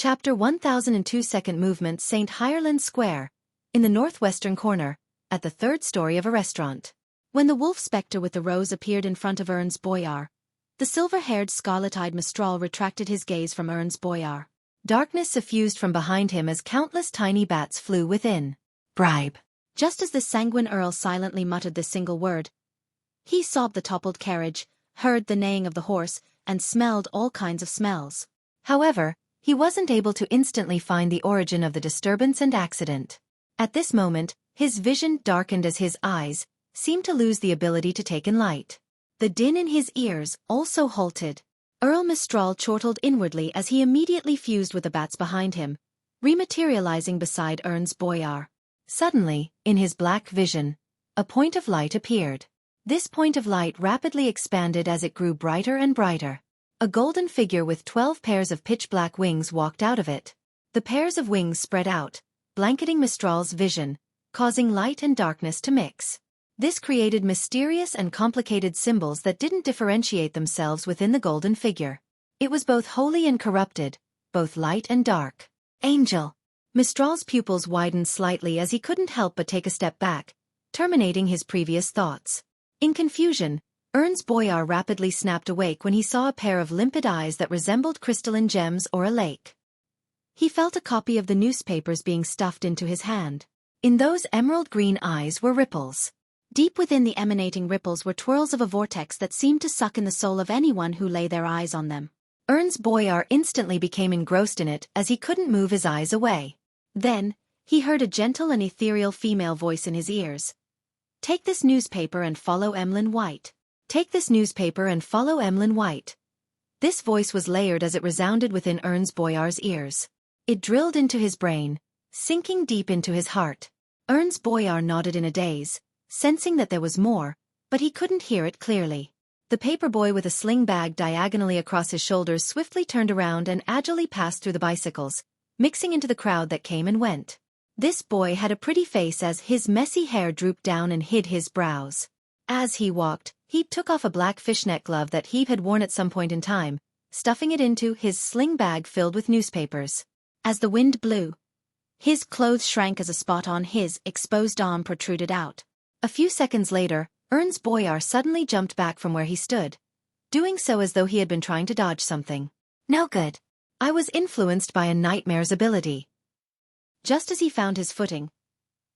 Chapter 1002 Second Movement St. Ireland Square, in the northwestern corner, at the third story of a restaurant. When the wolf spectre with the rose appeared in front of Ernst Boyar, the silver-haired scarlet-eyed Mistral retracted his gaze from Ernst Boyar. Darkness suffused from behind him as countless tiny bats flew within. Bribe. Just as the sanguine earl silently muttered this single word, he saw the toppled carriage, heard the neighing of the horse, and smelled all kinds of smells. However, he wasn't able to instantly find the origin of the disturbance and accident. At this moment, his vision darkened as his eyes seemed to lose the ability to take in light. The din in his ears also halted. Earl Mistral chortled inwardly as he immediately fused with the bats behind him, rematerializing beside Ernst Boyar. Suddenly, in his black vision, a point of light appeared. This point of light rapidly expanded as it grew brighter and brighter. A golden figure with 12 pairs of pitch-black wings walked out of it. The pairs of wings spread out, blanketing Mistral's vision, causing light and darkness to mix. This created mysterious and complicated symbols that didn't differentiate themselves within the golden figure. It was both holy and corrupted, both light and dark. Angel. Mistral's pupils widened slightly as he couldn't help but take a step back, terminating his previous thoughts. In confusion, Ernst Boyar rapidly snapped awake when he saw a pair of limpid eyes that resembled crystalline gems or a lake. He felt a copy of the newspapers being stuffed into his hand. In those emerald-green eyes were ripples. Deep within the emanating ripples were twirls of a vortex that seemed to suck in the soul of anyone who lay their eyes on them. Ernst Boyar instantly became engrossed in it as he couldn't move his eyes away. Then, he heard a gentle and ethereal female voice in his ears. "Take this newspaper and follow Emlyn White. Take this newspaper and follow Emlyn White." This voice was layered as it resounded within Ernst Boyar's ears. It drilled into his brain, sinking deep into his heart. Ernst Boyar nodded in a daze, sensing that there was more, but he couldn't hear it clearly. The paperboy with a sling bag diagonally across his shoulders swiftly turned around and agilely passed through the bicycles, mixing into the crowd that came and went. This boy had a pretty face as his messy hair drooped down and hid his brows. As he walked, he took off a black fishnet glove that he had worn at some point in time, stuffing it into his sling bag filled with newspapers. As the wind blew, his clothes shrank as a spot on his exposed arm protruded out. A few seconds later, Ernst Boyar suddenly jumped back from where he stood, doing so as though he had been trying to dodge something. "No good. I was influenced by a nightmare's ability." Just as he found his footing,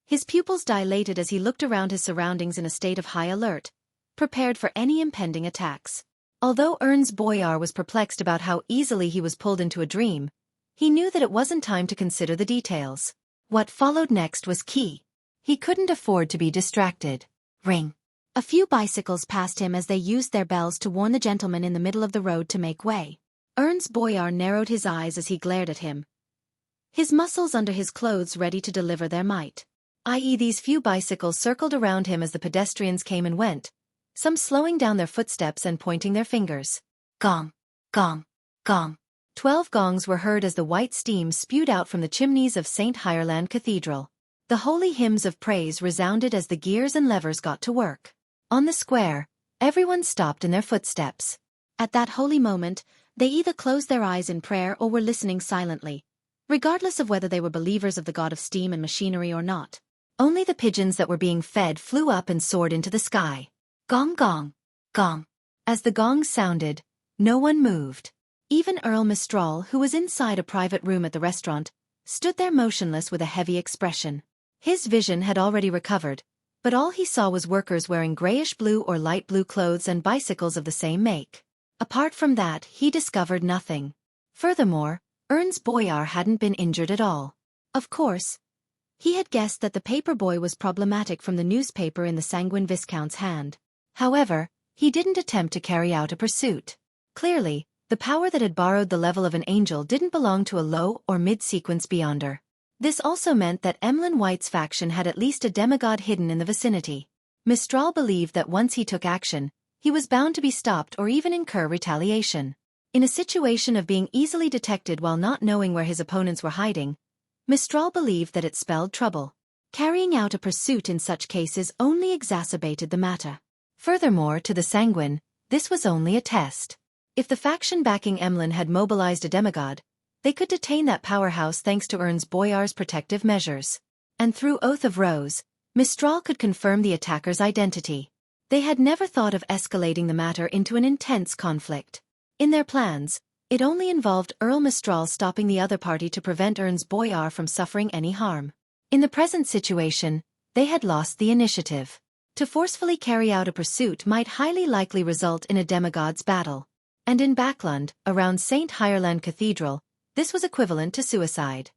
his pupils dilated as he looked around his surroundings in a state of high alert, prepared for any impending attacks. Although Ernst Boyar was perplexed about how easily he was pulled into a dream, he knew that it wasn't time to consider the details. What followed next was key. He couldn't afford to be distracted. Ring. A few bicycles passed him as they used their bells to warn the gentleman in the middle of the road to make way. Ernst Boyar narrowed his eyes as he glared at him, his muscles under his clothes ready to deliver their might. I.e., these few bicycles circled around him as the pedestrians came and went, some slowing down their footsteps and pointing their fingers. Gong, gong, gong. 12 gongs were heard as the white steam spewed out from the chimneys of St. Ireland Cathedral. The holy hymns of praise resounded as the gears and levers got to work. On the square, everyone stopped in their footsteps. At that holy moment, they either closed their eyes in prayer or were listening silently, regardless of whether they were believers of the god of steam and machinery or not. Only the pigeons that were being fed flew up and soared into the sky. Gong gong, gong. As the gongs sounded, no one moved. Even Earl Mistral, who was inside a private room at the restaurant, stood there motionless with a heavy expression. His vision had already recovered, but all he saw was workers wearing grayish-blue or light blue clothes and bicycles of the same make. Apart from that, he discovered nothing. Furthermore, Ernst Boyar hadn't been injured at all. Of course, he had guessed that the paperboy was problematic from the newspaper in the Sanguine Viscount's hand. However, he didn't attempt to carry out a pursuit. Clearly, the power that had borrowed the level of an angel didn't belong to a low or mid-sequence beyonder. This also meant that Emlyn White's faction had at least a demigod hidden in the vicinity. Mistral believed that once he took action, he was bound to be stopped or even incur retaliation. In a situation of being easily detected while not knowing where his opponents were hiding, Mistral believed that it spelled trouble. Carrying out a pursuit in such cases only exacerbated the matter. Furthermore, to the Sanguine, this was only a test. If the faction backing Emlyn had mobilized a demigod, They could detain that powerhouse thanks to Ernst Boyar's protective measures. And through Oath of Rose, Mistral could confirm the attacker's identity. They had never thought of escalating the matter into an intense conflict. In their plans, it only involved Earl Mistral stopping the other party to prevent Ernst Boyar from suffering any harm. In the present situation, they had lost the initiative. To forcefully carry out a pursuit might highly likely result in a demigod's battle. And in Backlund, around St. Ireland Cathedral, this was equivalent to suicide.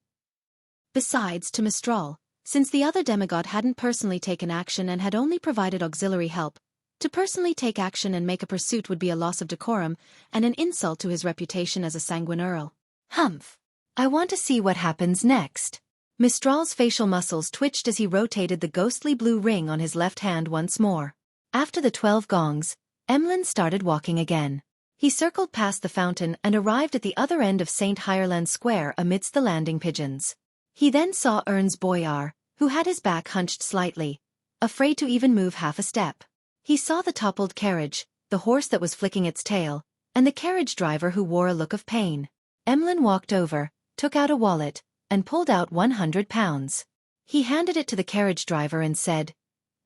Besides, to Mistral, since the other demigod hadn't personally taken action and had only provided auxiliary help, to personally take action and make a pursuit would be a loss of decorum and an insult to his reputation as a sanguine earl. Humph. I want to see what happens next. Mistral's facial muscles twitched as he rotated the ghostly blue ring on his left hand once more. After the 12 gongs, Emlyn started walking again. He circled past the fountain and arrived at the other end of St. Ireland Square amidst the landing pigeons. He then saw Ernst Boyar, who had his back hunched slightly, afraid to even move half a step. He saw the toppled carriage, the horse that was flicking its tail, and the carriage driver who wore a look of pain. Emlyn walked over, took out a wallet, and pulled out £100. He handed it to the carriage driver and said,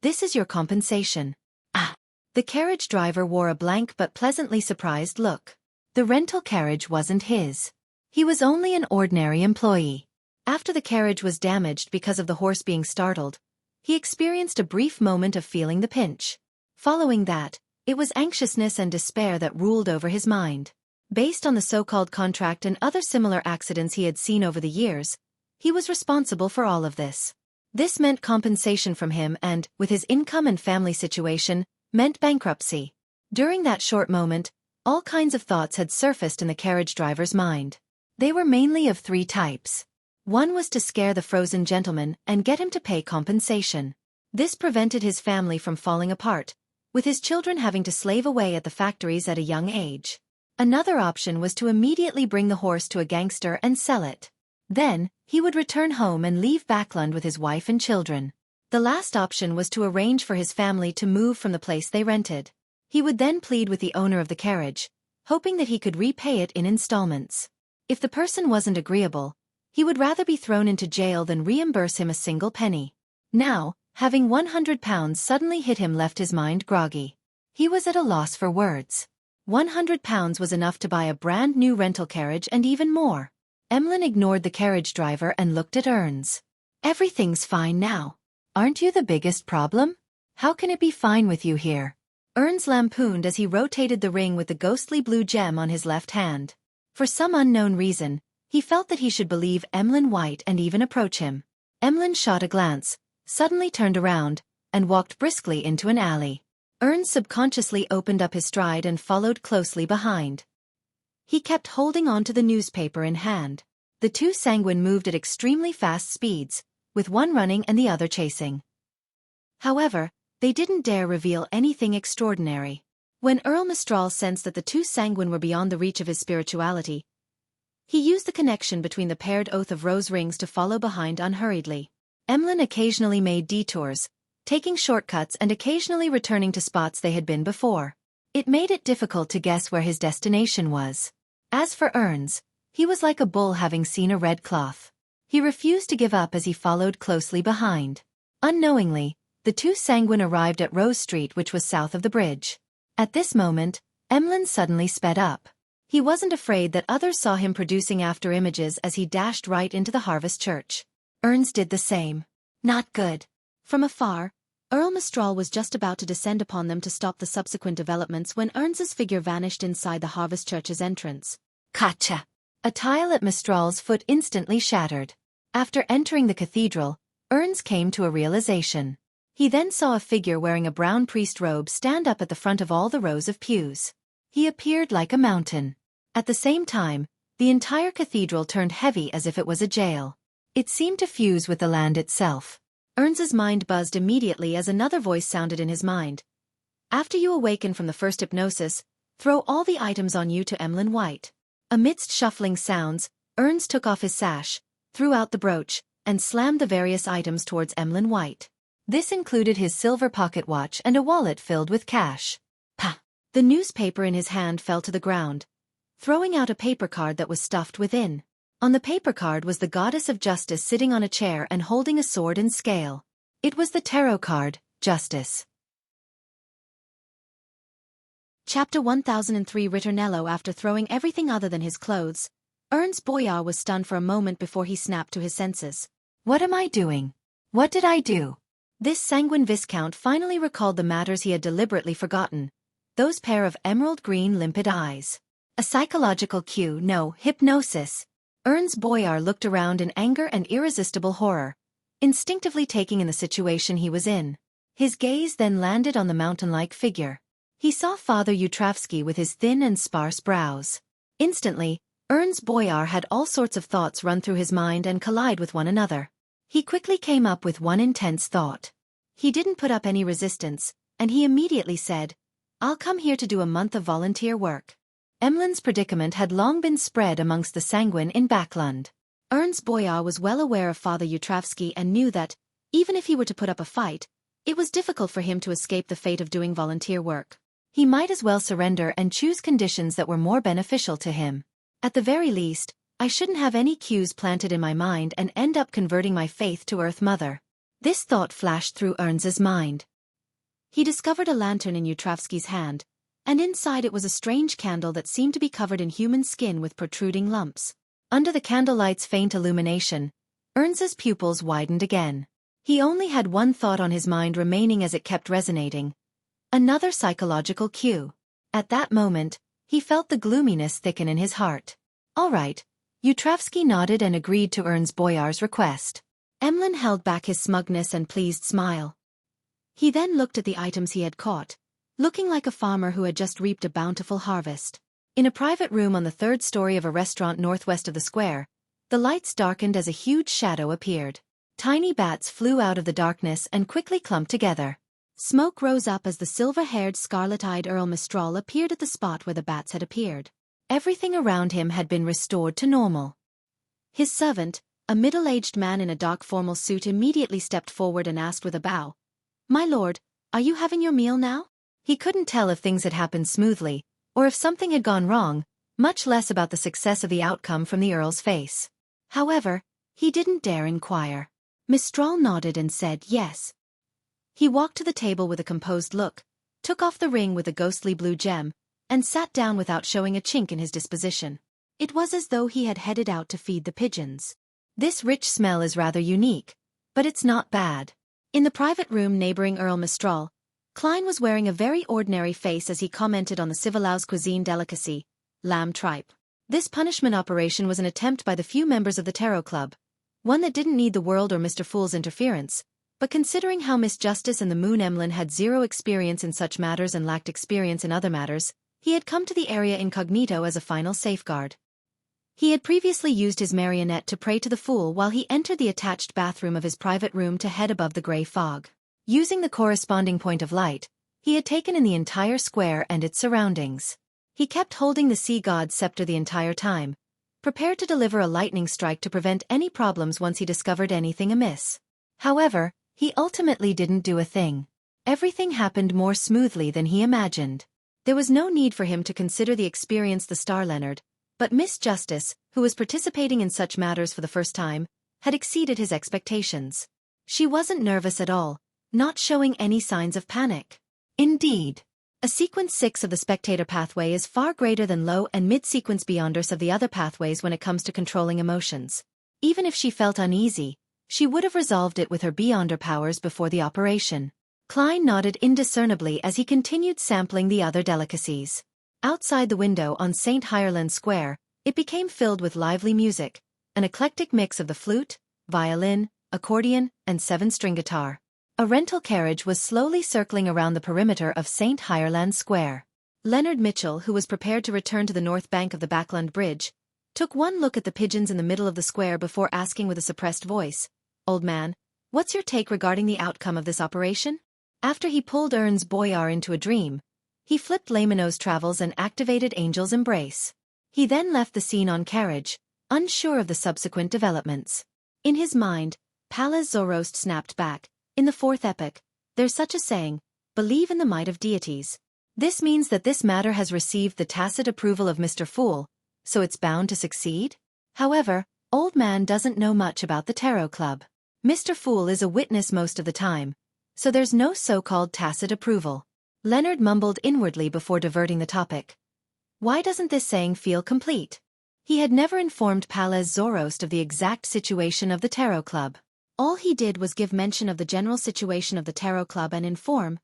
"This is your compensation." Ah! The carriage driver wore a blank but pleasantly surprised look. The rental carriage wasn't his. He was only an ordinary employee. After the carriage was damaged because of the horse being startled, he experienced a brief moment of feeling the pinch. Following that, it was anxiousness and despair that ruled over his mind. Based on the so-called contract and other similar accidents he had seen over the years, he was responsible for all of this. This meant compensation from him and, with his income and family situation, meant bankruptcy. During that short moment, all kinds of thoughts had surfaced in the carriage driver's mind. They were mainly of 3 types. One was to scare the frozen gentleman and get him to pay compensation. This prevented his family from falling apart, with his children having to slave away at the factories at a young age. Another option was to immediately bring the horse to a gangster and sell it. Then, he would return home and leave Backlund with his wife and children. The last option was to arrange for his family to move from the place they rented. He would then plead with the owner of the carriage, hoping that he could repay it in installments. If the person wasn't agreeable, he would rather be thrown into jail than reimburse him a single penny. Now, having £100 suddenly hit him left his mind groggy. He was at a loss for words. £100 was enough to buy a brand new rental carriage and even more. Emlyn ignored the carriage driver and looked at Ernst. "Everything's fine now. Aren't you the biggest problem? How can it be fine with you here?" Ernst lampooned as he rotated the ring with the ghostly blue gem on his left hand. For some unknown reason, he felt that he should believe Emlyn White and even approach him. Emlyn shot a glance, suddenly turned around, and walked briskly into an alley. Ernst subconsciously opened up his stride and followed closely behind. He kept holding on to the newspaper in hand. The 2 sanguine moved at extremely fast speeds, with one running and the other chasing. However, they didn't dare reveal anything extraordinary. When Earl Mistral sensed that the 2 sanguine were beyond the reach of his spirituality, he used the connection between the paired Oath of Rose rings to follow behind unhurriedly. Emlyn occasionally made detours, taking shortcuts and occasionally returning to spots they had been before. It made it difficult to guess where his destination was. As for Ernst, he was like a bull having seen a red cloth. He refused to give up as he followed closely behind. Unknowingly, the 2 sanguine arrived at Rose Street, which was south of the bridge. At this moment, Emlyn suddenly sped up. He wasn't afraid that others saw him producing after images as he dashed right into the Harvest Church. Ernst did the same. Not good. From afar, Earl Mistral was just about to descend upon them to stop the subsequent developments when Ernst's figure vanished inside the Harvest Church's entrance. Gotcha! A tile at Mistral's foot instantly shattered. After entering the cathedral, Ernst came to a realization. He then saw a figure wearing a brown priest robe stand up at the front of all the rows of pews. He appeared like a mountain. At the same time, the entire cathedral turned heavy as if it was a jail. It seemed to fuse with the land itself. Ernst's mind buzzed immediately as another voice sounded in his mind. "After you awaken from the first hypnosis, throw all the items on you to Emlyn White." Amidst shuffling sounds, Ernst took off his sash, threw out the brooch, and slammed the various items towards Emlyn White. This included his silver pocket watch and a wallet filled with cash. Pah! The newspaper in his hand fell to the ground, throwing out a paper card that was stuffed within. On the paper card was the goddess of justice sitting on a chair and holding a sword and scale. It was the tarot card, Justice. Chapter 1003. Ritornello. After throwing everything other than his clothes, Ernst Boyar was stunned for a moment before he snapped to his senses. What am I doing? What did I do? This sanguine viscount finally recalled the matters he had deliberately forgotten. Those pair of emerald green limpid eyes. A psychological cue, no, hypnosis. Ernst Boyar looked around in anger and irresistible horror, instinctively taking in the situation he was in. His gaze then landed on the mountain-like figure. He saw Father Yutravsky with his thin and sparse brows. Instantly, Ernst Boyar had all sorts of thoughts run through his mind and collide with one another. He quickly came up with one intense thought. He didn't put up any resistance, and he immediately said, I'll come here to do a month of volunteer work. Emlyn's predicament had long been spread amongst the sanguine in Backlund. Ernst Boyar was well aware of Father Yutravsky and knew that, even if he were to put up a fight, it was difficult for him to escape the fate of doing volunteer work. He might as well surrender and choose conditions that were more beneficial to him. At the very least, I shouldn't have any cues planted in my mind and end up converting my faith to Earth Mother. This thought flashed through Ernst's mind. He discovered a lantern in Yutravsky's hand, and inside it was a strange candle that seemed to be covered in human skin with protruding lumps. Under the candlelight's faint illumination, Ernst's pupils widened again. He only had one thought on his mind remaining as it kept resonating. Another psychological cue. At that moment, he felt the gloominess thicken in his heart. All right. Yutravsky nodded and agreed to Ernst Boyar's request. Emlyn held back his smugness and pleased smile. He then looked at the items he had caught, looking like a farmer who had just reaped a bountiful harvest. In a private room on the third story of a restaurant northwest of the square, the lights darkened as a huge shadow appeared. Tiny bats flew out of the darkness and quickly clumped together. Smoke rose up as the silver-haired, scarlet-eyed Earl Mistral appeared at the spot where the bats had appeared. Everything around him had been restored to normal. His servant, a middle-aged man in a dark formal suit, immediately stepped forward and asked with a bow, "My lord, are you having your meal now?" He couldn't tell if things had happened smoothly, or if something had gone wrong, much less about the success of the outcome from the Earl's face. However, he didn't dare inquire. Mistral nodded and said yes. He walked to the table with a composed look, took off the ring with the ghostly blue gem, and sat down without showing a chink in his disposition. It was as though he had headed out to feed the pigeons. This rich smell is rather unique, but it's not bad. In the private room neighboring Earl Mistral, Klein was wearing a very ordinary face as he commented on the Civilau's cuisine delicacy, lamb tripe. This punishment operation was an attempt by the few members of the Tarot Club, one that didn't need the world or Mr. Fool's interference, but considering how Miss Justice and the Moon Emlyn had zero experience in such matters and lacked experience in other matters, he had come to the area incognito as a final safeguard. He had previously used his marionette to pray to the Fool while he entered the attached bathroom of his private room to head above the grey fog. Using the corresponding point of light, he had taken in the entire square and its surroundings. He kept holding the sea god's scepter the entire time, prepared to deliver a lightning strike to prevent any problems once he discovered anything amiss. However, he ultimately didn't do a thing. Everything happened more smoothly than he imagined. There was no need for him to consider the experience the Star Leonard, but Miss Justice, who was participating in such matters for the first time, had exceeded his expectations. She wasn't nervous at all, not showing any signs of panic. Indeed, a sequence 6 of the spectator pathway is far greater than low and mid-sequence beyonders of the other pathways when it comes to controlling emotions. Even if she felt uneasy, she would have resolved it with her beyonder powers before the operation. Klein nodded indiscernibly as he continued sampling the other delicacies. Outside the window on St. Ireland Square, it became filled with lively music, an eclectic mix of the flute, violin, accordion, and 7-string guitar. A rental carriage was slowly circling around the perimeter of St. Ireland Square. Leonard Mitchell, who was prepared to return to the north bank of the Backlund Bridge, took one look at the pigeons in the middle of the square before asking with a suppressed voice, "Old man, what's your take regarding the outcome of this operation?" After he pulled Ernst Boyar into a dream, he flipped Lamino's travels and activated Angel's Embrace. He then left the scene on carriage, unsure of the subsequent developments. In his mind, Pallas Zoroast snapped back, "In the fourth epoch, there's such a saying, believe in the might of deities. This means that this matter has received the tacit approval of Mr. Fool, so it's bound to succeed?" However, Old Man doesn't know much about the Tarot Club. Mr. Fool is a witness most of the time, so there's no so-called tacit approval. Leonard mumbled inwardly before diverting the topic. Why doesn't this saying feel complete? He had never informed Palez Zoroast of the exact situation of the Tarot Club. All he did was give mention of the general situation of the Tarot Club and inform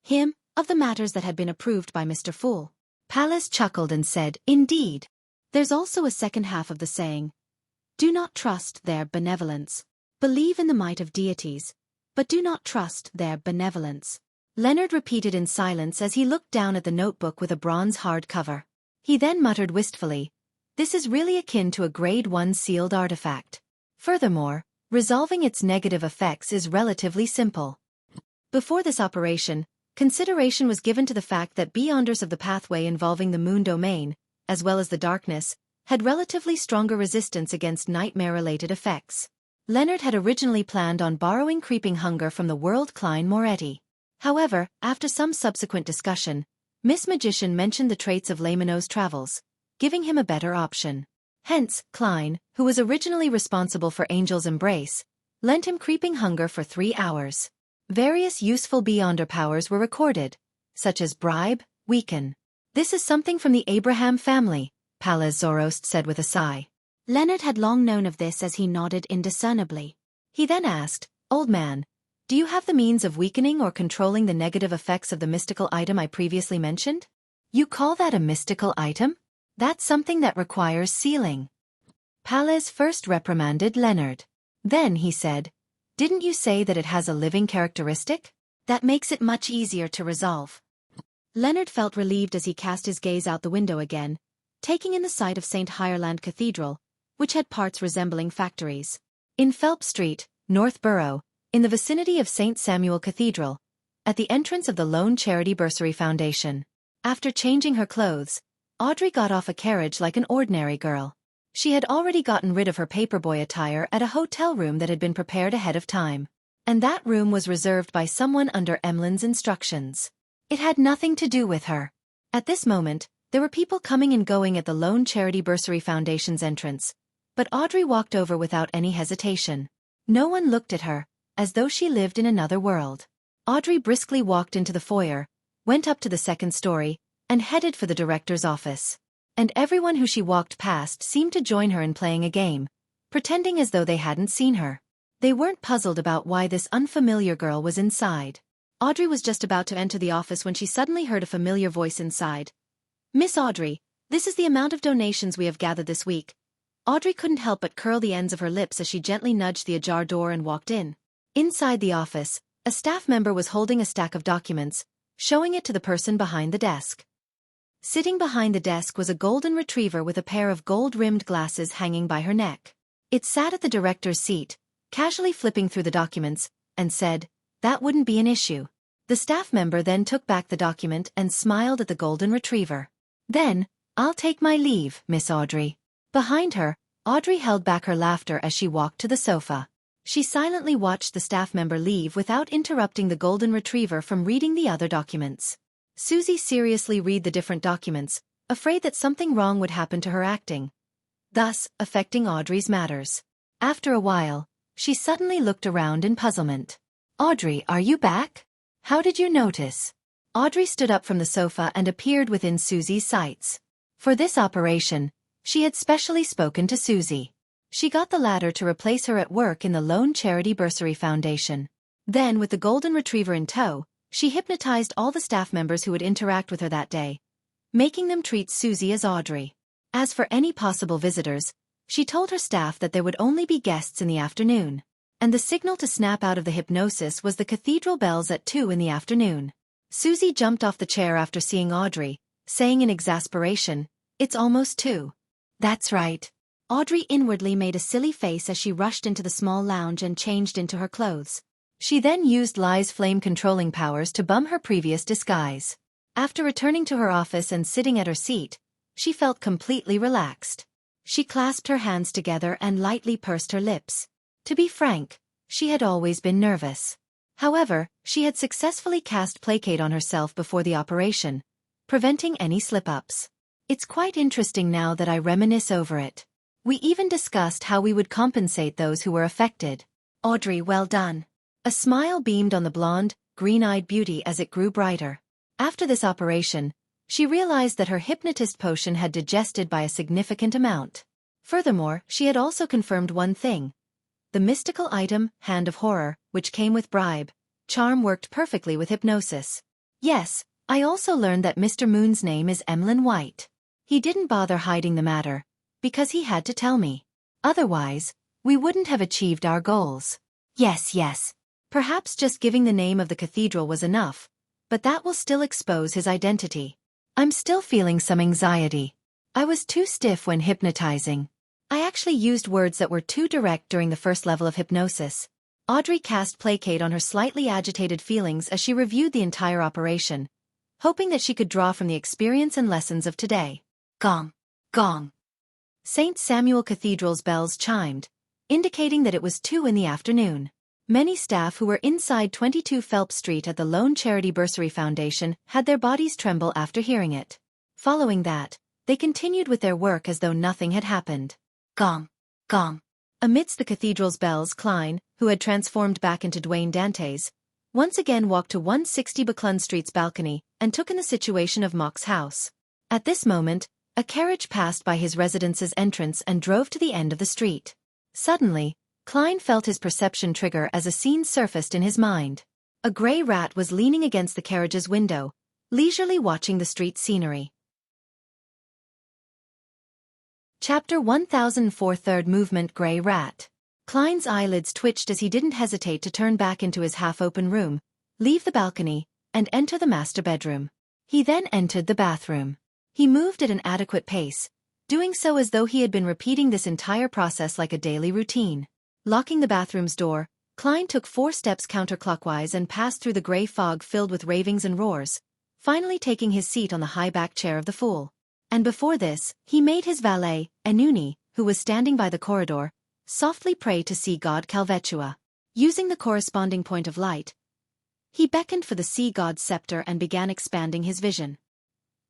him of the matters that had been approved by Mr. Fool. Palez chuckled and said, "Indeed. There's also a second half of the saying. Do not trust their benevolence. Believe in the might of deities, but do not trust their benevolence." Leonard repeated in silence as he looked down at the notebook with a bronze hard cover. He then muttered wistfully, "This is really akin to a Grade 1 sealed artifact. Furthermore, resolving its negative effects is relatively simple." Before this operation, consideration was given to the fact that Beyonders of the pathway involving the moon domain, as well as the darkness, had relatively stronger resistance against nightmare-related effects. Leonard had originally planned on borrowing Creeping Hunger from the World Klein Moretti. However, after some subsequent discussion, Miss Magician mentioned the traits of Lamino's travels, giving him a better option. Hence, Klein, who was originally responsible for Angel's Embrace, lent him Creeping Hunger for 3 hours. Various useful Beyonder powers were recorded, such as Bribe, Weaken. "This is something from the Abraham family," Palez Zoroast said with a sigh. Leonard had long known of this as he nodded indiscernibly. He then asked, "Old Man, do you have the means of weakening or controlling the negative effects of the mystical item I previously mentioned?" "You call that a mystical item? That's something that requires sealing." Palez first reprimanded Leonard. Then he said, "Didn't you say that it has a living characteristic? That makes it much easier to resolve." Leonard felt relieved as he cast his gaze out the window again, taking in the sight of St. Hireland Cathedral, which had parts resembling factories. In Phelps Street, North Borough, in the vicinity of St. Samuel Cathedral, at the entrance of the Lone Charity Bursary Foundation. After changing her clothes, Audrey got off a carriage like an ordinary girl. She had already gotten rid of her paperboy attire at a hotel room that had been prepared ahead of time. And that room was reserved by someone under Emlyn's instructions. It had nothing to do with her. At this moment, there were people coming and going at the Lone Charity Bursary Foundation's entrance, but Audrey walked over without any hesitation. No one looked at her, as though she lived in another world. Audrey briskly walked into the foyer, went up to the second story, and headed for the director's office. And everyone who she walked past seemed to join her in playing a game, pretending as though they hadn't seen her. They weren't puzzled about why this unfamiliar girl was inside. Audrey was just about to enter the office when she suddenly heard a familiar voice inside. "Miss Audrey, this is the amount of donations we have gathered this week." Audrey couldn't help but curl the ends of her lips as she gently nudged the ajar door and walked in. Inside the office, a staff member was holding a stack of documents, showing it to the person behind the desk. Sitting behind the desk was a golden retriever with a pair of gold-rimmed glasses hanging by her neck. It sat at the director's seat, casually flipping through the documents, and said, "That wouldn't be an issue." The staff member then took back the document and smiled at the golden retriever. "Then, I'll take my leave, Miss Audrey." Behind her, Audrey held back her laughter as she walked to the sofa. She silently watched the staff member leave without interrupting the golden retriever from reading the other documents. Susie seriously read the different documents, afraid that something wrong would happen to her acting, thus affecting Audrey's matters. After a while, she suddenly looked around in puzzlement. "Audrey, are you back? How did you notice?" Audrey stood up from the sofa and appeared within Susie's sights. For this operation, she had specially spoken to Susie. She got the latter to replace her at work in the Lone Charity Bursary Foundation. Then, with the golden retriever in tow, she hypnotized all the staff members who would interact with her that day, making them treat Susie as Audrey. As for any possible visitors, she told her staff that there would only be guests in the afternoon. And the signal to snap out of the hypnosis was the cathedral bells at 2 in the afternoon. Susie jumped off the chair after seeing Audrey, saying in exasperation, "It's almost 2. "That's right." Audrey inwardly made a silly face as she rushed into the small lounge and changed into her clothes. She then used Lai's flame-controlling powers to bum her previous disguise. After returning to her office and sitting at her seat, she felt completely relaxed. She clasped her hands together and lightly pursed her lips. To be frank, she had always been nervous. However, she had successfully cast Placate on herself before the operation, preventing any slip-ups. "It's quite interesting now that I reminisce over it. We even discussed how we would compensate those who were affected. Audrey, well done. A smile beamed on the blonde, green-eyed beauty as it grew brighter. After this operation, she realized that her hypnotist potion had digested by a significant amount. Furthermore, she had also confirmed one thing. The mystical item, Hand of Horror, which came with bribe, charm worked perfectly with hypnosis. Yes, I also learned that Mr. Moon's name is Emlyn White. He didn't bother hiding the matter, because he had to tell me. Otherwise, we wouldn't have achieved our goals. Yes. Perhaps just giving the name of the cathedral was enough, but that will still expose his identity. I'm still feeling some anxiety. I was too stiff when hypnotizing. I actually used words that were too direct during the first level of hypnosis. Audrey cast placate on her slightly agitated feelings as she reviewed the entire operation, hoping that she could draw from the experience and lessons of today. Gong. Gong. St. Samuel Cathedral's bells chimed, indicating that it was 2 in the afternoon. Many staff who were inside 22 Phelps Street at the Lone Charity Bursary Foundation had their bodies tremble after hearing it. Following that, they continued with their work as though nothing had happened. Gong. Gong. Amidst the cathedral's bells, Klein, who had transformed back into Dwayne Dantes, once again walked to 160 Buckland Street's balcony and took in the situation of Mock's house. At this moment, a carriage passed by his residence's entrance and drove to the end of the street. Suddenly, Klein felt his perception trigger as a scene surfaced in his mind. A gray rat was leaning against the carriage's window, leisurely watching the street scenery. Chapter 1004 Third Movement Gray Rat. Klein's eyelids twitched as he didn't hesitate to turn back into his half-open room, leave the balcony, and enter the master bedroom. He then entered the bathroom. He moved at an adequate pace, doing so as though he had been repeating this entire process like a daily routine. Locking the bathroom's door, Klein took 4 steps counterclockwise and passed through the gray fog filled with ravings and roars, finally taking his seat on the high-back chair of the fool. And before this, he made his valet, Enuni, who was standing by the corridor, softly pray to sea god Calvetua. Using the corresponding point of light, he beckoned for the sea god's scepter and began expanding his vision.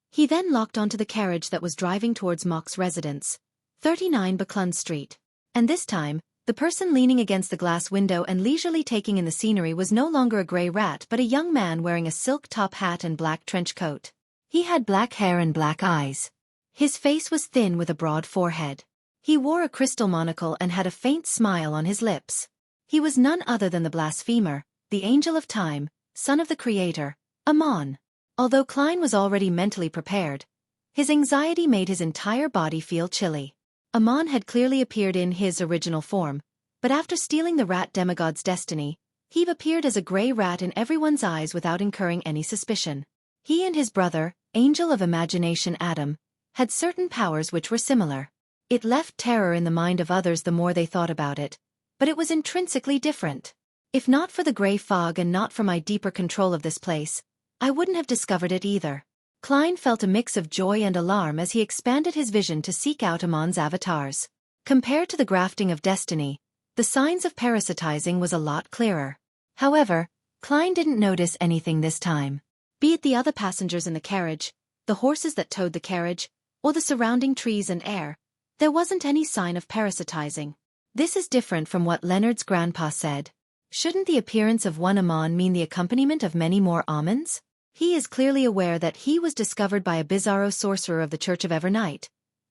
He then locked onto the carriage that was driving towards Mock's residence, 39 Buckland Street. And this time, the person leaning against the glass window and leisurely taking in the scenery was no longer a gray rat but a young man wearing a silk top hat and black trench coat. He had black hair and black eyes. His face was thin with a broad forehead. He wore a crystal monocle and had a faint smile on his lips. He was none other than the blasphemer, the angel of time, son of the creator, Amon. Although Klein was already mentally prepared, his anxiety made his entire body feel chilly. Amon had clearly appeared in his original form, but after stealing the rat demigod's destiny, he appeared as a gray rat in everyone's eyes without incurring any suspicion. He and his brother, Angel of Imagination Adam, had certain powers which were similar. It left terror in the mind of others the more they thought about it, but it was intrinsically different. If not for the gray fog and not for my deeper control of this place, I wouldn't have discovered it either. Klein felt a mix of joy and alarm as he expanded his vision to seek out Amon's avatars. Compared to the grafting of destiny, the signs of parasitizing was a lot clearer. However, Klein didn't notice anything this time. Be it the other passengers in the carriage, the horses that towed the carriage, or the surrounding trees and air, there wasn't any sign of parasitizing. This is different from what Leonard's grandpa said. Shouldn't the appearance of one Amon mean the accompaniment of many more Amons? He is clearly aware that he was discovered by a bizarro sorcerer of the Church of Evernight,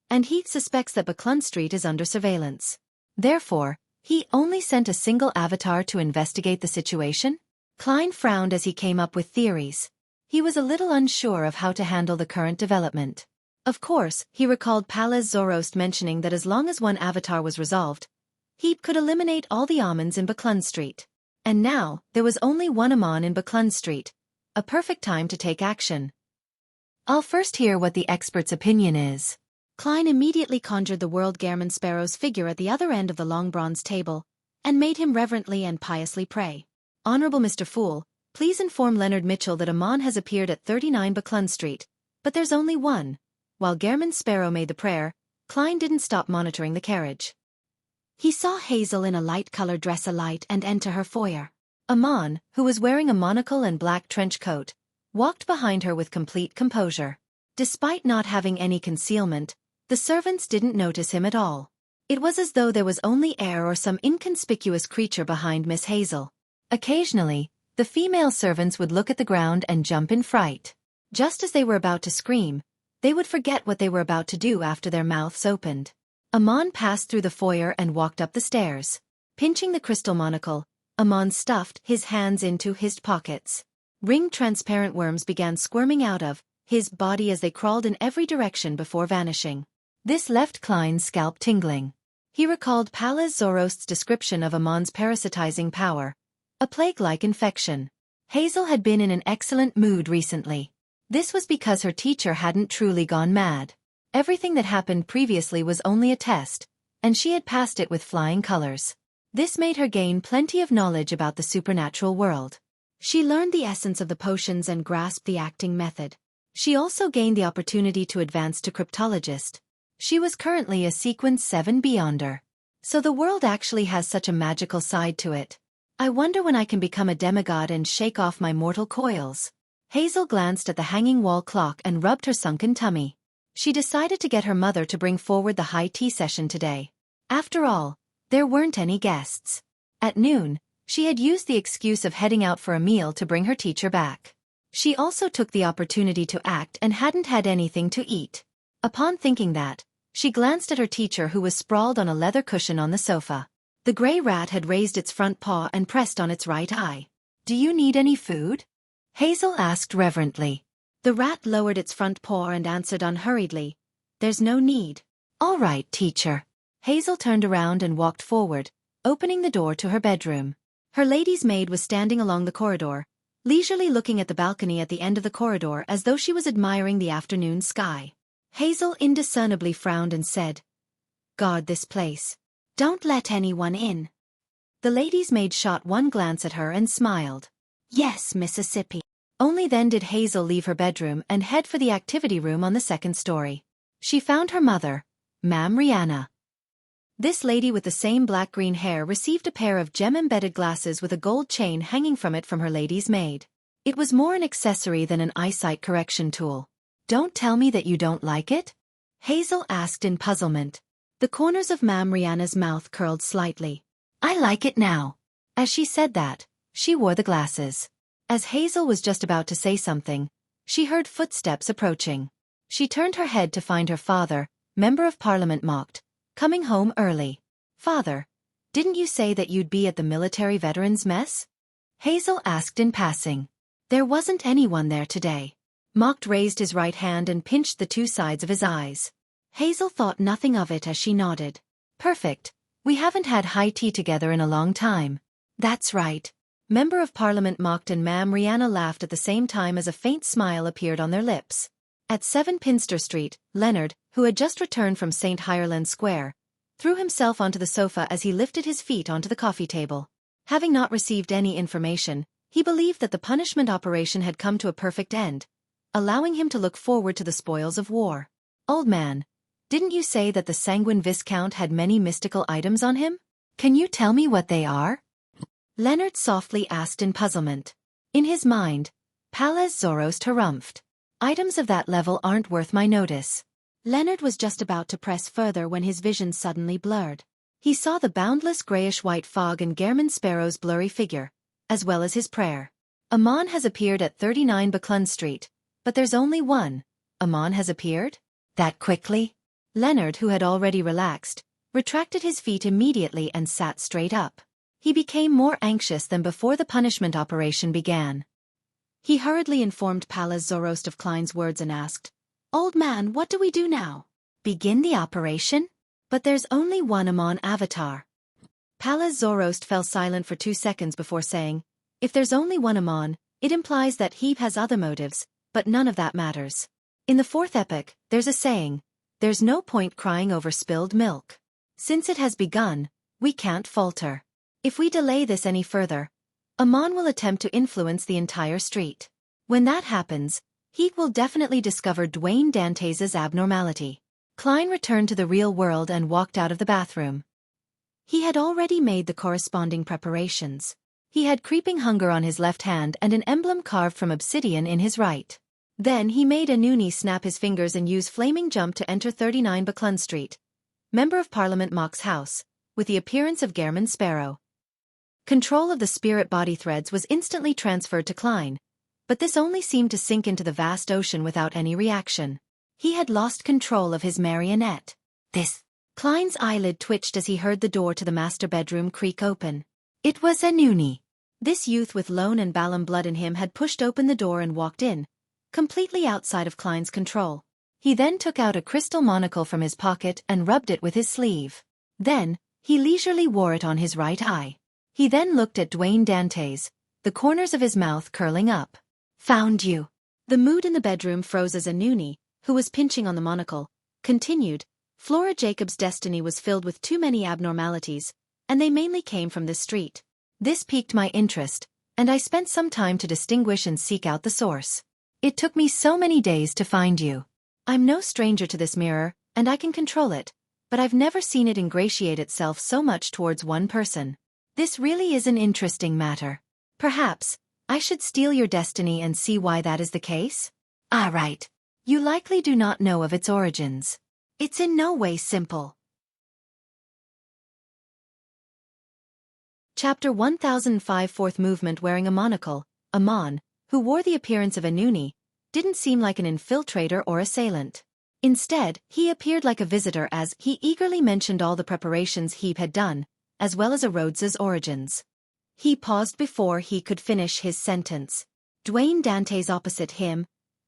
and he suspects that Buckland Street is under surveillance. Therefore, he only sent a single avatar to investigate the situation? Klein frowned as he came up with theories. He was a little unsure of how to handle the current development. Of course, he recalled Palaz Zoroast mentioning that as long as one avatar was resolved, he could eliminate all the Amons in Buckland Street. And now, there was only one Amon in Buckland Street. A perfect time to take action. I'll first hear what the expert's opinion is. Klein immediately conjured the World Gairman Sparrow's figure at the other end of the long bronze table, and made him reverently and piously pray. Honorable Mr. Fool, please inform Leonard Mitchell that Amon has appeared at 39 Buckland Street, but there's only one. While Gairman Sparrow made the prayer, Klein didn't stop monitoring the carriage. He saw Hazel in a light-colored dress alight and enter her foyer. Amon, who was wearing a monocle and black trench coat, walked behind her with complete composure. Despite not having any concealment, the servants didn't notice him at all. It was as though there was only air or some inconspicuous creature behind Miss Hazel. Occasionally, the female servants would look at the ground and jump in fright. Just as they were about to scream, they would forget what they were about to do after their mouths opened. Amon passed through the foyer and walked up the stairs. Pinching the crystal monocle, Amon stuffed his hands into his pockets. Ringed transparent worms began squirming out of his body as they crawled in every direction before vanishing. This left Klein's scalp tingling. He recalled Pallas Zorost's description of Amon's parasitizing power, a plague-like infection. Hazel had been in an excellent mood recently. This was because her teacher hadn't truly gone mad. Everything that happened previously was only a test, and she had passed it with flying colors. This made her gain plenty of knowledge about the supernatural world. She learned the essence of the potions and grasped the acting method. She also gained the opportunity to advance to cryptologist. She was currently a sequence 7 beyonder. So the world actually has such a magical side to it. I wonder when I can become a demigod and shake off my mortal coils. Hazel glanced at the hanging wall clock and rubbed her sunken tummy. She decided to get her mother to bring forward the high tea session today. After all, there weren't any guests. At noon, she had used the excuse of heading out for a meal to bring her teacher back. She also took the opportunity to act and hadn't had anything to eat. Upon thinking that, she glanced at her teacher who was sprawled on a leather cushion on the sofa. The gray rat had raised its front paw and pressed on its right eye. "Do you need any food?" Hazel asked reverently. The rat lowered its front paw and answered unhurriedly, "There's no need." "All right, teacher." Hazel turned around and walked forward, opening the door to her bedroom. Her lady's maid was standing along the corridor, leisurely looking at the balcony at the end of the corridor as though she was admiring the afternoon sky. Hazel indiscernibly frowned and said, "Guard this place. Don't let anyone in." The lady's maid shot one glance at her and smiled. "Yes, Mississippi." Only then did Hazel leave her bedroom and head for the activity room on the second story. She found her mother, Ma'am Rihanna. This lady with the same black-green hair received a pair of gem-embedded glasses with a gold chain hanging from it from her lady's maid. It was more an accessory than an eyesight correction tool. "Don't tell me that you don't like it?" Hazel asked in puzzlement. The corners of Ma'am Rihanna's mouth curled slightly. "I like it now." As she said that, she wore the glasses. As Hazel was just about to say something, she heard footsteps approaching. She turned her head to find her father, Member of Parliament mocked, coming home early. "Father, didn't you say that you'd be at the military veterans mess?" Hazel asked in passing. "There wasn't anyone there today." Mocked raised his right hand and pinched the two sides of his eyes. Hazel thought nothing of it as she nodded. "Perfect. We haven't had high tea together in a long time." "That's right." Member of Parliament mocked and Ma'am Rihanna laughed at the same time as a faint smile appeared on their lips. At 7 Pinster Street, Leonard, who had just returned from St. Ireland Square, threw himself onto the sofa as he lifted his feet onto the coffee table. Having not received any information, he believed that the punishment operation had come to a perfect end, allowing him to look forward to the spoils of war. "Old man, didn't you say that the Sanguine Viscount had many mystical items on him? Can you tell me what they are?" Leonard softly asked in puzzlement. In his mind, Pallas Zorost harumphed. "Items of that level aren't worth my notice." Leonard was just about to press further when his vision suddenly blurred. He saw the boundless grayish-white fog and Gairman Sparrow's blurry figure, as well as his prayer. "Amon has appeared at 39 Buckland Street, but there's only one." "Amon has appeared? That quickly?" Leonard, who had already relaxed, retracted his feet immediately and sat straight up. He became more anxious than before the punishment operation began. He hurriedly informed Pallas Zorost of Klein's words and asked, "Old man, what do we do now?" "Begin the operation? But there's only one Amon avatar." Pallas Zorost fell silent for 2 seconds before saying, "If there's only one Amon, it implies that he has other motives, but none of that matters. In the 4th epoch, there's a saying, there's no point crying over spilled milk. Since it has begun, we can't falter. If we delay this any further, Amon will attempt to influence the entire street. When that happens, he will definitely discover Dwayne Dantes' abnormality." Klein returned to the real world and walked out of the bathroom. He had already made the corresponding preparations. He had creeping hunger on his left hand and an emblem carved from obsidian in his right. Then he made a noonie snap his fingers and use flaming jump to enter 39 Buckland Street, Member of Parliament Mock's house, with the appearance of Gairman Sparrow. Control of the spirit body threads was instantly transferred to Klein, but this only seemed to sink into the vast ocean without any reaction. He had lost control of his marionette. Klein's eyelid twitched as he heard the door to the master bedroom creak open. It was Anuni. This youth with Lone and Balam blood in him had pushed open the door and walked in, completely outside of Klein's control. He then took out a crystal monocle from his pocket and rubbed it with his sleeve. Then, he leisurely wore it on his right eye. He then looked at Dwayne Dantes, the corners of his mouth curling up. Found you. The mood in the bedroom froze as Anuni, who was pinching on the monocle, continued. Flora Jacobs' destiny was filled with too many abnormalities, and they mainly came from this street. This piqued my interest, and I spent some time to distinguish and seek out the source. It took me so many days to find you. I'm no stranger to this mirror, and I can control it, but I've never seen it ingratiate itself so much towards one person. This really is an interesting matter. Perhaps, I should steal your destiny and see why that is the case? Right. You likely do not know of its origins. It's in no way simple. Chapter 1005 Fourth movement. Wearing a monocle, Amon, who wore the appearance of Anuni, didn't seem like an infiltrator or assailant. Instead, he appeared like a visitor as he eagerly mentioned all the preparations he had done, as well as Rhodes's origins. He paused before he could finish his sentence. Dwayne Dantes opposite him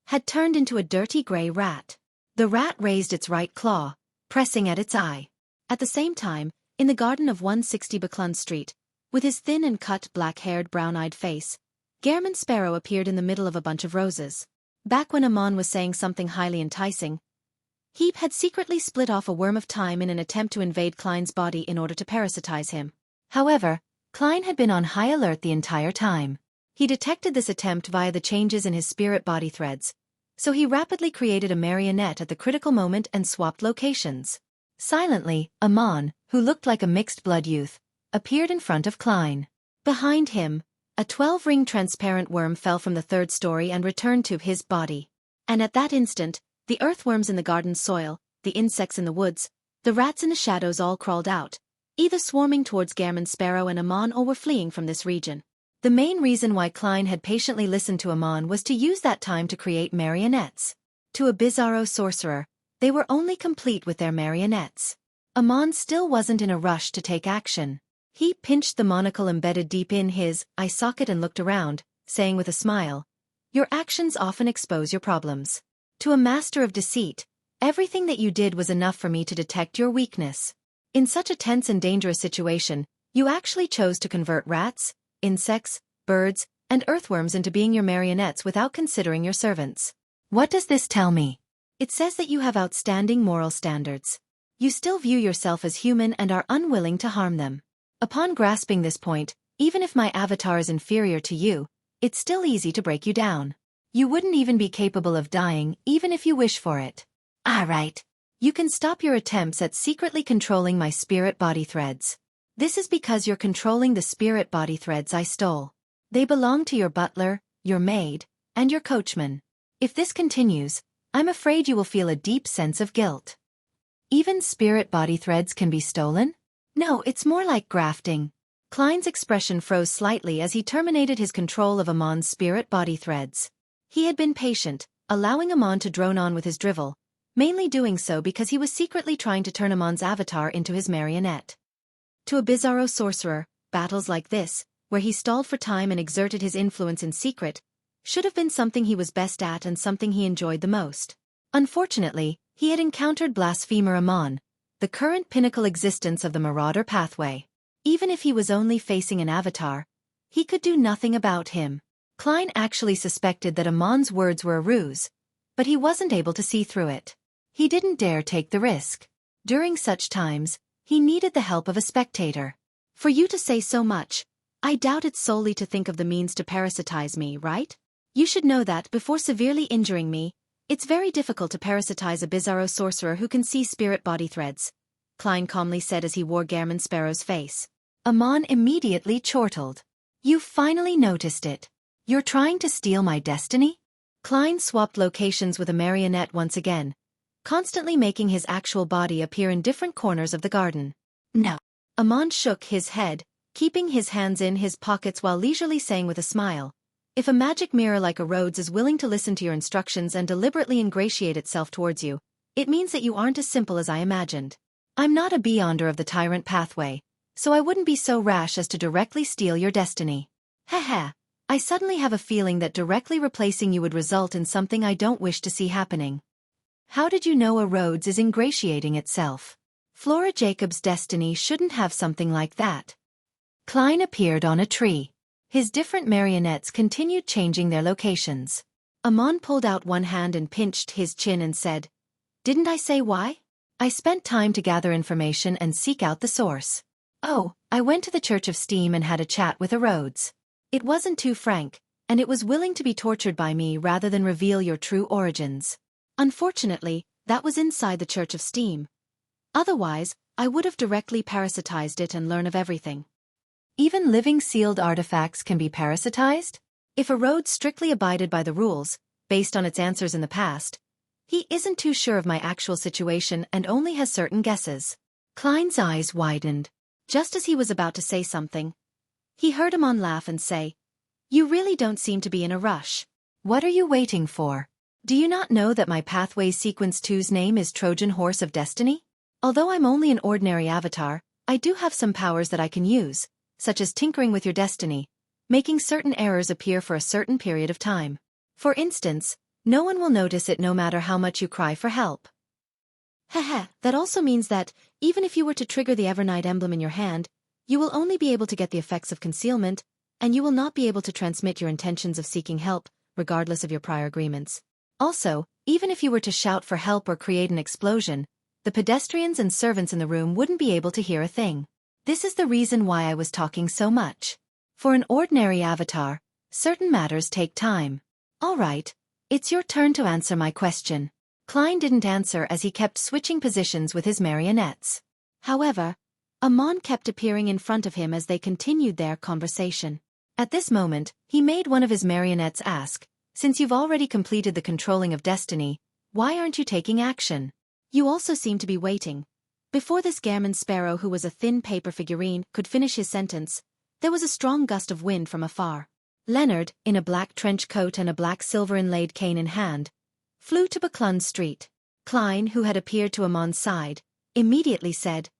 had turned into a dirty gray rat. The rat raised its right claw, pressing at its eye. At the same time, in the garden of 160 Buckland Street, with his thin and cut black-haired brown-eyed face, Gairman Sparrow appeared in the middle of a bunch of roses. Back when Amon was saying something highly enticing, Heap had secretly split off a worm of time in an attempt to invade Klein's body in order to parasitize him. However, Klein had been on high alert the entire time. He detected this attempt via the changes in his spirit body threads, so he rapidly created a marionette at the critical moment and swapped locations. Silently, Amon, who looked like a mixed-blood youth, appeared in front of Klein. Behind him, a 12-ring transparent worm fell from the third story and returned to his body. And at that instant, the earthworms in the garden soil, the insects in the woods, the rats in the shadows all crawled out, either swarming towards Gairman Sparrow and Amon or were fleeing from this region. The main reason why Klein had patiently listened to Amon was to use that time to create marionettes. To a bizarro sorcerer, they were only complete with their marionettes. Amon still wasn't in a rush to take action. He pinched the monocle embedded deep in his eye socket and looked around, saying with a smile, "Your actions often expose your problems. To a master of deceit, everything that you did was enough for me to detect your weakness. In such a tense and dangerous situation, you actually chose to convert rats, insects, birds, and earthworms into being your marionettes without considering your servants. What does this tell me? It says that you have outstanding moral standards. You still view yourself as human and are unwilling to harm them. Upon grasping this point, even if my avatar is inferior to you, it's still easy to break you down. You wouldn't even be capable of dying, even if you wish for it. Right. You can stop your attempts at secretly controlling my spirit body threads. This is because you're controlling the spirit body threads I stole. They belong to your butler, your maid, and your coachman. If this continues, I'm afraid you will feel a deep sense of guilt. Even spirit body threads can be stolen? No, it's more like grafting." Klein's expression froze slightly as he terminated his control of Amon's spirit body threads. He had been patient, allowing Amon to drone on with his drivel, mainly doing so because he was secretly trying to turn Amon's avatar into his marionette. To a bizarro sorcerer, battles like this, where he stalled for time and exerted his influence in secret, should have been something he was best at and something he enjoyed the most. Unfortunately, he had encountered blasphemer Amon, the current pinnacle existence of the Marauder pathway. Even if he was only facing an avatar, he could do nothing about him. Klein actually suspected that Amon's words were a ruse, but he wasn't able to see through it. He didn't dare take the risk. During such times, he needed the help of a spectator. For you to say so much, I doubt it's solely to think of the means to parasitize me, right? You should know that before severely injuring me, it's very difficult to parasitize a bizarro sorcerer who can see spirit body threads, Klein calmly said as he wore Gairman Sparrow's face. Amon immediately chortled. You finally noticed it. You're trying to steal my destiny? Klein swapped locations with a marionette once again, constantly making his actual body appear in different corners of the garden. No. Amon shook his head, keeping his hands in his pockets while leisurely saying with a smile, if a magic mirror like a Rhodes is willing to listen to your instructions and deliberately ingratiate itself towards you, it means that you aren't as simple as I imagined. I'm not a beyonder of the tyrant pathway, so I wouldn't be so rash as to directly steal your destiny. Heh. I suddenly have a feeling that directly replacing you would result in something I don't wish to see happening. How did you know a Rhodes is ingratiating itself? Flora Jacob's destiny shouldn't have something like that. Klein appeared on a tree. His different marionettes continued changing their locations. Amon pulled out one hand and pinched his chin and said, "Didn't I say why? I spent time to gather information and seek out the source. Oh, I went to the Church of Steam and had a chat with a Rhodes. It wasn't too frank, and it was willing to be tortured by me rather than reveal your true origins. Unfortunately, that was inside the Church of Steam. Otherwise, I would have directly parasitized it and learn of everything." Even living sealed artifacts can be parasitized? If a Rhodes strictly abided by the rules, based on its answers in the past, he isn't too sure of my actual situation and only has certain guesses. Klein's eyes widened. Just as he was about to say something, he heard Amon laugh and say, "You really don't seem to be in a rush. What are you waiting for? Do you not know that my Pathway Sequence 2's name is Trojan Horse of Destiny? Although I'm only an ordinary avatar, I do have some powers that I can use, such as tinkering with your destiny, making certain errors appear for a certain period of time. For instance, no one will notice it no matter how much you cry for help." That also means that, even if you were to trigger the Evernight emblem in your hand, you will only be able to get the effects of concealment, and you will not be able to transmit your intentions of seeking help, regardless of your prior agreements. Also, even if you were to shout for help or create an explosion, the pedestrians and servants in the room wouldn't be able to hear a thing. This is the reason why I was talking so much. For an ordinary avatar, certain matters take time. All right, it's your turn to answer my question. Klein didn't answer as he kept switching positions with his marionettes. However, Amon kept appearing in front of him as they continued their conversation. At this moment, he made one of his marionettes ask, "Since you've already completed the controlling of destiny, why aren't you taking action? You also seem to be waiting." Before this gamin sparrow, who was a thin paper figurine, could finish his sentence, there was a strong gust of wind from afar. Leonard, in a black trench coat and a black silver-inlaid cane in hand, flew to Buckland Street. Klein, who had appeared to Amon's side, immediately said,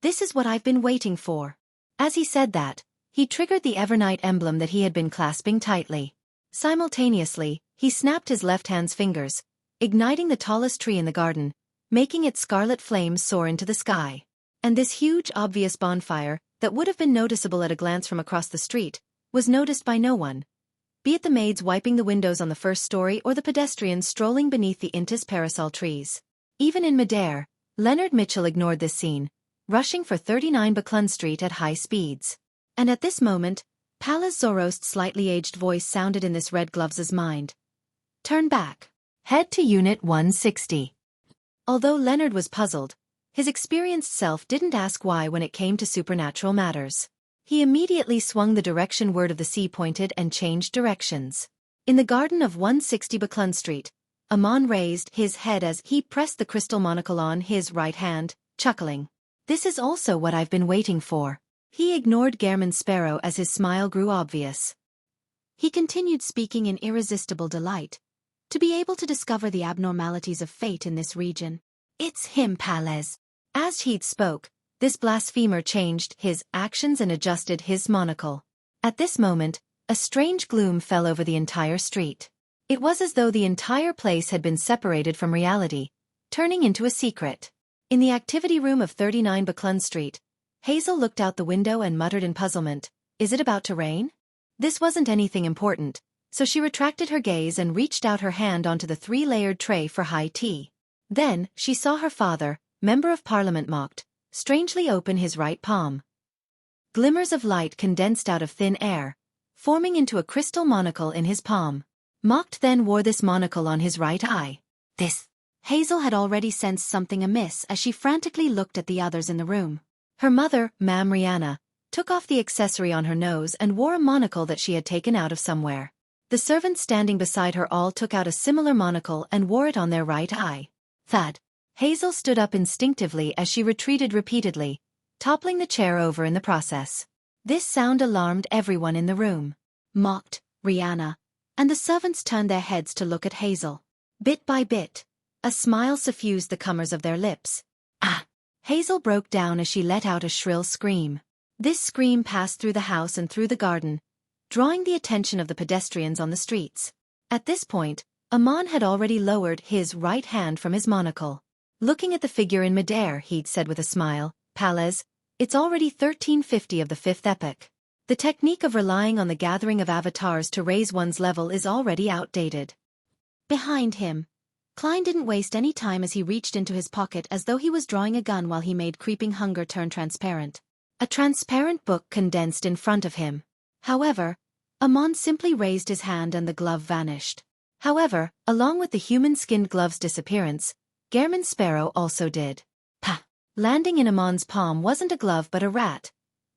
"This is what I've been waiting for." As he said that, he triggered the Evernight emblem that he had been clasping tightly. Simultaneously, he snapped his left hand's fingers, igniting the tallest tree in the garden, making its scarlet flames soar into the sky. And this huge, obvious bonfire, that would have been noticeable at a glance from across the street, was noticed by no one, be it the maids wiping the windows on the first story or the pedestrians strolling beneath the Intis parasol trees. Even in midair, Leonard Mitchell ignored this scene, rushing for 39 Buckland Street at high speeds. And at this moment, Pallas Zorost's slightly aged voice sounded in this red gloves' mind. "Turn back. Head to Unit 160. Although Leonard was puzzled, his experienced self didn't ask why when it came to supernatural matters. He immediately swung the direction word of the sea pointed and changed directions. In the garden of 160 Buckland Street, Amon raised his head as he pressed the crystal monocle on his right hand, chuckling. "This is also what I've been waiting for." He ignored Gamin Sparrow as his smile grew obvious. He continued speaking in irresistible delight, to be able to discover the abnormalities of fate in this region. "It's him, Pallas." As he spoke, this blasphemer changed his actions and adjusted his monocle. At this moment, a strange gloom fell over the entire street. It was as though the entire place had been separated from reality, turning into a secret. In the activity room of 39 Buckland Street, Hazel looked out the window and muttered in puzzlement, "Is it about to rain?" This wasn't anything important, so she retracted her gaze and reached out her hand onto the 3-layered tray for high tea. Then, she saw her father, Member of Parliament Mocked, strangely open his right palm. Glimmers of light condensed out of thin air, forming into a crystal monocle in his palm. Mocked then wore this monocle on his right eye. Hazel had already sensed something amiss as she frantically looked at the others in the room. Her mother, Ma'am Rihanna, took off the accessory on her nose and wore a monocle that she had taken out of somewhere. The servants standing beside her all took out a similar monocle and wore it on their right eye. Thud. Hazel stood up instinctively as she retreated repeatedly, toppling the chair over in the process. This sound alarmed everyone in the room. Mocked, Rihanna, and the servants turned their heads to look at Hazel. Bit by bit, a smile suffused the comers of their lips. Ah! Hazel broke down as she let out a shrill scream. This scream passed through the house and through the garden, drawing the attention of the pedestrians on the streets. At this point, Amon had already lowered his right hand from his monocle. Looking at the figure in midair, he'd said with a smile, "Palez, it's already 1350 of the fifth epoch. The technique of relying on the gathering of avatars to raise one's level is already outdated." Behind him, Klein didn't waste any time as he reached into his pocket as though he was drawing a gun while he made creeping hunger turn transparent. A transparent book condensed in front of him. However, Amon simply raised his hand and the glove vanished. However, along with the human-skinned glove's disappearance, Gehrman's sparrow also did. Pah! Landing in Amon's palm wasn't a glove but a rat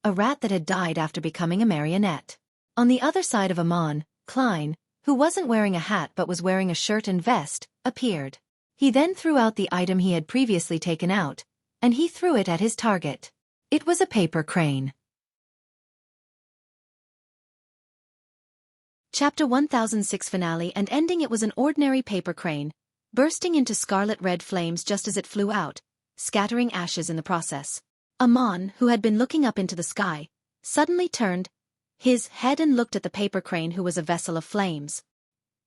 that had died after becoming a marionette. On the other side of Amon, Klein, who wasn't wearing a hat but was wearing a shirt and vest, appeared. He then threw out the item he had previously taken out, and he threw it at his target. It was a paper crane. Chapter 1006 finale and ending. It was an ordinary paper crane, bursting into scarlet-red flames just as it flew out, scattering ashes in the process. Amon, who had been looking up into the sky, suddenly turned his head and looked at the paper crane, who was a vessel of flames.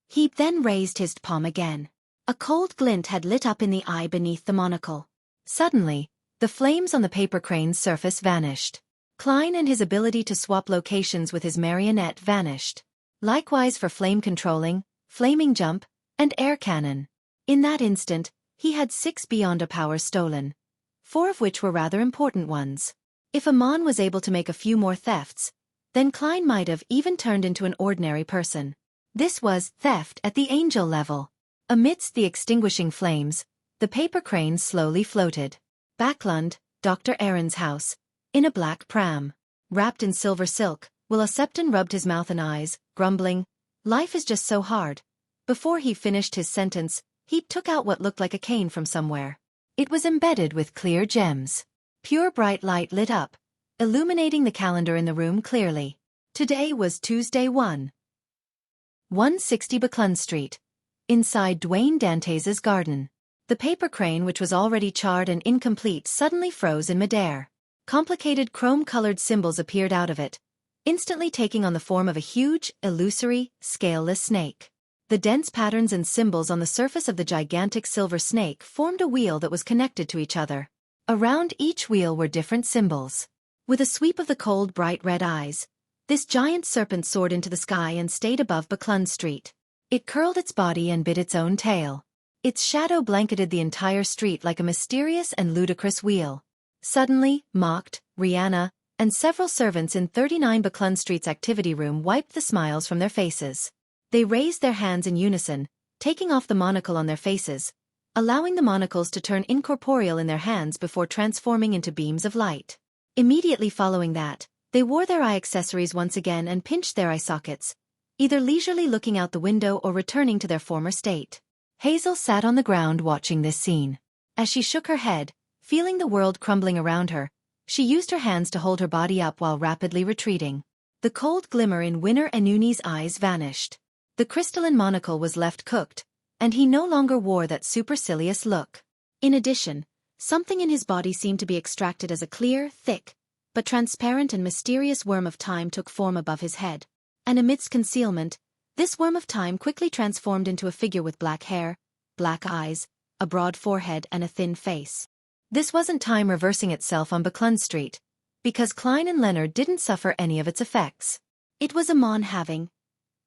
He then raised his palm again. A cold glint had lit up in the eye beneath the monocle. Suddenly, the flames on the paper crane's surface vanished. Klein and his ability to swap locations with his marionette vanished. Likewise for flame controlling, flaming jump, and air cannon. In that instant, he had 6 Beyonder powers stolen, 4 of which were rather important ones. If Amon was able to make a few more thefts, then Klein might have even turned into an ordinary person. This was theft at the angel level. Amidst the extinguishing flames, the paper crane slowly floated. Backlund, Dr. Aaron's house, in a black pram. Wrapped in silver silk, Will Septon rubbed his mouth and eyes, grumbling, "Life is just so hard." Before he finished his sentence, he took out what looked like a cane from somewhere. It was embedded with clear gems. Pure bright light lit up, illuminating the calendar in the room clearly. Today was Tuesday 160 Backlund Street, inside Dwayne Dantes's garden. The paper crane, which was already charred and incomplete, suddenly froze in midair. Complicated chrome-colored symbols appeared out of it, instantly taking on the form of a huge, illusory, scaleless snake. The dense patterns and symbols on the surface of the gigantic silver snake formed a wheel that was connected to each other. Around each wheel were different symbols. With a sweep of the cold, bright red eyes, this giant serpent soared into the sky and stayed above Backlund Street. It curled its body and bit its own tail. Its shadow blanketed the entire street like a mysterious and ludicrous wheel. Suddenly, Mocked, Rihanna, and several servants in 39 Backlund Street's activity room wiped the smiles from their faces. They raised their hands in unison, taking off the monocle on their faces, allowing the monocles to turn incorporeal in their hands before transforming into beams of light. Immediately following that, they wore their eye accessories once again and pinched their eye sockets, either leisurely looking out the window or returning to their former state. Hazel sat on the ground watching this scene. As she shook her head, feeling the world crumbling around her, she used her hands to hold her body up while rapidly retreating. The cold glimmer in Winner Anuni's eyes vanished. The crystalline monocle was left cooked, and he no longer wore that supercilious look. In addition, something in his body seemed to be extracted as a clear, thick, but transparent and mysterious worm of time took form above his head. And amidst concealment, this worm of time quickly transformed into a figure with black hair, black eyes, a broad forehead and a thin face. This wasn't time reversing itself on Backlund Street, because Klein and Leonard didn't suffer any of its effects. It was Amon having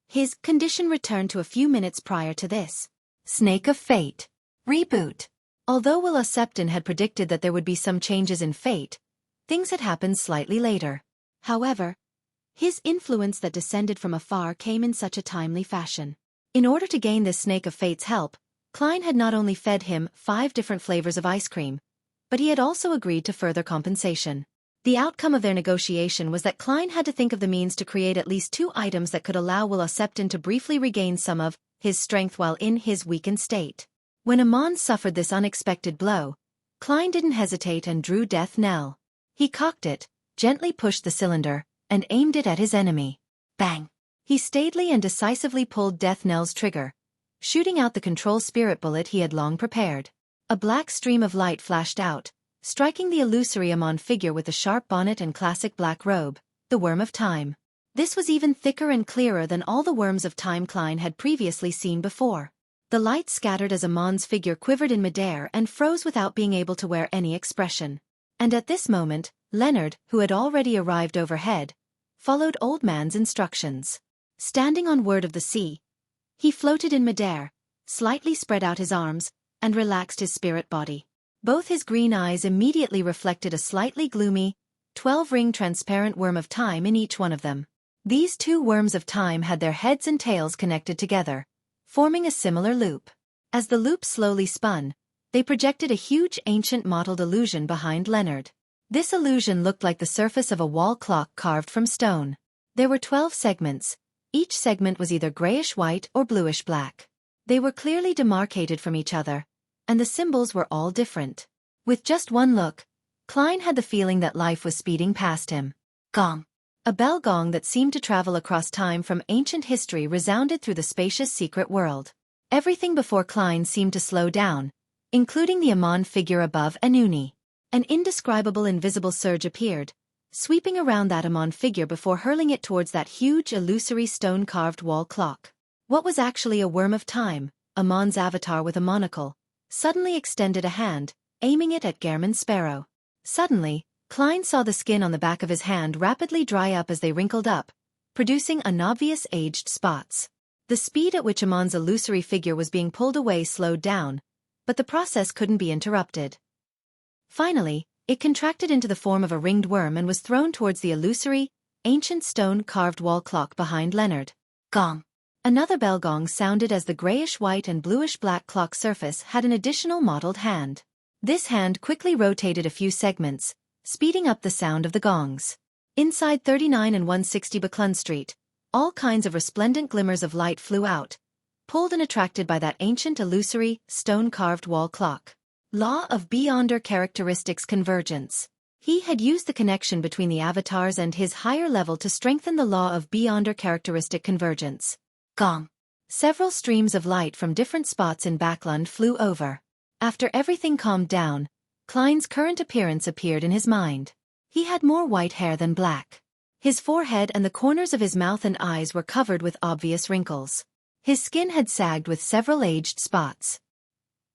his condition returned to a few minutes prior to this. Snake of Fate. Reboot. Although Will Septon had predicted that there would be some changes in fate, things had happened slightly later. However, his influence that descended from afar came in such a timely fashion. In order to gain this Snake of Fate's help, Klein had not only fed him 5 different flavors of ice cream, but he had also agreed to further compensation. The outcome of their negotiation was that Klein had to think of the means to create at least 2 items that could allow Will Septon to briefly regain some of his strength while in his weakened state. When Amon suffered this unexpected blow, Klein didn't hesitate and drew death knell. He cocked it, gently pushed the cylinder, and aimed it at his enemy. Bang! He staidly and decisively pulled death knell's trigger, shooting out the control spirit bullet he had long prepared. A black stream of light flashed out, striking the illusory Amon figure with the sharp bonnet and classic black robe, the Worm of Time. This was even thicker and clearer than all the Worms of Time Klein had previously seen before. The light scattered as Amon's figure quivered in midair and froze without being able to wear any expression. And at this moment, Leonard, who had already arrived overhead, followed Old Man's instructions. Standing on Word of the Sea, he floated in midair, slightly spread out his arms, and relaxed his spirit body. Both his green eyes immediately reflected a slightly gloomy, 12-ring transparent worm of time in each one of them. These two worms of time had their heads and tails connected together, forming a similar loop. As the loop slowly spun, they projected a huge ancient mottled illusion behind Leonard. This illusion looked like the surface of a wall clock carved from stone. There were 12 segments. Each segment was either grayish-white or bluish-black. They were clearly demarcated from each other, and the symbols were all different. With just one look, Klein had the feeling that life was speeding past him. Gong! A bell gong that seemed to travel across time from ancient history resounded through the spacious secret world. Everything before Klein seemed to slow down, including the Amon figure above Anuni. An indescribable invisible surge appeared, sweeping around that Amon figure before hurling it towards that huge illusory stone-carved wall clock. What was actually a worm of time, Amon's avatar with a monocle, suddenly extended a hand, aiming it at Gehrman Sparrow. Suddenly, Klein saw the skin on the back of his hand rapidly dry up as they wrinkled up, producing unobvious aged spots. The speed at which Amon's illusory figure was being pulled away slowed down, but the process couldn't be interrupted. Finally, it contracted into the form of a ringed worm and was thrown towards the illusory, ancient stone-carved wall clock behind Leonard. Gong! Another bell gong sounded as the grayish-white and bluish-black clock surface had an additional mottled hand. This hand quickly rotated a few segments, speeding up the sound of the gongs. Inside 39 and 160 Buckland Street, all kinds of resplendent glimmers of light flew out, pulled and attracted by that ancient illusory, stone-carved wall clock. Law of Beyonder Characteristics Convergence. He had used the connection between the avatars and his higher level to strengthen the law of Beyonder Characteristic Convergence. Gong! Several streams of light from different spots in Backland flew over. After everything calmed down, Klein's current appearance appeared in his mind. He had more white hair than black. His forehead and the corners of his mouth and eyes were covered with obvious wrinkles. His skin had sagged with several aged spots.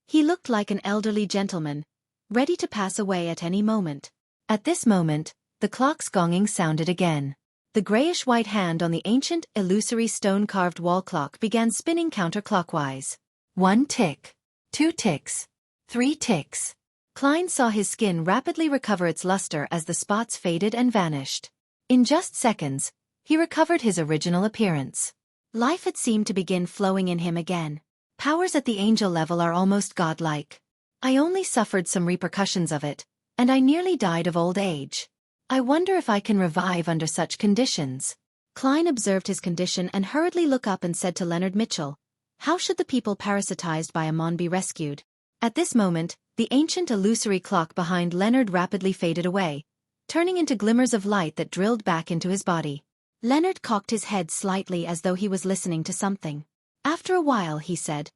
He looked like an elderly gentleman, ready to pass away at any moment. At this moment, the clock's gonging sounded again. The grayish-white hand on the ancient, illusory stone-carved wall clock began spinning counterclockwise. 1 tick. 2 ticks. 3 ticks. Klein saw his skin rapidly recover its luster as the spots faded and vanished. In just seconds, he recovered his original appearance. Life had seemed to begin flowing in him again. Powers at the angel level are almost godlike. I only suffered some repercussions of it, and I nearly died of old age. I wonder if I can revive under such conditions. Klein observed his condition and hurriedly looked up and said to Leonard Mitchell, "How should the people parasitized by Amon be rescued?" At this moment, the ancient illusory clock behind Leonard rapidly faded away, turning into glimmers of light that drilled back into his body. Leonard cocked his head slightly as though he was listening to something. After a while, he said,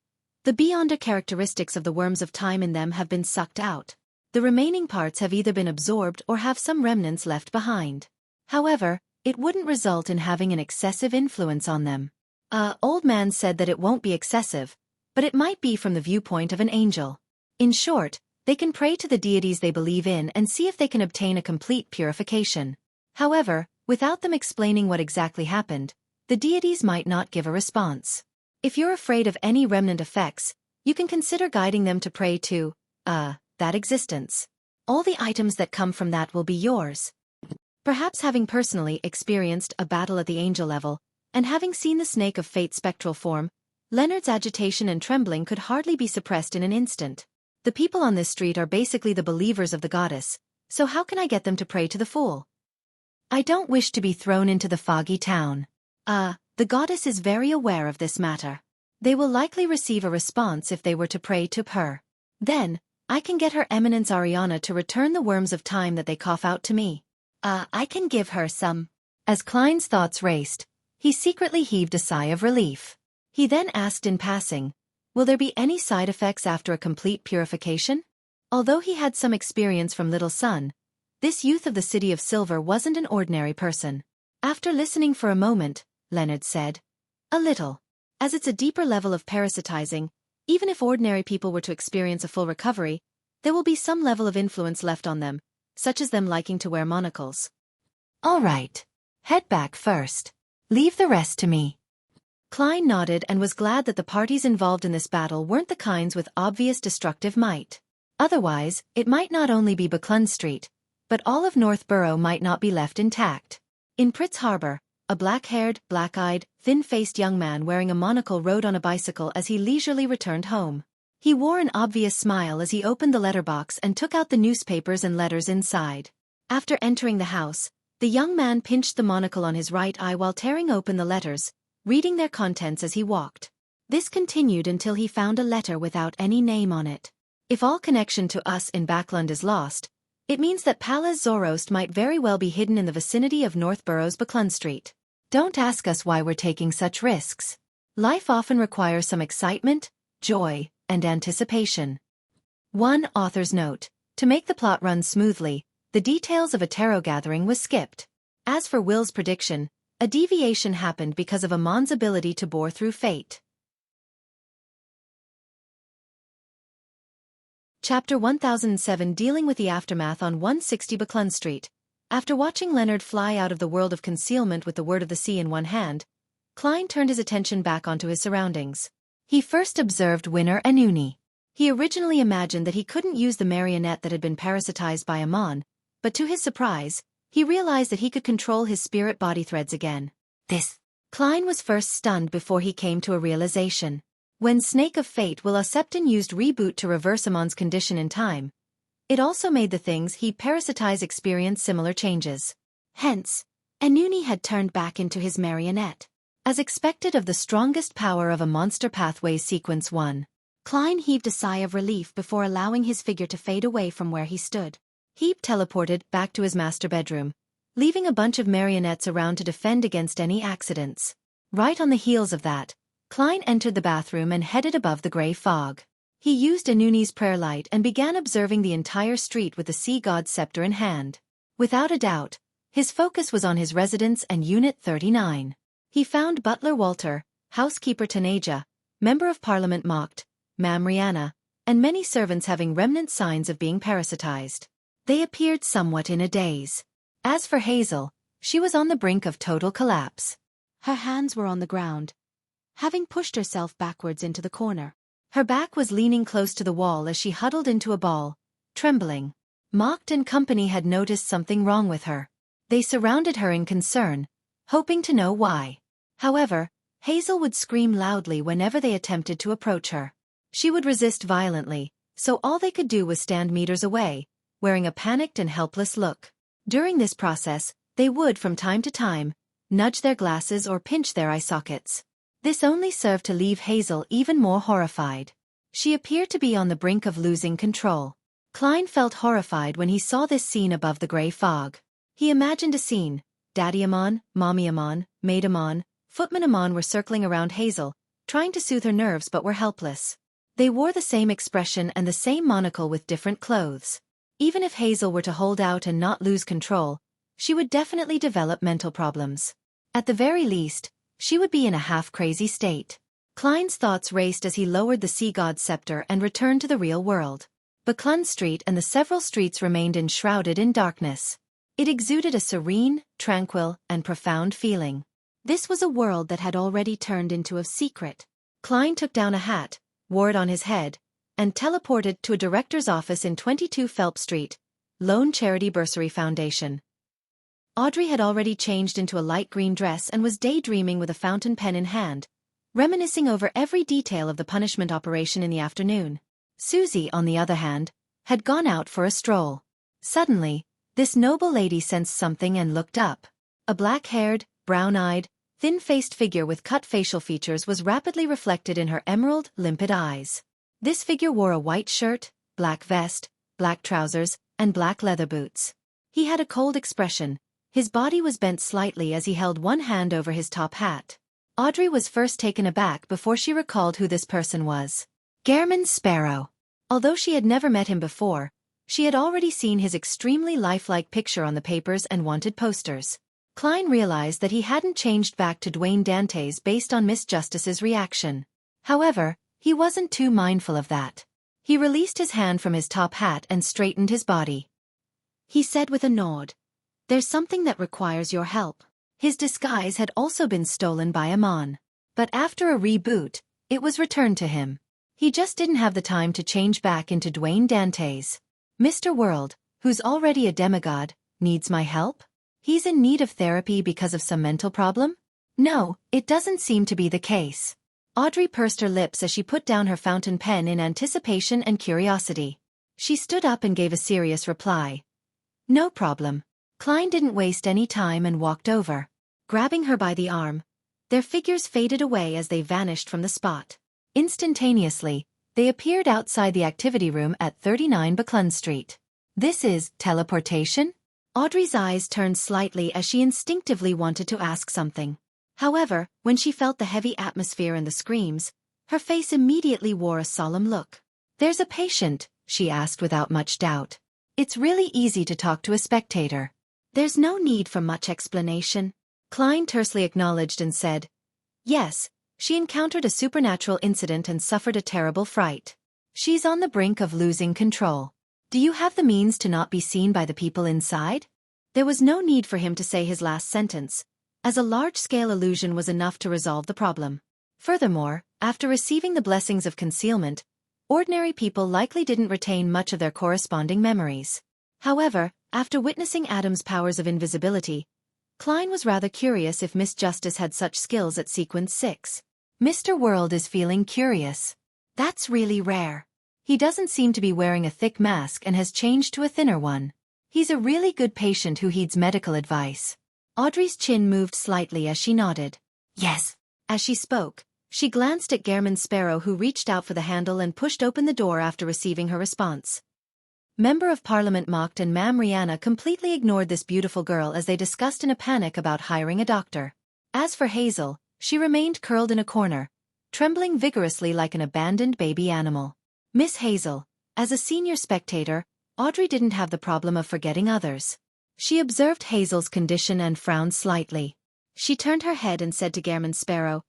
"The beyonder characteristics of the worms of time in them have been sucked out. The remaining parts have either been absorbed or have some remnants left behind. However, it wouldn't result in having an excessive influence on them." Old Man said that it won't be excessive, but it might be from the viewpoint of an angel. In short, they can pray to the deities they believe in and see if they can obtain a complete purification. However, without them explaining what exactly happened, the deities might not give a response. If you're afraid of any remnant effects, you can consider guiding them to pray to, that existence. All the items that come from that will be yours. Perhaps having personally experienced a battle at the angel level, and having seen the snake of fate spectral form, Leonard's agitation and trembling could hardly be suppressed in an instant. The people on this street are basically the believers of the goddess, so how can I get them to pray to the fool? I don't wish to be thrown into the foggy town. The goddess is very aware of this matter. They will likely receive a response if they were to pray to her. Then, I can get Her Eminence Ariana to return the worms of time that they cough out to me. I can give her some. As Klein's thoughts raced, he secretly heaved a sigh of relief. He then asked in passing, will there be any side effects after a complete purification? Although he had some experience from Little Sun, this youth of the City of Silver wasn't an ordinary person. After listening for a moment, Leonard said, a little. As it's a deeper level of parasitizing, even if ordinary people were to experience a full recovery, there will be some level of influence left on them, such as them liking to wear monocles. All right. Head back first. Leave the rest to me. Klein nodded and was glad that the parties involved in this battle weren't the kinds with obvious destructive might. Otherwise, it might not only be Buckland Street, but all of Northborough might not be left intact. In Pritz Harbor, a black-haired, black-eyed, thin-faced young man wearing a monocle rode on a bicycle as he leisurely returned home. He wore an obvious smile as he opened the letterbox and took out the newspapers and letters inside. After entering the house, the young man pinched the monocle on his right eye while tearing open the letters, reading their contents as he walked. This continued until he found a letter without any name on it. If all connection to us in Backland is lost, it means that Palaz Zoroast might very well be hidden in the vicinity of Northborough's Buckland Street. Don't ask us why we're taking such risks. Life often requires some excitement, joy, and anticipation. One author's note. To make the plot run smoothly, the details of a tarot gathering was skipped. As for Will's prediction, a deviation happened because of Amon's ability to bore through fate. Chapter 1007 Dealing with the Aftermath on 160 Buckland Street. After watching Leonard fly out of the world of concealment with the Word of the Sea in one hand, Klein turned his attention back onto his surroundings. He first observed Winner Anuni. He originally imagined that he couldn't use the marionette that had been parasitized by Amon, but to his surprise, he realized that he could control his spirit body threads again. Klein was first stunned before he came to a realization. When Snake of Fate Will Septon used Reboot to reverse Amon's condition in time, it also made the things he parasitized experience similar changes. Hence, Anuni had turned back into his marionette. As expected of the strongest power of a Monster Pathways Sequence 1, Klein heaved a sigh of relief before allowing his figure to fade away from where he stood. He teleported back to his master bedroom, leaving a bunch of marionettes around to defend against any accidents. Right on the heels of that, Klein entered the bathroom and headed above the gray fog. He used Anuni's prayer light and began observing the entire street with the sea god's scepter in hand. Without a doubt, his focus was on his residence and Unit 39. He found Butler Walter, Housekeeper Tanaja, Member of Parliament Mocked, Ma'am Rihanna, and many servants having remnant signs of being parasitized. They appeared somewhat in a daze. As for Hazel, she was on the brink of total collapse. Her hands were on the ground, having pushed herself backwards into the corner. Her back was leaning close to the wall as she huddled into a ball, trembling. Mocked and company had noticed something wrong with her. They surrounded her in concern, hoping to know why. However, Hazel would scream loudly whenever they attempted to approach her. She would resist violently, so all they could do was stand meters away, wearing a panicked and helpless look. During this process, they would from time to time nudge their glasses or pinch their eye sockets. This only served to leave Hazel even more horrified. She appeared to be on the brink of losing control. Klein felt horrified when he saw this scene above the gray fog. He imagined a scene. Daddy Amon, Mommy Amon, Maid Amon, Footman Amon were circling around Hazel, trying to soothe her nerves but were helpless. They wore the same expression and the same monocle with different clothes. Even if Hazel were to hold out and not lose control, she would definitely develop mental problems. At the very least, she would be in a half-crazy state. Klein's thoughts raced as he lowered the sea god's scepter and returned to the real world. Buckland Street and the several streets remained enshrouded in darkness. It exuded a serene, tranquil, and profound feeling. This was a world that had already turned into a secret. Klein took down a hat, wore it on his head, and teleported to a director's office in 22 Phelps Street, Lone Charity Bursary Foundation. Audrey had already changed into a light green dress and was daydreaming with a fountain pen in hand, reminiscing over every detail of the punishment operation in the afternoon. Susie, on the other hand, had gone out for a stroll. Suddenly, this noble lady sensed something and looked up. A black-haired, brown-eyed, thin-faced figure with cut facial features was rapidly reflected in her emerald, limpid eyes. This figure wore a white shirt, black vest, black trousers, and black leather boots. He had a cold expression. His body was bent slightly as he held one hand over his top hat. Audrey was first taken aback before she recalled who this person was. Gehrman Sparrow. Although she had never met him before, she had already seen his extremely lifelike picture on the papers and wanted posters. Klein realized that he hadn't changed back to Dwayne Dantes based on Miss Justice's reaction. However, he wasn't too mindful of that. He released his hand from his top hat and straightened his body. He said with a nod, "There's something that requires your help." His disguise had also been stolen by Amon. But after a reboot, it was returned to him. He just didn't have the time to change back into Dwayne Dantes. Mr. World, who's already a demigod, needs my help? He's in need of therapy because of some mental problem? No, it doesn't seem to be the case. Audrey pursed her lips as she put down her fountain pen in anticipation and curiosity. She stood up and gave a serious reply. No problem. Klein didn't waste any time and walked over. Grabbing her by the arm, their figures faded away as they vanished from the spot. Instantaneously, they appeared outside the activity room at 39 Buckland Street. This is teleportation? Audrey's eyes turned slightly as she instinctively wanted to ask something. However, when she felt the heavy atmosphere and the screams, her face immediately wore a solemn look. There's a patient, she asked without much doubt. It's really easy to talk to a spectator. There's no need for much explanation. Klein tersely acknowledged and said, yes, she encountered a supernatural incident and suffered a terrible fright. She's on the brink of losing control. Do you have the means to not be seen by the people inside? There was no need for him to say his last sentence, as a large-scale illusion was enough to resolve the problem. Furthermore, after receiving the blessings of concealment, ordinary people likely didn't retain much of their corresponding memories. However, after witnessing Adam's powers of invisibility, Klein was rather curious if Miss Justice had such skills at Sequence 6. Mr. World is feeling curious. That's really rare. He doesn't seem to be wearing a thick mask and has changed to a thinner one. He's a really good patient who heeds medical advice. Audrey's chin moved slightly as she nodded. Yes. As she spoke, she glanced at Gehrman Sparrow, who reached out for the handle and pushed open the door after receiving her response. Member of Parliament mocked and Ma'am Rihanna completely ignored this beautiful girl as they discussed in a panic about hiring a doctor. As for Hazel, she remained curled in a corner, trembling vigorously like an abandoned baby animal. Miss Hazel, as a senior spectator, Audrey didn't have the problem of forgetting others. She observed Hazel's condition and frowned slightly. She turned her head and said to Gehrman Sparrow,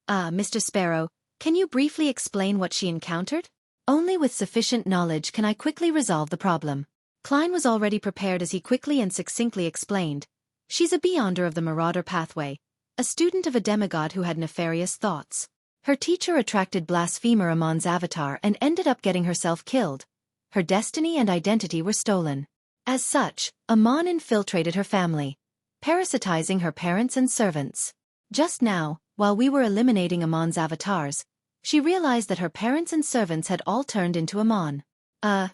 Mr. Sparrow, can you briefly explain what she encountered? Only with sufficient knowledge can I quickly resolve the problem. Klein was already prepared as he quickly and succinctly explained. She's a beyonder of the Marauder pathway, a student of a demigod who had nefarious thoughts. Her teacher attracted blasphemer Amon's avatar and ended up getting herself killed. Her destiny and identity were stolen. As such, Amon infiltrated her family, parasitizing her parents and servants. Just now, while we were eliminating Amon's avatars, she realized that her parents and servants had all turned into Amon.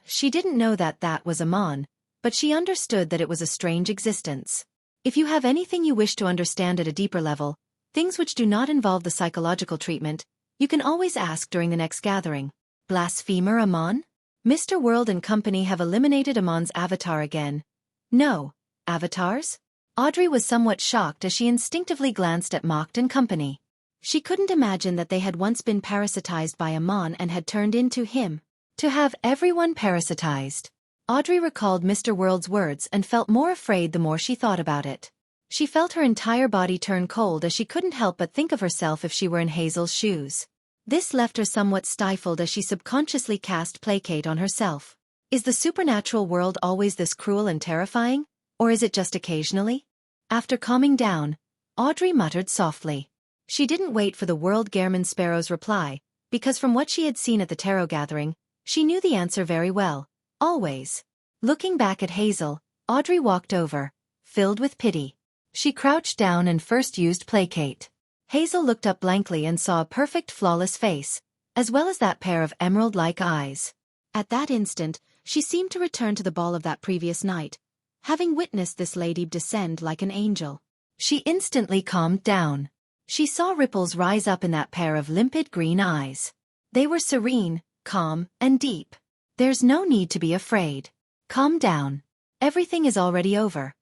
She didn't know that was Amon, but she understood that it was a strange existence. If you have anything you wish to understand at a deeper level, things which do not involve the psychological treatment, you can always ask during the next gathering. Blasphemer Amon? Mr. World and company have eliminated Amon's avatar again. No. Avatars? Audrey was somewhat shocked as she instinctively glanced at Mocked and company. She couldn't imagine that they had once been parasitized by Amon and had turned into him. To have everyone parasitized. Audrey recalled Mr. World's words and felt more afraid the more she thought about it. She felt her entire body turn cold as she couldn't help but think of herself if she were in Hazel's shoes. This left her somewhat stifled as she subconsciously cast placate on herself. Is the supernatural world always this cruel and terrifying, or is it just occasionally? After calming down, Audrey muttered softly. She didn't wait for the World Gehrman Sparrow's reply, because from what she had seen at the tarot gathering, she knew the answer very well. Always. Looking back at Hazel, Audrey walked over, filled with pity. She crouched down and first used placate. Hazel looked up blankly and saw a perfect flawless face, as well as that pair of emerald-like eyes. At that instant, she seemed to return to the ball of that previous night, having witnessed this lady descend like an angel. She instantly calmed down. She saw ripples rise up in that pair of limpid green eyes. They were serene, calm, and deep. There's no need to be afraid. Calm down. Everything is already over.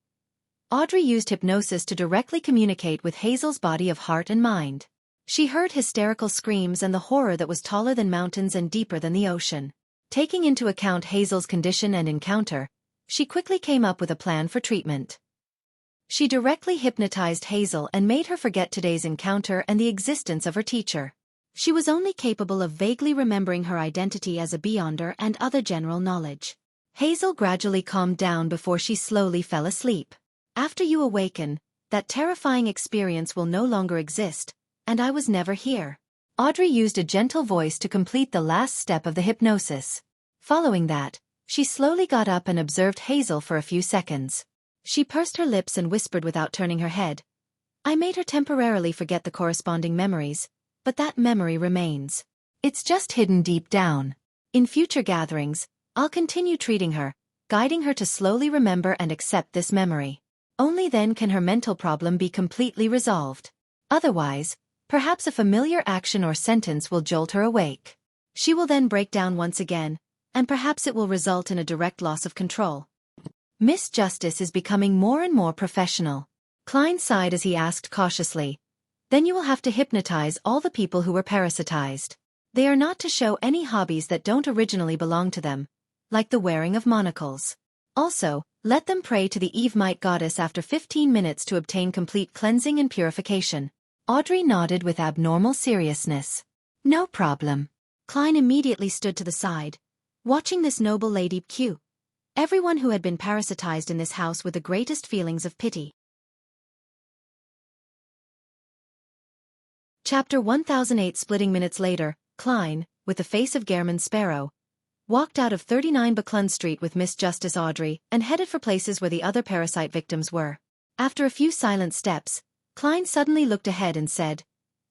Audrey used hypnosis to directly communicate with Hazel's body of heart and mind. She heard hysterical screams and the horror that was taller than mountains and deeper than the ocean. Taking into account Hazel's condition and encounter, she quickly came up with a plan for treatment. She directly hypnotized Hazel and made her forget today's encounter and the existence of her teacher. She was only capable of vaguely remembering her identity as a Beyonder and other general knowledge. Hazel gradually calmed down before she slowly fell asleep. After you awaken, that terrifying experience will no longer exist, and I was never here. Audrey used a gentle voice to complete the last step of the hypnosis. Following that, she slowly got up and observed Hazel for a few seconds. She pursed her lips and whispered without turning her head. I made her temporarily forget the corresponding memories, but that memory remains. It's just hidden deep down. In future gatherings, I'll continue treating her, guiding her to slowly remember and accept this memory. Only then can her mental problem be completely resolved. Otherwise, perhaps a familiar action or sentence will jolt her awake. She will then break down once again, and perhaps it will result in a direct loss of control. Miss Justice is becoming more and more professional. Klein sighed as he asked cautiously, then you will have to hypnotize all the people who were parasitized. They are not to show any hobbies that don't originally belong to them, like the wearing of monocles. Also, let them pray to the Evemite goddess after 15 minutes to obtain complete cleansing and purification. Audrey nodded with abnormal seriousness. No problem. Klein immediately stood to the side, watching this noble lady cue everyone who had been parasitized in this house with the greatest feelings of pity. Chapter 1008. Splitting minutes later, Klein, with the face of Gehrman Sparrow, walked out of 39 Buckland Street with Miss Justice Audrey and headed for places where the other parasite victims were. After a few silent steps, Klein suddenly looked ahead and said,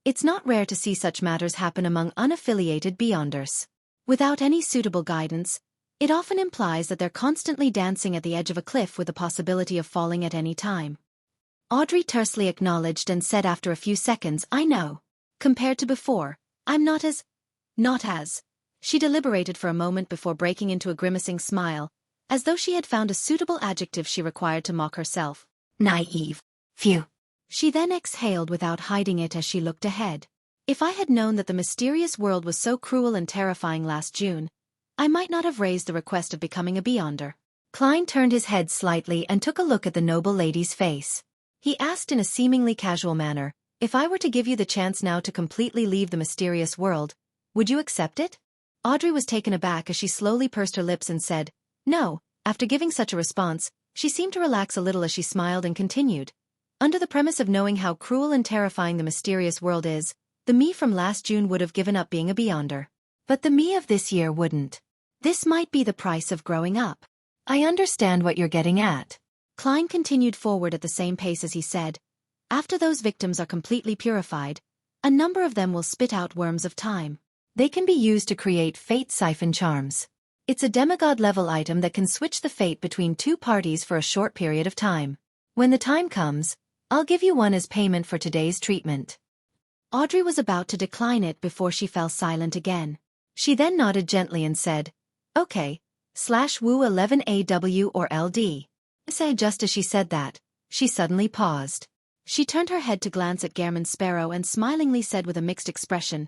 it's not rare to see such matters happen among unaffiliated Beyonders. Without any suitable guidance, it often implies that they're constantly dancing at the edge of a cliff with the possibility of falling at any time. Audrey tersely acknowledged and said after a few seconds, I know. Compared to before, I'm not as. She deliberated for a moment before breaking into a grimacing smile, as though she had found a suitable adjective she required to mock herself. Naive. Phew. She then exhaled without hiding it as she looked ahead. If I had known that the mysterious world was so cruel and terrifying last June, I might not have raised the request of becoming a Beyonder. Klein turned his head slightly and took a look at the noble lady's face. He asked in a seemingly casual manner, if I were to give you the chance now to completely leave the mysterious world, would you accept it? Audrey was taken aback as she slowly pursed her lips and said, no. After giving such a response, she seemed to relax a little as she smiled and continued. Under the premise of knowing how cruel and terrifying the mysterious world is, the me from last June would have given up being a Beyonder. But the me of this year wouldn't. This might be the price of growing up. I understand what you're getting at. Klein continued forward at the same pace as he said, after those victims are completely purified, a number of them will spit out worms of time. They can be used to create fate siphon charms. It's a demigod-level item that can switch the fate between two parties for a short period of time. When the time comes, I'll give you one as payment for today's treatment. Audrey was about to decline it before she fell silent again. She then nodded gently and said, okay, /woo 11AW or LD. Just as she said that, she suddenly paused. She turned her head to glance at Gehrman Sparrow and smilingly said with a mixed expression,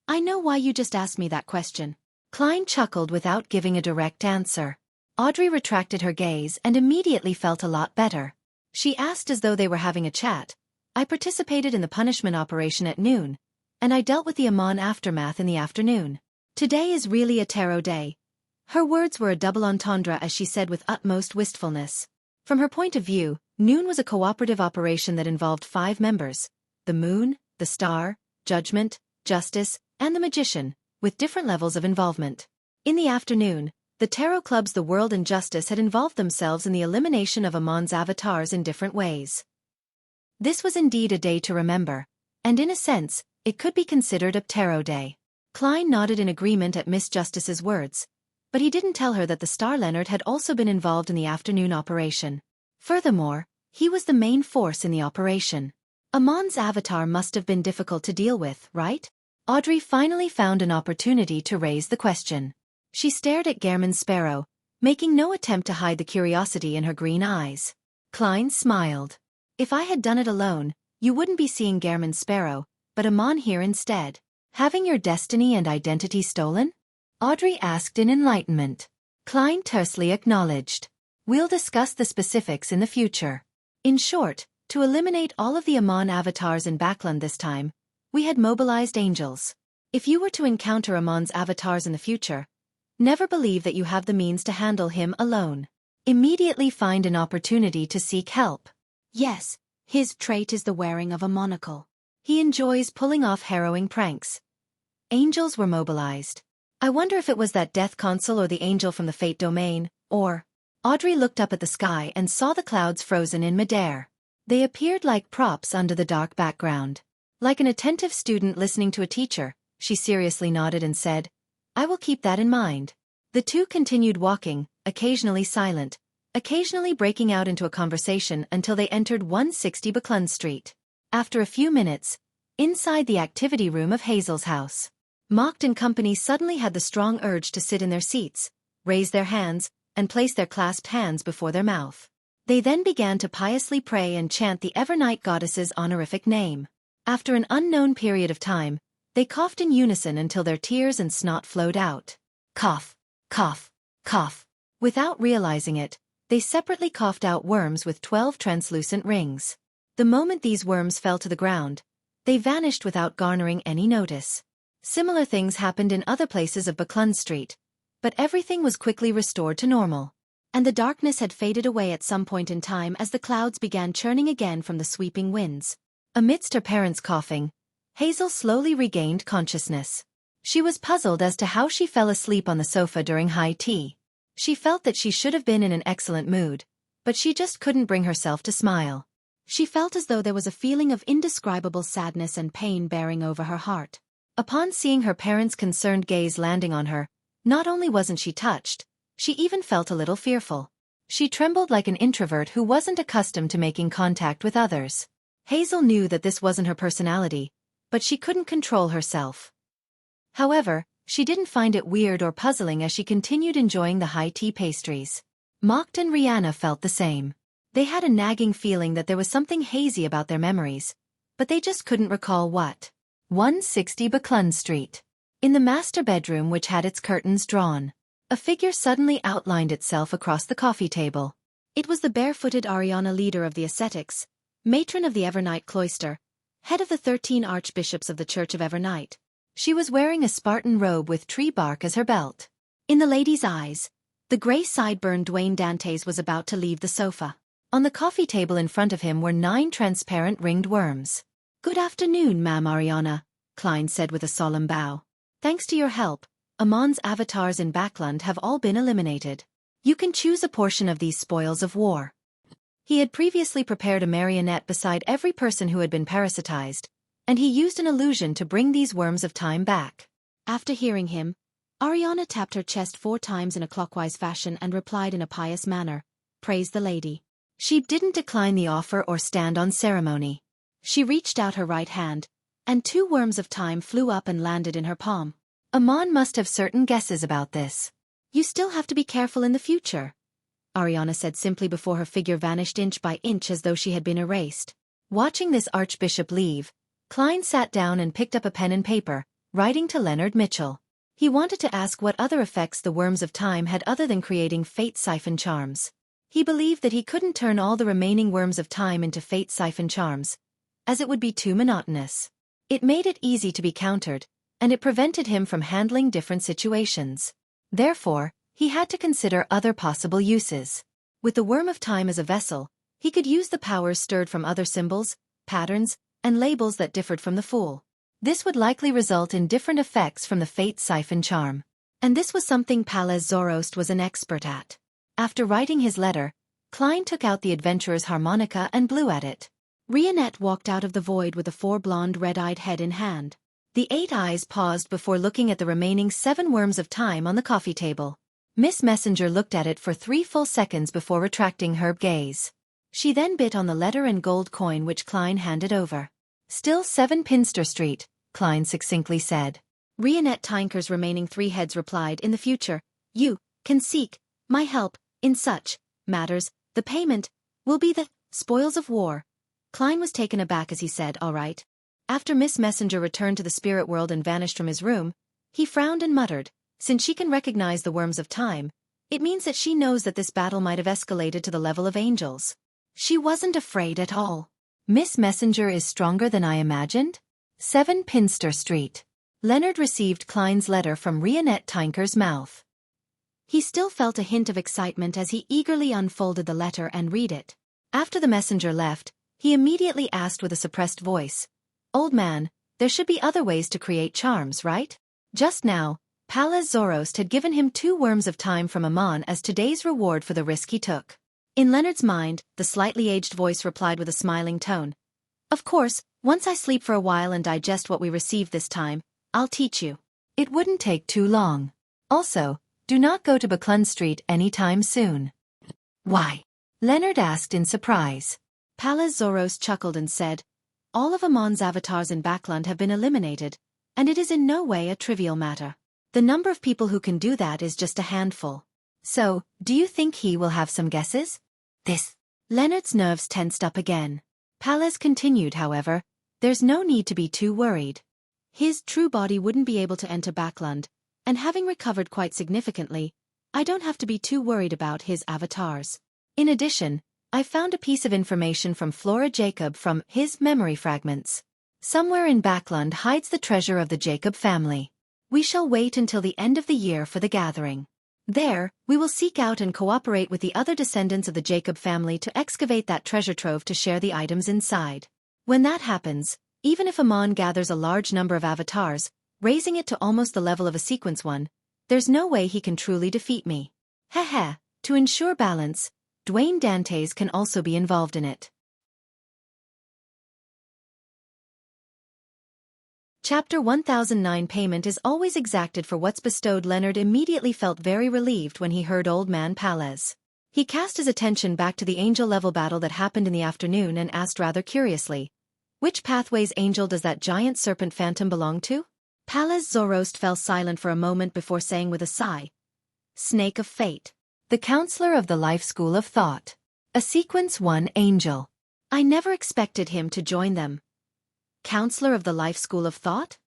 I know why you just asked me that question. Klein chuckled without giving a direct answer. Audrey retracted her gaze and immediately felt a lot better. She asked as though they were having a chat, I participated in the punishment operation at noon, and I dealt with the Amon aftermath in the afternoon. Today is really a tarot day. Her words were a double entendre as she said with utmost wistfulness. From her point of view, Noon was a cooperative operation that involved 5 members, the Moon, the Star, Judgment, Justice, and the Magician, with different levels of involvement. In the afternoon, the tarot clubs The World and Justice had involved themselves in the elimination of Amon's avatars in different ways. This was indeed a day to remember, and in a sense, it could be considered a tarot day. Klein nodded in agreement at Miss Justice's words, but he didn't tell her that the Star Leonard had also been involved in the afternoon operation. Furthermore, he was the main force in the operation. Amon's avatar must have been difficult to deal with, right? Audrey finally found an opportunity to raise the question. She stared at Gehrman's sparrow, making no attempt to hide the curiosity in her green eyes. Klein smiled. If I had done it alone, you wouldn't be seeing Gehrman's sparrow, but Amon here instead. Having your destiny and identity stolen? Audrey asked in enlightenment. Klein tersely acknowledged. We'll discuss the specifics in the future. In short, to eliminate all of the Amon avatars in Backland this time, we had mobilized angels. If you were to encounter Amon's avatars in the future, never believe that you have the means to handle him alone. Immediately find an opportunity to seek help. Yes, his trait is the wearing of a monocle. He enjoys pulling off harrowing pranks. Angels were mobilized. I wonder if it was that death console or the angel from the fate domain, or... Audrey looked up at the sky and saw the clouds frozen in midair. They appeared like props under the dark background. Like an attentive student listening to a teacher, she seriously nodded and said, I will keep that in mind. The two continued walking, occasionally silent, occasionally breaking out into a conversation until they entered 160 Buckland Street. After a few minutes, inside the activity room of Hazel's house, Mocked and company suddenly had the strong urge to sit in their seats, raise their hands, and place their clasped hands before their mouth. They then began to piously pray and chant the Evernight goddess's honorific name. After an unknown period of time, they coughed in unison until their tears and snot flowed out. Cough, cough, cough. Without realizing it, they separately coughed out worms with 12 translucent rings. The moment these worms fell to the ground, they vanished without garnering any notice. Similar things happened in other places of Buckland Street, but everything was quickly restored to normal. And the darkness had faded away at some point in time as the clouds began churning again from the sweeping winds. Amidst her parents' coughing, Hazel slowly regained consciousness. She was puzzled as to how she fell asleep on the sofa during high tea. She felt that she should have been in an excellent mood, but she just couldn't bring herself to smile. She felt as though there was a feeling of indescribable sadness and pain bearing over her heart. Upon seeing her parents' concerned gaze landing on her, not only wasn't she touched, she even felt a little fearful. She trembled like an introvert who wasn't accustomed to making contact with others. Hazel knew that this wasn't her personality, but she couldn't control herself. However, she didn't find it weird or puzzling as she continued enjoying the high tea pastries. Mocked and Rihanna felt the same. They had a nagging feeling that there was something hazy about their memories, but they just couldn't recall what. 160 Buckland Street. In the master bedroom which had its curtains drawn, a figure suddenly outlined itself across the coffee table. It was the barefooted Ariana, leader of the ascetics, matron of the Evernight cloister, head of the 13 archbishops of the Church of Evernight. She was wearing a Spartan robe with tree bark as her belt. In the lady's eyes, the grey sideburn Dwayne Dantes was about to leave the sofa. On the coffee table in front of him were 9 transparent ringed worms. Good afternoon, Ma'am Ariana, Klein said with a solemn bow. Thanks to your help, Amon's avatars in Backland have all been eliminated. You can choose a portion of these spoils of war. He had previously prepared a marionette beside every person who had been parasitized, and he used an illusion to bring these worms of time back. After hearing him, Ariana tapped her chest 4 times in a clockwise fashion and replied in a pious manner, "Praise the lady." She didn't decline the offer or stand on ceremony. She reached out her right hand, and 2 worms of time flew up and landed in her palm. Amon must have certain guesses about this. You still have to be careful in the future, Ariana said simply before her figure vanished inch by inch as though she had been erased. Watching this archbishop leave, Klein sat down and picked up a pen and paper, writing to Leonard Mitchell. He wanted to ask what other effects the worms of time had other than creating fate siphon charms. He believed that he couldn't turn all the remaining worms of time into fate siphon charms, as it would be too monotonous. It made it easy to be countered, and it prevented him from handling different situations. Therefore, he had to consider other possible uses. With the worm of time as a vessel, he could use the powers stirred from other symbols, patterns, and labels that differed from the Fool. This would likely result in different effects from the fate siphon charm. And this was something Palaz Zoroast was an expert at. After writing his letter, Klein took out the adventurer's harmonica and blew at it. Rionette walked out of the void with a 4 blonde red-eyed head in hand. The 8 eyes paused before looking at the remaining 7 worms of time on the coffee table. Miss Messenger looked at it for 3 full seconds before retracting her gaze. She then bit on the letter and gold coin which Klein handed over. "Still 7 Pinster Street," Klein succinctly said. Rionette Tinker's remaining 3 heads replied, "In the future, you can seek my help in such matters. The payment will be the spoils of war." Klein was taken aback as he said, "All right." After Miss Messenger returned to the spirit world and vanished from his room, he frowned and muttered, "Since she can recognize the worms of time, it means that she knows that this battle might have escalated to the level of angels. She wasn't afraid at all. Miss Messenger is stronger than I imagined?" 7 Pinster Street. Leonard received Klein's letter from Rionette Tinker's mouth. He still felt a hint of excitement as he eagerly unfolded the letter and read it. After the messenger left, he immediately asked with a suppressed voice, "Old man, there should be other ways to create charms, right?" Just now, Palaz Zoroast had given him 2 worms of time from Amon as today's reward for the risk he took. In Leonard's mind, the slightly aged voice replied with a smiling tone, "Of course, once I sleep for a while and digest what we received this time, I'll teach you. It wouldn't take too long. Also, do not go to Buckland Street any time soon." "Why?" Leonard asked in surprise. Palaz Zoroast chuckled and said, "All of Amon's avatars in Backland have been eliminated, and it is in no way a trivial matter. The number of people who can do that is just a handful. So, do you think he will have some guesses?" Leonard's nerves tensed up again. Palaz continued, however, "There's no need to be too worried. His true body wouldn't be able to enter Backland, and having recovered quite significantly, I don't have to be too worried about his avatars. In addition, I found a piece of information from Flora Jacob from his memory fragments. Somewhere in Backland hides the treasure of the Jacob family. We shall wait until the end of the year for the gathering. There, we will seek out and cooperate with the other descendants of the Jacob family to excavate that treasure trove to share the items inside. When that happens, even if Amon gathers a large number of avatars, raising it to almost the level of a sequence one, there's no way he can truly defeat me. Heh. To ensure balance, Dwayne Dantes can also be involved in it." Chapter 1009 Payment is always exacted for what's bestowed. Leonard immediately felt very relieved when he heard Old Man Palaz. He cast his attention back to the angel-level battle that happened in the afternoon and asked rather curiously, "Which Pathways angel does that giant serpent phantom belong to?" Palaz Zoroast fell silent for a moment before saying with a sigh, "Snake of Fate. The counselor of the Life School of Thought. A Sequence 1 angel. I never expected him to join them." Counselor of the Life School of Thought?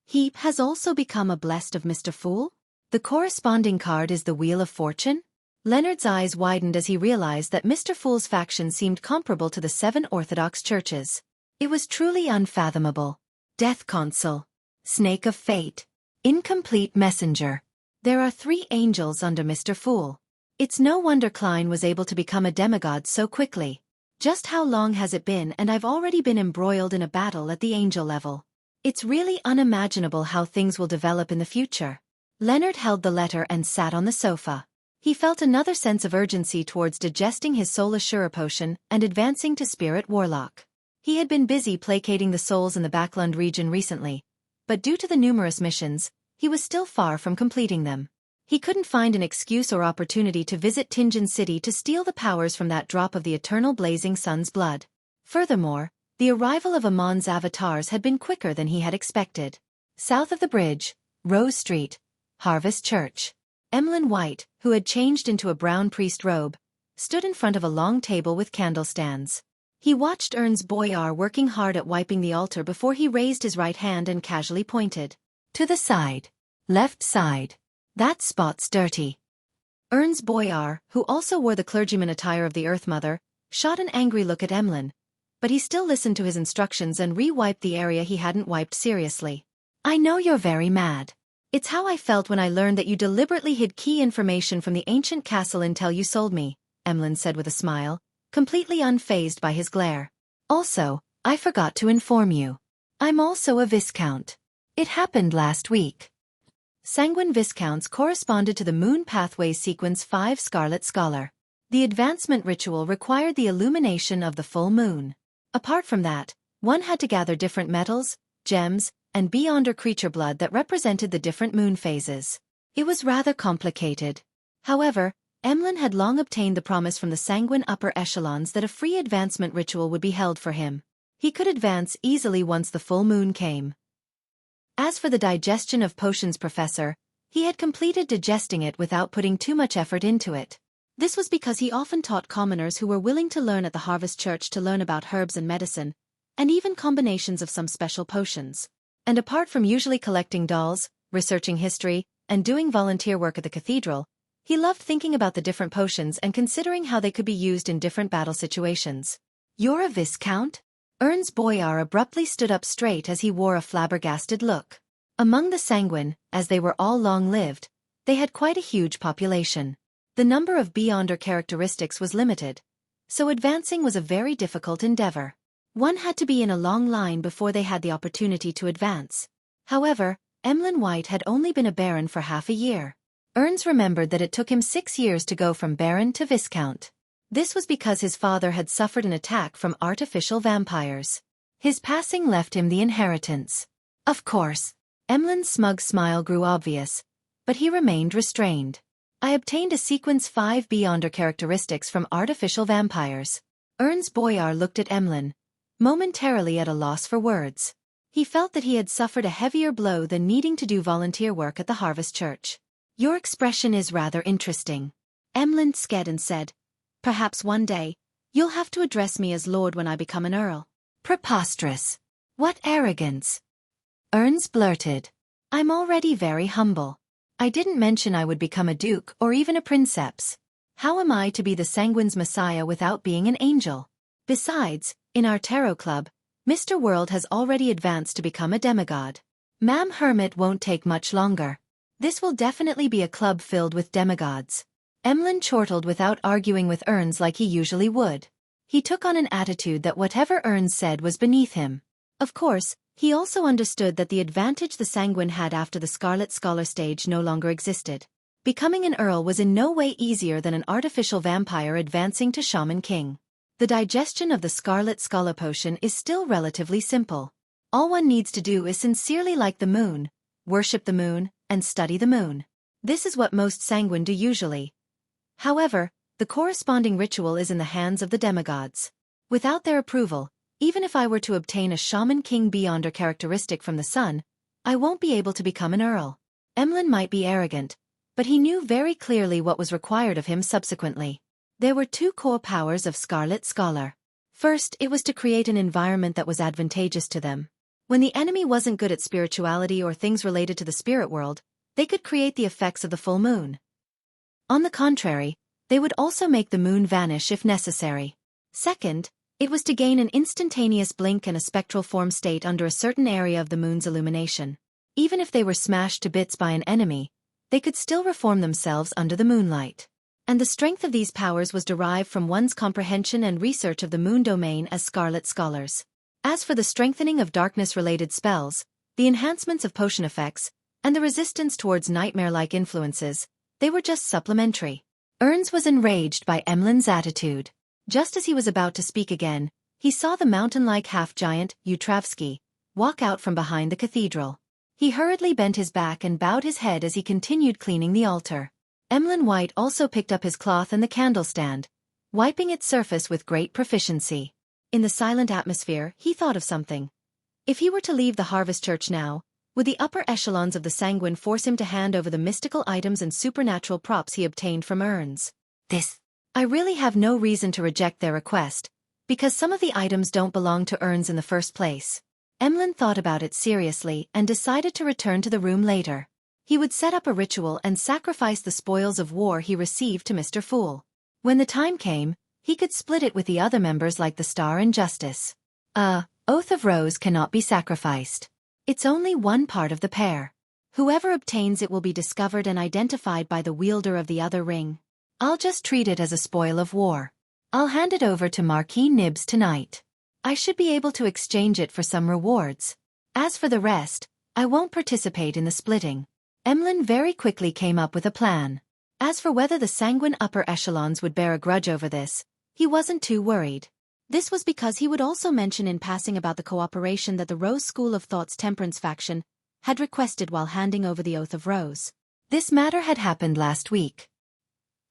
He has also become a blessed of Mr. Fool? The corresponding card is the Wheel of Fortune? Leonard's eyes widened as he realized that Mr. Fool's faction seemed comparable to the 7 Orthodox churches. It was truly unfathomable. Death Consul. Snake of Fate. Incomplete Messenger. There are 3 angels under Mr. Fool. It's no wonder Klein was able to become a demigod so quickly. Just how long has it been, and I've already been embroiled in a battle at the angel level. It's really unimaginable how things will develop in the future. Leonard held the letter and sat on the sofa. He felt another sense of urgency towards digesting his Soul Assura potion and advancing to Spirit Warlock. He had been busy placating the souls in the Backland region recently, but due to the numerous missions, he was still far from completing them. He couldn't find an excuse or opportunity to visit Tinjin City to steal the powers from that drop of the eternal blazing sun's blood. Furthermore, the arrival of Amon's avatars had been quicker than he had expected. South of the bridge, Rose Street, Harvest Church. Emlyn White, who had changed into a brown priest robe, stood in front of a long table with candle stands. He watched Ernst Boyar working hard at wiping the altar before he raised his right hand and casually pointed. "To the side. Left side. That spot's dirty." Ernst Boyar, who also wore the clergyman attire of the Earth Mother, shot an angry look at Emlyn, but he still listened to his instructions and re-wiped the area he hadn't wiped seriously. "I know you're very mad. It's how I felt when I learned that you deliberately hid key information from the ancient castle intel you sold me," Emlyn said with a smile, completely unfazed by his glare. "Also, I forgot to inform you. I'm also a Viscount. It happened last week." Sanguine Viscounts corresponded to the Moon Pathways Sequence 5 Scarlet Scholar. The advancement ritual required the illumination of the full moon. Apart from that, one had to gather different metals, gems, and beyonder creature blood that represented the different moon phases. It was rather complicated. However, Emlyn had long obtained the promise from the sanguine upper echelons that a free advancement ritual would be held for him. He could advance easily once the full moon came. As for the digestion of potions professor, he had completed digesting it without putting too much effort into it. This was because he often taught commoners who were willing to learn at the Harvest Church to learn about herbs and medicine, and even combinations of some special potions. And apart from usually collecting dolls, researching history, and doing volunteer work at the cathedral, he loved thinking about the different potions and considering how they could be used in different battle situations. "You're a Viscount?" Ern's Boyar abruptly stood up straight as he wore a flabbergasted look. Among the sanguine, as they were all long-lived, they had quite a huge population. The number of Beyonder characteristics was limited, so advancing was a very difficult endeavor. One had to be in a long line before they had the opportunity to advance. However, Emlyn White had only been a baron for half a year. Ernst remembered that it took him 6 years to go from baron to viscount. This was because his father had suffered an attack from artificial vampires. His passing left him the inheritance. Of course, Emlyn's smug smile grew obvious, but he remained restrained. "I obtained a sequence 5 Beyonder characteristics from artificial vampires." Ernst Boyar looked at Emlyn, momentarily at a loss for words. He felt that he had suffered a heavier blow than needing to do volunteer work at the Harvest Church. "Your expression is rather interesting." Emlyn sked and said, "Perhaps one day, you'll have to address me as Lord when I become an Earl." "Preposterous. What arrogance!" Ernst blurted. "I'm already very humble. I didn't mention I would become a duke or even a princeps. How am I to be the Sanguine's messiah without being an angel? Besides, in our tarot club, Mr. World has already advanced to become a demigod. Ma'am Hermit won't take much longer. This will definitely be a club filled with demigods." Emlyn chortled without arguing with Ernst like he usually would. He took on an attitude that whatever Ernst said was beneath him. Of course, he also understood that the advantage the Sanguine had after the Scarlet Scholar stage no longer existed. Becoming an Earl was in no way easier than an artificial vampire advancing to Shaman King. The digestion of the Scarlet Scholar potion is still relatively simple. All one needs to do is sincerely like the moon, worship the moon, and study the moon. This is what most sanguine do usually. However, the corresponding ritual is in the hands of the demigods. Without their approval, even if I were to obtain a Shaman King Beyonder characteristic from the sun, I won't be able to become an Earl. Emlyn might be arrogant, but he knew very clearly what was required of him subsequently. There were 2 core powers of Scarlet Scholar. First, it was to create an environment that was advantageous to them. When the enemy wasn't good at spirituality or things related to the spirit world, they could create the effects of the full moon. On the contrary, they would also make the moon vanish if necessary. Second, it was to gain an instantaneous blink and a spectral form state under a certain area of the moon's illumination. Even if they were smashed to bits by an enemy, they could still reform themselves under the moonlight. And the strength of these powers was derived from one's comprehension and research of the moon domain as Scarlet Scholars. As for the strengthening of darkness-related spells, the enhancements of potion effects, and the resistance towards nightmare-like influences, they were just supplementary. Ernst was enraged by Emlyn's attitude. Just as he was about to speak again, he saw the mountain-like half-giant, Utravsky, walk out from behind the cathedral. He hurriedly bent his back and bowed his head as he continued cleaning the altar. Emlyn White also picked up his cloth and the candle stand, wiping its surface with great proficiency. In the silent atmosphere, he thought of something. If he were to leave the Harvest Church now, would the upper echelons of the Sanguine force him to hand over the mystical items and supernatural props he obtained from Ernst? I really have no reason to reject their request, because some of the items don't belong to Ernst in the first place. Emlyn thought about it seriously and decided to return to the room later. He would set up a ritual and sacrifice the spoils of war he received to Mr. Fool. When the time came, he could split it with the other members like the Star and Justice. Oath of Rose cannot be sacrificed. It's only one part of the pair. Whoever obtains it will be discovered and identified by the wielder of the other ring. I'll just treat it as a spoil of war. I'll hand it over to Marquis Nibs tonight. I should be able to exchange it for some rewards. As for the rest, I won't participate in the splitting. Emlyn very quickly came up with a plan. As for whether the Sanguine upper echelons would bear a grudge over this, he wasn't too worried. This was because he would also mention in passing about the cooperation that the Rose School of Thought's Temperance faction had requested while handing over the Oath of Rose. This matter had happened last week.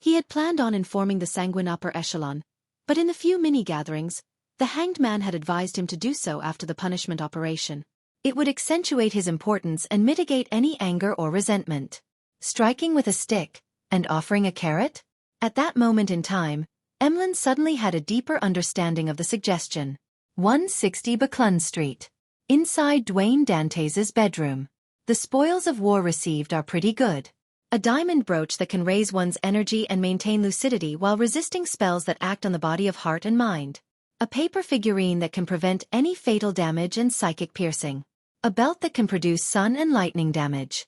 He had planned on informing the sanguine upper echelon, but in the few mini-gatherings, the hanged man had advised him to do so after the punishment operation. It would accentuate his importance and mitigate any anger or resentment. Striking with a stick, and offering a carrot? At that moment in time, Emlyn suddenly had a deeper understanding of the suggestion. 160 Buckland Street. Inside Dwayne Dantes' bedroom. The spoils of war received are pretty good. A diamond brooch that can raise one's energy and maintain lucidity while resisting spells that act on the body of heart and mind. A paper figurine that can prevent any fatal damage and psychic piercing. A belt that can produce sun and lightning damage.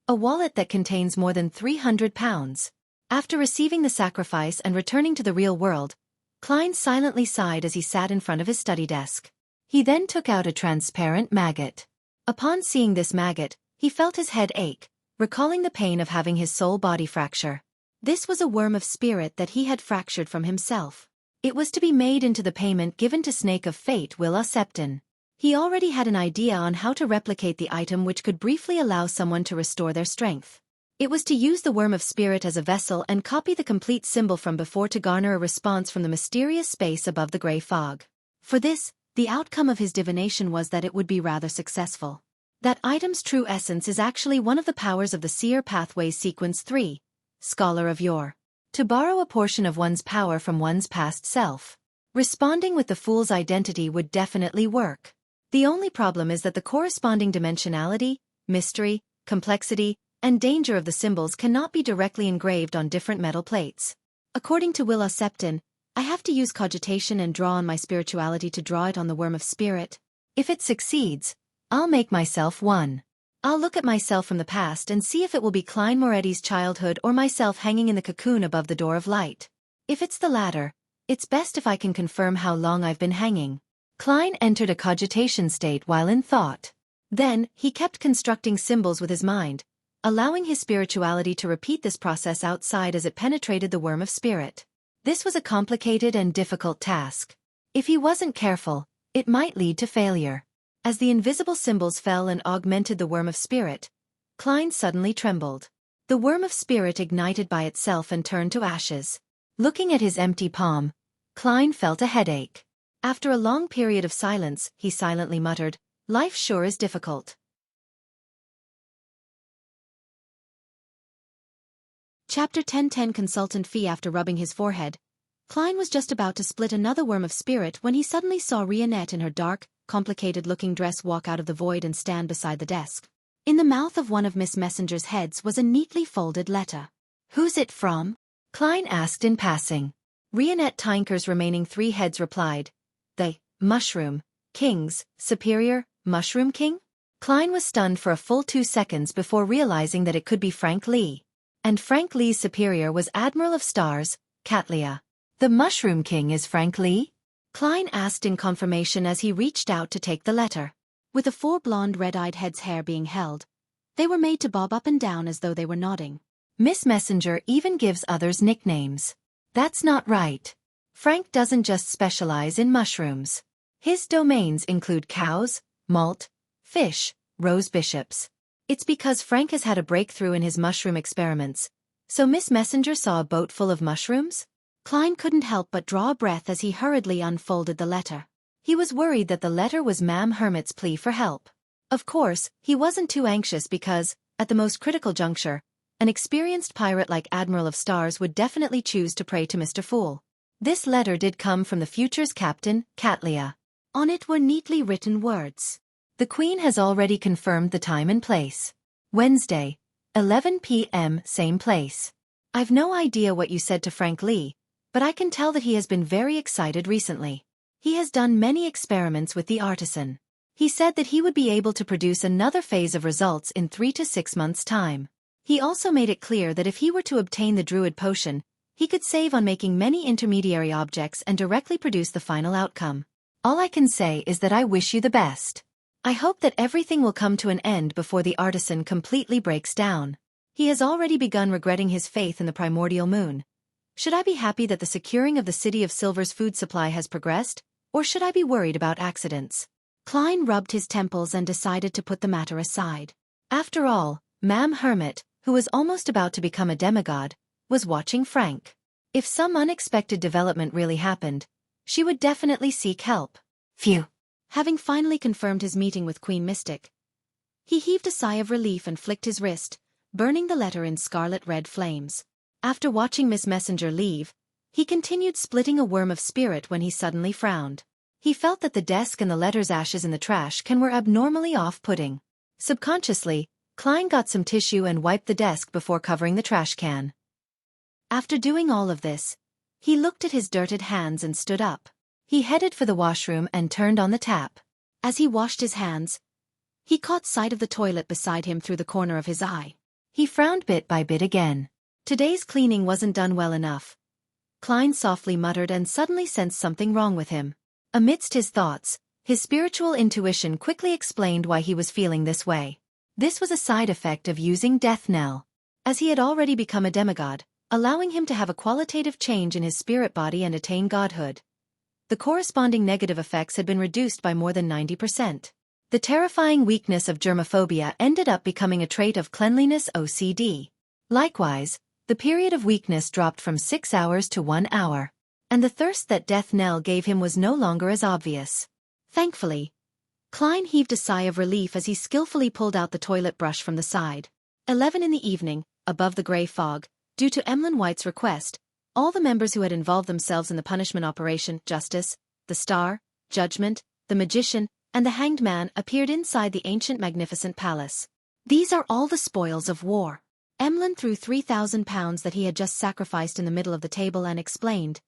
A wallet that contains more than 300 pounds. After receiving the sacrifice and returning to the real world, Klein silently sighed as he sat in front of his study desk. He then took out a transparent maggot. Upon seeing this maggot, he felt his head ache, recalling the pain of having his soul body fracture. This was a worm of spirit that he had fractured from himself. It was to be made into the payment given to Snake of Fate Willa Septon. He already had an idea on how to replicate the item which could briefly allow someone to restore their strength. It was to use the worm of spirit as a vessel and copy the complete symbol from before to garner a response from the mysterious space above the grey fog. For this, the outcome of his divination was that it would be rather successful. That item's true essence is actually one of the powers of the Seer Pathways Sequence 3, Scholar of Yore. To borrow a portion of one's power from one's past self. Responding with the Fool's identity would definitely work. The only problem is that the corresponding dimensionality, mystery, complexity, and danger of the symbols cannot be directly engraved on different metal plates. According to Willa Septon, I have to use cogitation and draw on my spirituality to draw it on the worm of spirit. If it succeeds, I'll make myself one. I'll look at myself from the past and see if it will be Klein Moretti's childhood or myself hanging in the cocoon above the door of light. If it's the latter, it's best if I can confirm how long I've been hanging. Klein entered a cogitation state while in thought. Then, he kept constructing symbols with his mind, allowing his spirituality to repeat this process outside as it penetrated the worm of spirit. This was a complicated and difficult task. If he wasn't careful, it might lead to failure. As the invisible symbols fell and augmented the worm of spirit, Klein suddenly trembled. The worm of spirit ignited by itself and turned to ashes. Looking at his empty palm, Klein felt a headache. After a long period of silence, he silently muttered, "Life sure is difficult." Chapter 10:10 Consultant Fee. After rubbing his forehead, Klein was just about to split another worm of spirit when he suddenly saw Rionette in her dark, complicated-looking dress walk out of the void and stand beside the desk. In the mouth of one of Miss Messenger's heads was a neatly folded letter. "Who's it from?" Klein asked in passing. Rionette Tinker's remaining 3 heads replied, "The Mushroom King's Superior Mushroom King?" Klein was stunned for a full 2 seconds before realizing that it could be Frank Lee. And Frank Lee's superior was Admiral of Stars, Katlia. "The Mushroom King is Frank Lee?" Klein asked in confirmation as he reached out to take the letter. With the 4 blonde red-eyed heads' hair being held, they were made to bob up and down as though they were nodding. Miss Messenger even gives others nicknames. That's not right. Frank doesn't just specialize in mushrooms. His domains include cows, malt, fish, rose bishops. It's because Frank has had a breakthrough in his mushroom experiments. So Miss Messenger saw a boat full of mushrooms? Klein couldn't help but draw a breath as he hurriedly unfolded the letter. He was worried that the letter was Ma'am Hermit's plea for help. Of course, he wasn't too anxious because, at the most critical juncture, an experienced pirate like Admiral of Stars would definitely choose to pray to Mr. Fool. This letter did come from the future's captain, Katlia. On it were neatly written words. "The Queen has already confirmed the time and place. Wednesday, 11 p.m. same place. I've no idea what you said to Frank Lee, but I can tell that he has been very excited recently. He has done many experiments with the artisan. He said that he would be able to produce another phase of results in 3 to 6 months' time. He also made it clear that if he were to obtain the Druid Potion, he could save on making many intermediary objects and directly produce the final outcome. All I can say is that I wish you the best. I hope that everything will come to an end before the artisan completely breaks down. He has already begun regretting his faith in the primordial moon. Should I be happy that the securing of the City of Silver's food supply has progressed, or should I be worried about accidents?" Klein rubbed his temples and decided to put the matter aside. After all, Ma'am Hermit, who was almost about to become a demigod, was watching Frank. If some unexpected development really happened, she would definitely seek help. Phew. Having finally confirmed his meeting with Queen Mystic, he heaved a sigh of relief and flicked his wrist, burning the letter in scarlet-red flames. After watching Miss Messenger leave, he continued splitting a worm of spirit when he suddenly frowned. He felt that the desk and the letter's ashes in the trash can were abnormally off-putting. Subconsciously, Klein got some tissue and wiped the desk before covering the trash can. After doing all of this, he looked at his dirted hands and stood up. He headed for the washroom and turned on the tap. As he washed his hands, he caught sight of the toilet beside him through the corner of his eye. He frowned bit by bit again. Today's cleaning wasn't done well enough. Klein softly muttered and suddenly sensed something wrong with him. Amidst his thoughts, his spiritual intuition quickly explained why he was feeling this way. This was a side effect of using Death Knell. As he had already become a demigod, allowing him to have a qualitative change in his spirit body and attain godhood, the corresponding negative effects had been reduced by more than 90%. The terrifying weakness of germophobia ended up becoming a trait of cleanliness OCD. Likewise, the period of weakness dropped from 6 hours to 1 hour, and the thirst that Death Knell gave him was no longer as obvious. Thankfully, Klein heaved a sigh of relief as he skillfully pulled out the toilet brush from the side. 11 in the evening, above the gray fog, due to Emlyn White's request, all the members who had involved themselves in the punishment operation, Justice, the Star, Judgment, the Magician, and the Hanged Man appeared inside the ancient magnificent palace. These are all the spoils of war. Emlyn threw 3,000 pounds that he had just sacrificed in the middle of the table and explained.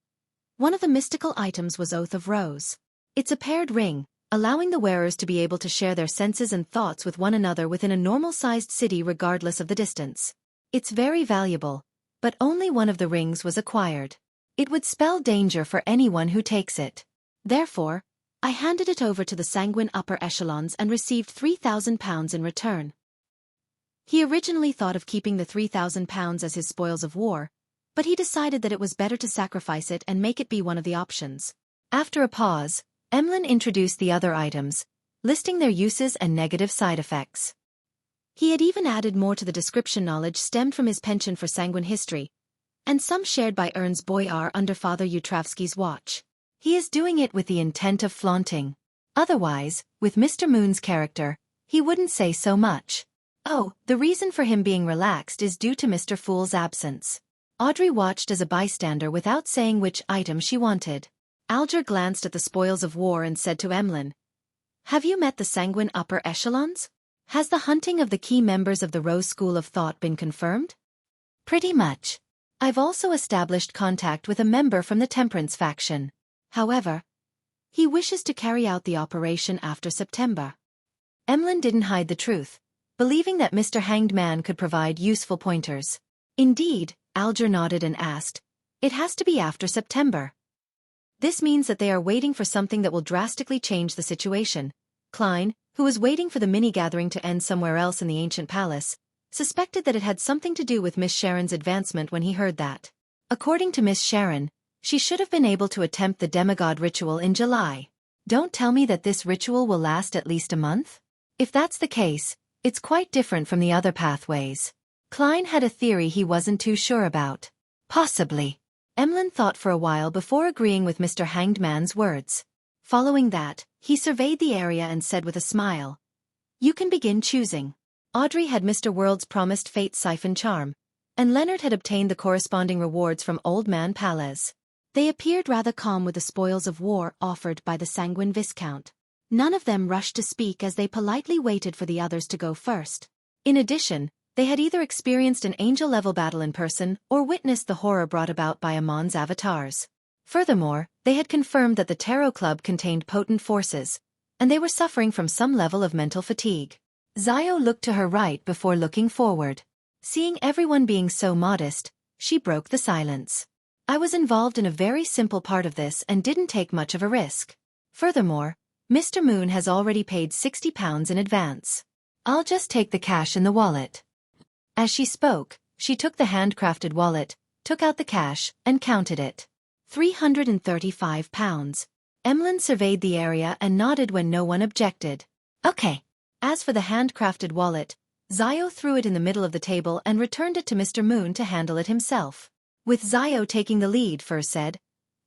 One of the mystical items was Oath of Rose. It's a paired ring, allowing the wearers to be able to share their senses and thoughts with one another within a normal-sized city regardless of the distance. It's very valuable, but only one of the rings was acquired. It would spell danger for anyone who takes it. Therefore, I handed it over to the sanguine upper echelons and received 3,000 pounds in return. He originally thought of keeping the 3,000 pounds as his spoils of war, but he decided that it was better to sacrifice it and make it be one of the options. After a pause, Emlyn introduced the other items, listing their uses and negative side effects. He had even added more to the description knowledge stemmed from his penchant for sanguine history, and some shared by Ernst Boyar under Father Utravsky's watch. He is doing it with the intent of flaunting. Otherwise, with Mr. Moon's character, he wouldn't say so much. Oh, the reason for him being relaxed is due to Mr. Fool's absence. Audrey watched as a bystander without saying which item she wanted. Alger glanced at the spoils of war and said to Emlyn, "Have you met the sanguine upper echelons? Has the hunting of the key members of the Rose School of Thought been confirmed?" "Pretty much. I've also established contact with a member from the Temperance faction. However, he wishes to carry out the operation after September." Emlyn didn't hide the truth, believing that Mr. Hanged Man could provide useful pointers. Indeed, Alger nodded and asked, "It has to be after September." This means that they are waiting for something that will drastically change the situation. Klein, who was waiting for the mini-gathering to end somewhere else in the ancient palace, suspected that it had something to do with Miss Sharon's advancement when he heard that. According to Miss Sharon, she should have been able to attempt the demigod ritual in July. Don't tell me that this ritual will last at least a month? If that's the case, it's quite different from the other pathways. Klein had a theory he wasn't too sure about. Possibly. Emlyn thought for a while before agreeing with Mr. Hanged Man's words. Following that, he surveyed the area and said with a smile, "You can begin choosing." Audrey had Mr. World's promised fate siphon charm, and Leonard had obtained the corresponding rewards from Old Man Palez. They appeared rather calm with the spoils of war offered by the Sanguine Viscount. None of them rushed to speak as they politely waited for the others to go first. In addition, they had either experienced an angel-level battle in person or witnessed the horror brought about by Amon's avatars. Furthermore, they had confirmed that the Tarot Club contained potent forces, and they were suffering from some level of mental fatigue. Zio looked to her right before looking forward. Seeing everyone being so modest, she broke the silence. "I was involved in a very simple part of this and didn't take much of a risk. Furthermore, Mr. Moon has already paid 60 pounds in advance. I'll just take the cash in the wallet." As she spoke, she took the handcrafted wallet, took out the cash, and counted it. 335 pounds. Emlyn surveyed the area and nodded when no one objected. "Okay." As for the handcrafted wallet, Zio threw it in the middle of the table and returned it to Mr. Moon to handle it himself. With Zio taking the lead, Furs said.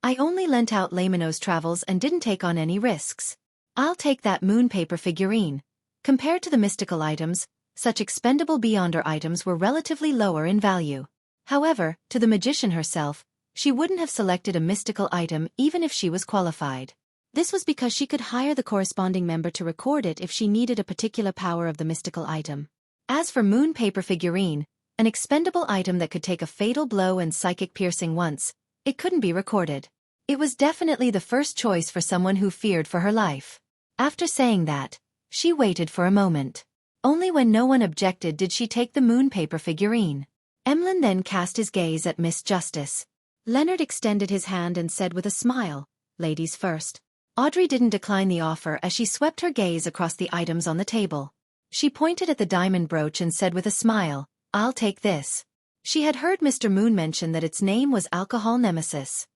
I only lent out Lamino's travels and didn't take on any risks. I'll take that moon paper figurine. Compared to the mystical items, such expendable Beyonder items were relatively lower in value. However, to the magician herself, she wouldn't have selected a mystical item even if she was qualified. This was because she could hire the corresponding member to record it if she needed a particular power of the mystical item. As for moon paper figurine, an expendable item that could take a fatal blow and psychic piercing once, it couldn't be recorded. It was definitely the first choice for someone who feared for her life. After saying that, she waited for a moment. Only when no one objected did she take the moon paper figurine. Emlyn then cast his gaze at Miss Justice. Leonard extended his hand and said with a smile, "Ladies first." Audrey didn't decline the offer as she swept her gaze across the items on the table. She pointed at the diamond brooch and said with a smile, "I'll take this." She had heard Mr. Moon mention that its name was Alcohol Nemesis.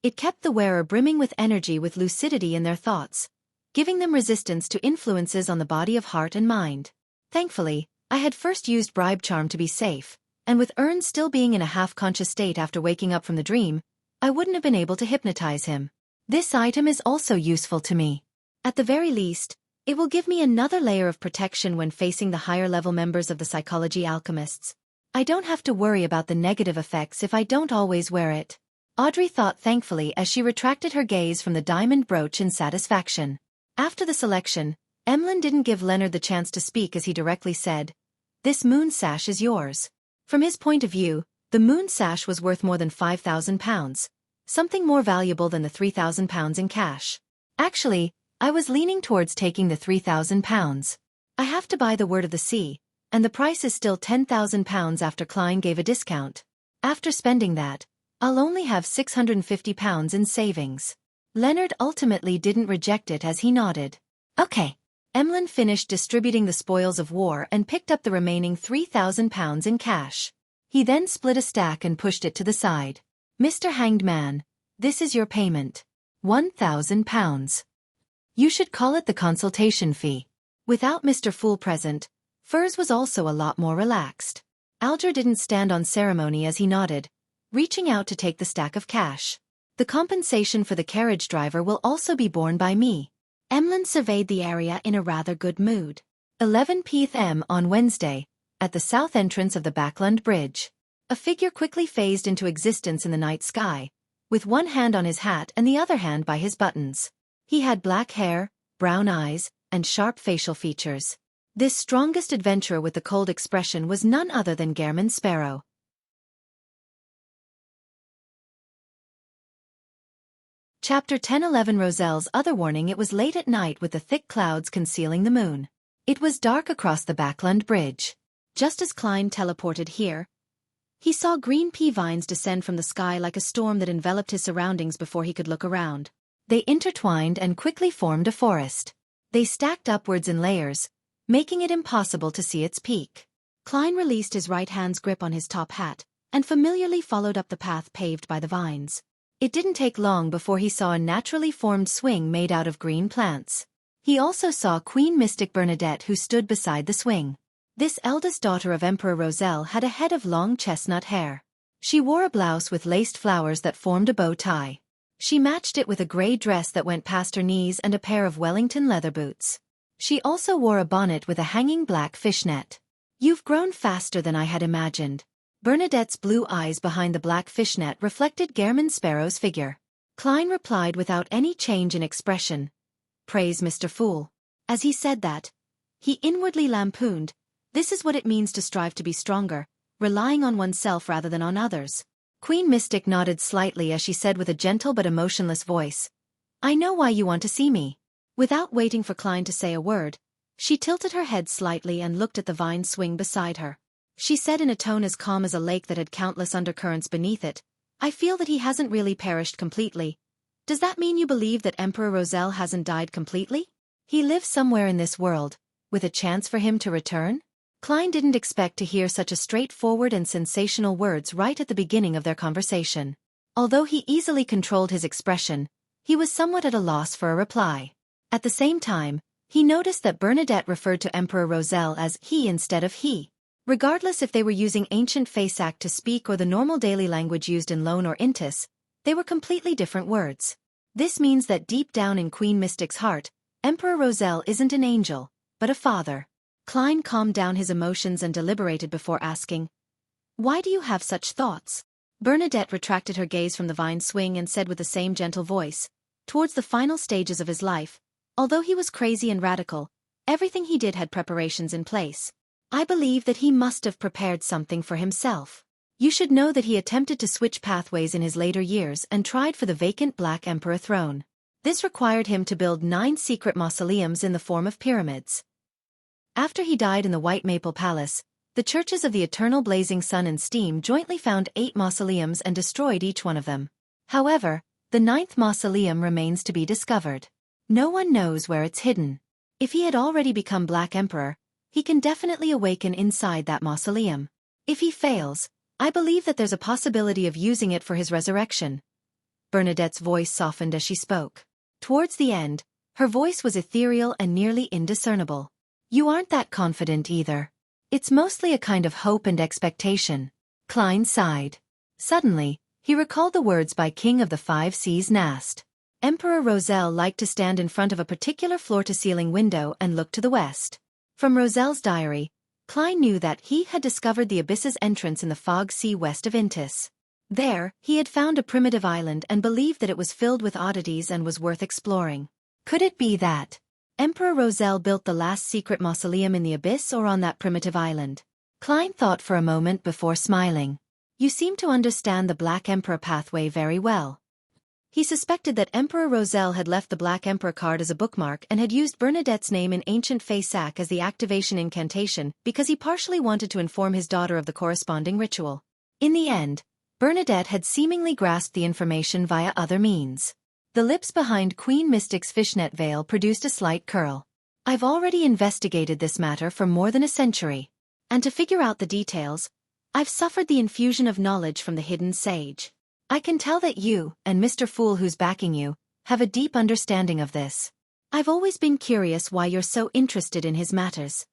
It kept the wearer brimming with energy with lucidity in their thoughts, giving them resistance to influences on the body of heart and mind. Thankfully, I had first used bribe charm to be safe, and with Ern still being in a half-conscious state after waking up from the dream, I wouldn't have been able to hypnotize him. This item is also useful to me. At the very least, it will give me another layer of protection when facing the higher-level members of the Psychology Alchemists. I don't have to worry about the negative effects if I don't always wear it. Audrey thought thankfully as she retracted her gaze from the diamond brooch in satisfaction. After the selection, Emlyn didn't give Leonard the chance to speak as he directly said, "This moon sash is yours." From his point of view, the moon sash was worth more than £5,000, something more valuable than the £3,000 in cash. Actually, I was leaning towards taking the £3,000. I have to buy the Word of the Sea, and the price is still £10,000 after Klein gave a discount. After spending that, I'll only have £650 in savings. Leonard ultimately didn't reject it as he nodded. Okay. Emlyn finished distributing the spoils of war and picked up the remaining £3,000 in cash. He then split a stack and pushed it to the side. "Mr. Hanged Man, this is your payment. £1,000. You should call it the consultation fee." Without Mr. Fool present, Furs was also a lot more relaxed. Alger didn't stand on ceremony as he nodded, reaching out to take the stack of cash. "The compensation for the carriage driver will also be borne by me." Emlyn surveyed the area in a rather good mood. 11 p.m. on Wednesday, at the south entrance of the Backland Bridge. A figure quickly phased into existence in the night sky, with one hand on his hat and the other hand by his buttons. He had black hair, brown eyes, and sharp facial features. This strongest adventurer with the cold expression was none other than Gehrman Sparrow. Chapter 10:11 Roselle's other warning. It was late at night with the thick clouds concealing the moon. It was dark across the Backland Bridge. Just as Klein teleported here, he saw green pea vines descend from the sky like a storm that enveloped his surroundings before he could look around. They intertwined and quickly formed a forest. They stacked upwards in layers, making it impossible to see its peak. Klein released his right hand's grip on his top hat, and familiarly followed up the path paved by the vines. It didn't take long before he saw a naturally formed swing made out of green plants. He also saw Queen Mystic Bernadette who stood beside the swing. This eldest daughter of Emperor Roselle had a head of long chestnut hair. She wore a blouse with laced flowers that formed a bow tie. She matched it with a gray dress that went past her knees and a pair of Wellington leather boots. She also wore a bonnet with a hanging black fishnet. "You've grown faster than I had imagined." Bernadette's blue eyes behind the black fishnet reflected Gehrman Sparrow's figure. Klein replied without any change in expression, "Praise Mr. Fool." As he said that, he inwardly lampooned, "This is what it means to strive to be stronger, relying on oneself rather than on others." Queen Mystic nodded slightly as she said with a gentle but emotionless voice, "I know why you want to see me." Without waiting for Klein to say a word, she tilted her head slightly and looked at the vine swing beside her. She said in a tone as calm as a lake that had countless undercurrents beneath it, "I feel that he hasn't really perished completely. Does that mean you believe that Emperor Roselle hasn't died completely? He lives somewhere in this world, with a chance for him to return?" Klein didn't expect to hear such a straightforward and sensational words right at the beginning of their conversation. Although he easily controlled his expression, he was somewhat at a loss for a reply. At the same time, he noticed that Bernadette referred to Emperor Roselle as he instead of he. Regardless if they were using ancient Fasak to speak or the normal daily language used in Lone or Intis, they were completely different words. This means that deep down in Queen Mystic's heart, Emperor Roselle isn't an angel, but a father. Klein calmed down his emotions and deliberated before asking, "Why do you have such thoughts?" Bernadette retracted her gaze from the vine swing and said with the same gentle voice, "Towards the final stages of his life, although he was crazy and radical, everything he did had preparations in place. I believe that he must have prepared something for himself. You should know that he attempted to switch pathways in his later years and tried for the vacant Black Emperor throne. This required him to build 9 secret mausoleums in the form of pyramids. After he died in the White Maple Palace, the churches of the Eternal Blazing Sun and Steam jointly found 8 mausoleums and destroyed each one of them. However, the 9th mausoleum remains to be discovered. No one knows where it's hidden. If he had already become Black Emperor, he can definitely awaken inside that mausoleum. If he fails, I believe that there's a possibility of using it for his resurrection." Bernadette's voice softened as she spoke. Towards the end, her voice was ethereal and nearly indiscernible. "You aren't that confident either. It's mostly a kind of hope and expectation." Klein sighed. Suddenly, he recalled the words by King of the Five Seas Nast. Emperor Roselle liked to stand in front of a particular floor-to-ceiling window and look to the west. From Roselle's diary, Klein knew that he had discovered the abyss's entrance in the fog sea west of Intis. There, he had found a primitive island and believed that it was filled with oddities and was worth exploring. Could it be that Emperor Roselle built the last secret mausoleum in the abyss or on that primitive island? Klein thought for a moment before smiling. "You seem to understand the Black Emperor pathway very well." He suspected that Emperor Roselle had left the Black Emperor card as a bookmark and had used Bernadette's name in ancient Fasak as the activation incantation because he partially wanted to inform his daughter of the corresponding ritual. In the end, Bernadette had seemingly grasped the information via other means. The lips behind Queen Mystic's fishnet veil produced a slight curl. "I've already investigated this matter for more than a century. And to figure out the details, I've suffered the infusion of knowledge from the hidden sage. I can tell that you, and Mr. Fool who's backing you, have a deep understanding of this. I've always been curious why you're so interested in his matters.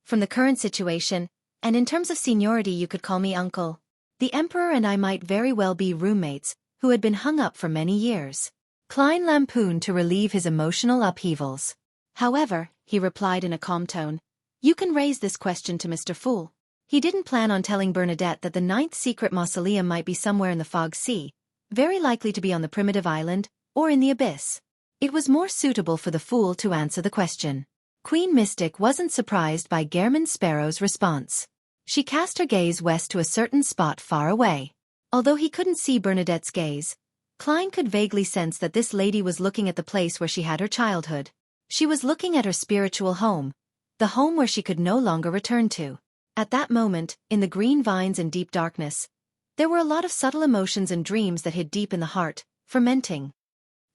From the current situation, and in terms of seniority you could call me uncle. The Emperor and I might very well be roommates, who had been hung up for many years." Klein lampooned to relieve his emotional upheavals. "However," he replied in a calm tone, "you can raise this question to Mr. Fool." He didn't plan on telling Bernadette that the 9th secret mausoleum might be somewhere in the Fog Sea, very likely to be on the primitive island, or in the abyss. It was more suitable for the Fool to answer the question. Queen Mystic wasn't surprised by Gehrman Sparrow's response. She cast her gaze west to a certain spot far away. Although he couldn't see Bernadette's gaze, Klein could vaguely sense that this lady was looking at the place where she had her childhood. She was looking at her spiritual home, the home where she could no longer return to. At that moment, in the green vines and deep darkness, there were a lot of subtle emotions and dreams that hid deep in the heart, fermenting.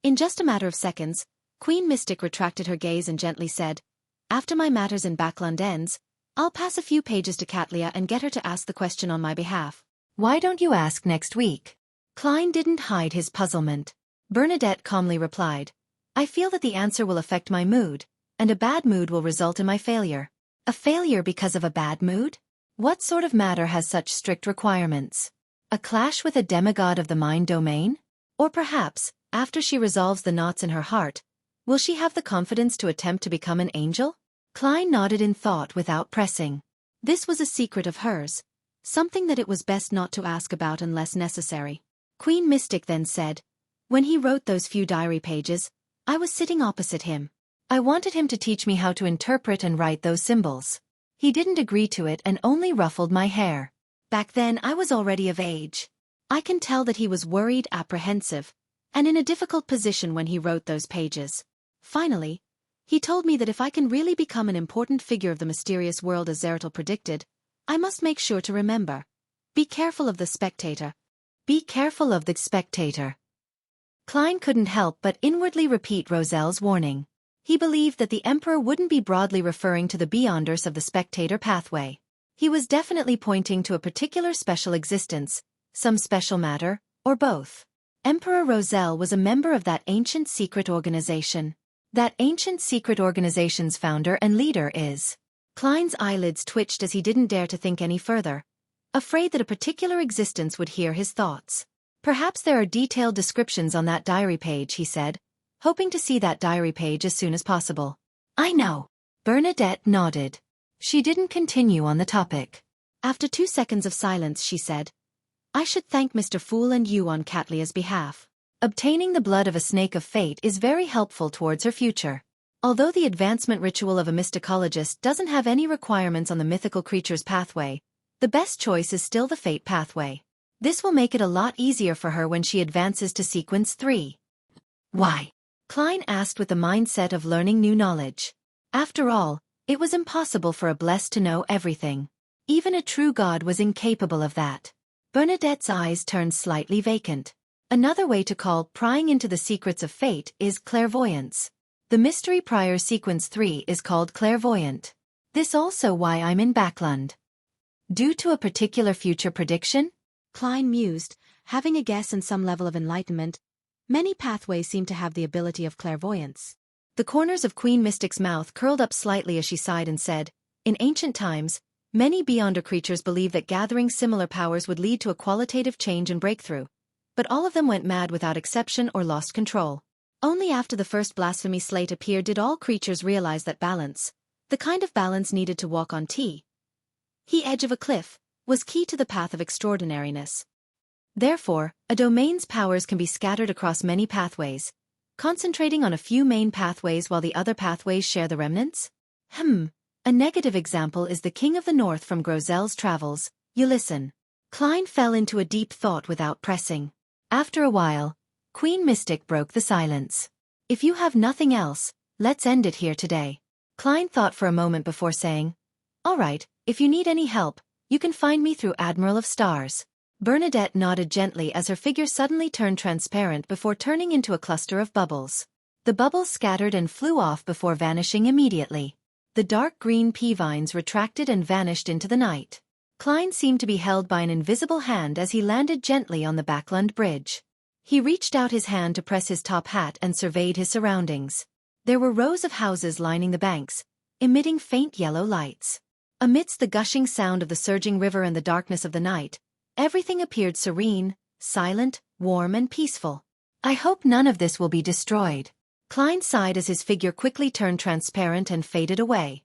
In just a matter of seconds, Queen Mystic retracted her gaze and gently said, "After my matters in Backland ends, I'll pass a few pages to Katlia and get her to ask the question on my behalf." "Why don't you ask next week?" Klein didn't hide his puzzlement. Bernadette calmly replied, "I feel that the answer will affect my mood, and a bad mood will result in my failure." "A failure because of a bad mood? What sort of matter has such strict requirements? A clash with a demigod of the mind domain? Or perhaps, after she resolves the knots in her heart, will she have the confidence to attempt to become an angel?" Klein nodded in thought without pressing. This was a secret of hers, something that it was best not to ask about unless necessary. Queen Mystic then said, "When he wrote those few diary pages, I was sitting opposite him. I wanted him to teach me how to interpret and write those symbols. He didn't agree to it and only ruffled my hair. Back then I was already of age. I can tell that he was worried, apprehensive, and in a difficult position when he wrote those pages. Finally, he told me that if I can really become an important figure of the mysterious world as Zeratul predicted, I must make sure to remember. Be careful of the spectator. Be careful of the spectator." Klein couldn't help but inwardly repeat Roselle's warning. He believed that the Emperor wouldn't be broadly referring to the beyonders of the spectator pathway. He was definitely pointing to a particular special existence, some special matter, or both. Emperor Roselle was a member of that ancient secret organization. That ancient secret organization's founder and leader is Klein's eyelids twitched as he didn't dare to think any further, afraid that a particular existence would hear his thoughts. Perhaps there are detailed descriptions on that diary page, he said, hoping to see that diary page as soon as possible. I know. Bernadette nodded. She didn't continue on the topic. After 2 seconds of silence, she said, I should thank Mr. Fool and you on Catlia's behalf. Obtaining the blood of a snake of fate is very helpful towards her future. Although the advancement ritual of a mysticologist doesn't have any requirements on the mythical creature's pathway, the best choice is still the fate pathway. This will make it a lot easier for her when she advances to sequence 3. Why? Klein asked with the mindset of learning new knowledge. After all, it was impossible for a blessed to know everything. Even a true god was incapable of that. Bernadette's eyes turned slightly vacant. Another way to call prying into the secrets of fate is clairvoyance. The mystery prior sequence 3 is called clairvoyant. This also why I'm in Backlund. Due to a particular future prediction? Klein mused, having a guess and some level of enlightenment. Many pathways seem to have the ability of clairvoyance. The corners of Queen Mystic's mouth curled up slightly as she sighed and said, in ancient times, many Beyonder creatures believed that gathering similar powers would lead to a qualitative change and breakthrough, but all of them went mad without exception or lost control. Only after the first blasphemy slate appeared did all creatures realize that balance, the kind of balance needed to walk on the edge of a cliff, was key to the path of extraordinariness. Therefore, a domain's powers can be scattered across many pathways, concentrating on a few main pathways while the other pathways share the remnants? A negative example is the King of the North from Grozel's travels, Ulyssin. Klein fell into a deep thought without pressing. After a while, Queen Mystic broke the silence. If you have nothing else, let's end it here today. Klein thought for a moment before saying, all right, if you need any help, you can find me through Admiral of Stars. Bernadette nodded gently as her figure suddenly turned transparent before turning into a cluster of bubbles. The bubbles scattered and flew off before vanishing immediately. The dark green pea vines retracted and vanished into the night. Klein seemed to be held by an invisible hand as he landed gently on the Backlund Bridge. He reached out his hand to press his top hat and surveyed his surroundings. There were rows of houses lining the banks, emitting faint yellow lights. Amidst the gushing sound of the surging river and the darkness of the night, everything appeared serene, silent, warm and peaceful. I hope none of this will be destroyed. Klein sighed as his figure quickly turned transparent and faded away.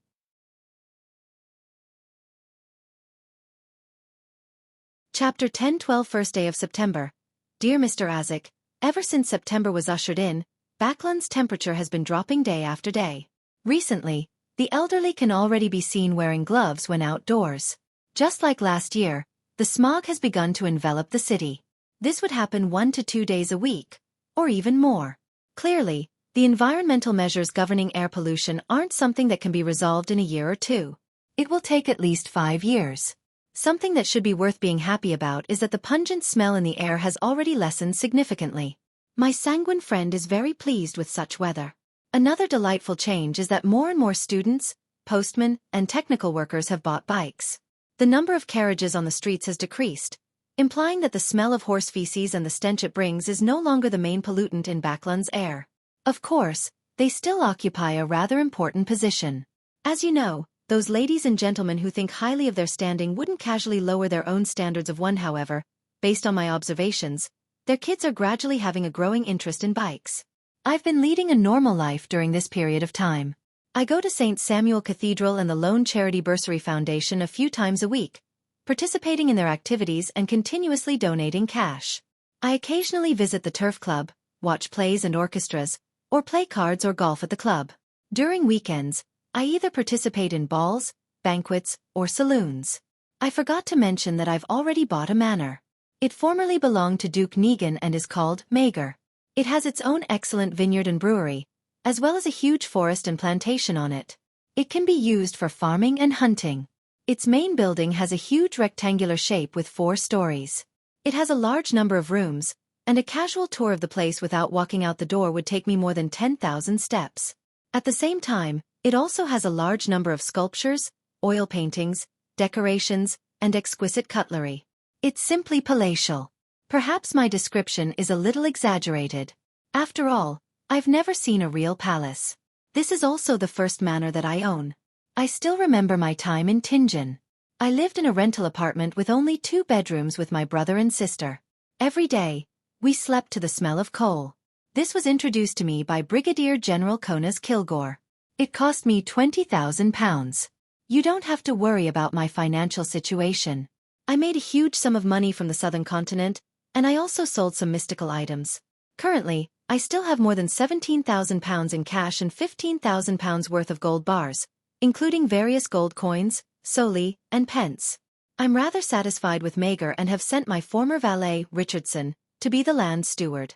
Chapter 10-12 First day of September. Dear Mr. Isaac, ever since September was ushered in, Backlund's temperature has been dropping day after day. Recently, the elderly can already be seen wearing gloves when outdoors. Just like last year, the smog has begun to envelop the city. This would happen 1 to 2 days a week, or even more. Clearly, the environmental measures governing air pollution aren't something that can be resolved in a year or two. It will take at least 5 years. Something that should be worth being happy about is that the pungent smell in the air has already lessened significantly. My sanguine friend is very pleased with such weather. Another delightful change is that more and more students, postmen, and technical workers have bought bikes. The number of carriages on the streets has decreased, implying that the smell of horse feces and the stench it brings is no longer the main pollutant in Backlund's air. Of course, they still occupy a rather important position. As you know, those ladies and gentlemen who think highly of their standing wouldn't casually lower their own standards of one. However, based on my observations, their kids are gradually having a growing interest in bikes. I've been leading a normal life during this period of time. I go to St. Samuel Cathedral and the Lone Charity Bursary Foundation a few times a week, participating in their activities and continuously donating cash. I occasionally visit the turf club, watch plays and orchestras, or play cards or golf at the club. During weekends, I either participate in balls, banquets, or saloons. I forgot to mention that I've already bought a manor. It formerly belonged to Duke Negan and is called Mager. It has its own excellent vineyard and brewery, as well as a huge forest and plantation on it. It can be used for farming and hunting. Its main building has a huge rectangular shape with 4 stories. It has a large number of rooms, and a casual tour of the place without walking out the door would take me more than 10,000 steps. At the same time, it also has a large number of sculptures, oil paintings, decorations, and exquisite cutlery. It's simply palatial. Perhaps my description is a little exaggerated. After all, I've never seen a real palace. This is also the first manor that I own. I still remember my time in Tianjin. I lived in a rental apartment with only 2 bedrooms with my brother and sister. Every day, we slept to the smell of coal. This was introduced to me by Brigadier General Konas Kilgore. It cost me £20,000. You don't have to worry about my financial situation. I made a huge sum of money from the southern continent, and I also sold some mystical items. Currently, I still have more than £17,000 in cash and £15,000 worth of gold bars, including various gold coins, soli, and pence. I'm rather satisfied with Mager and have sent my former valet, Richardson, to be the land steward.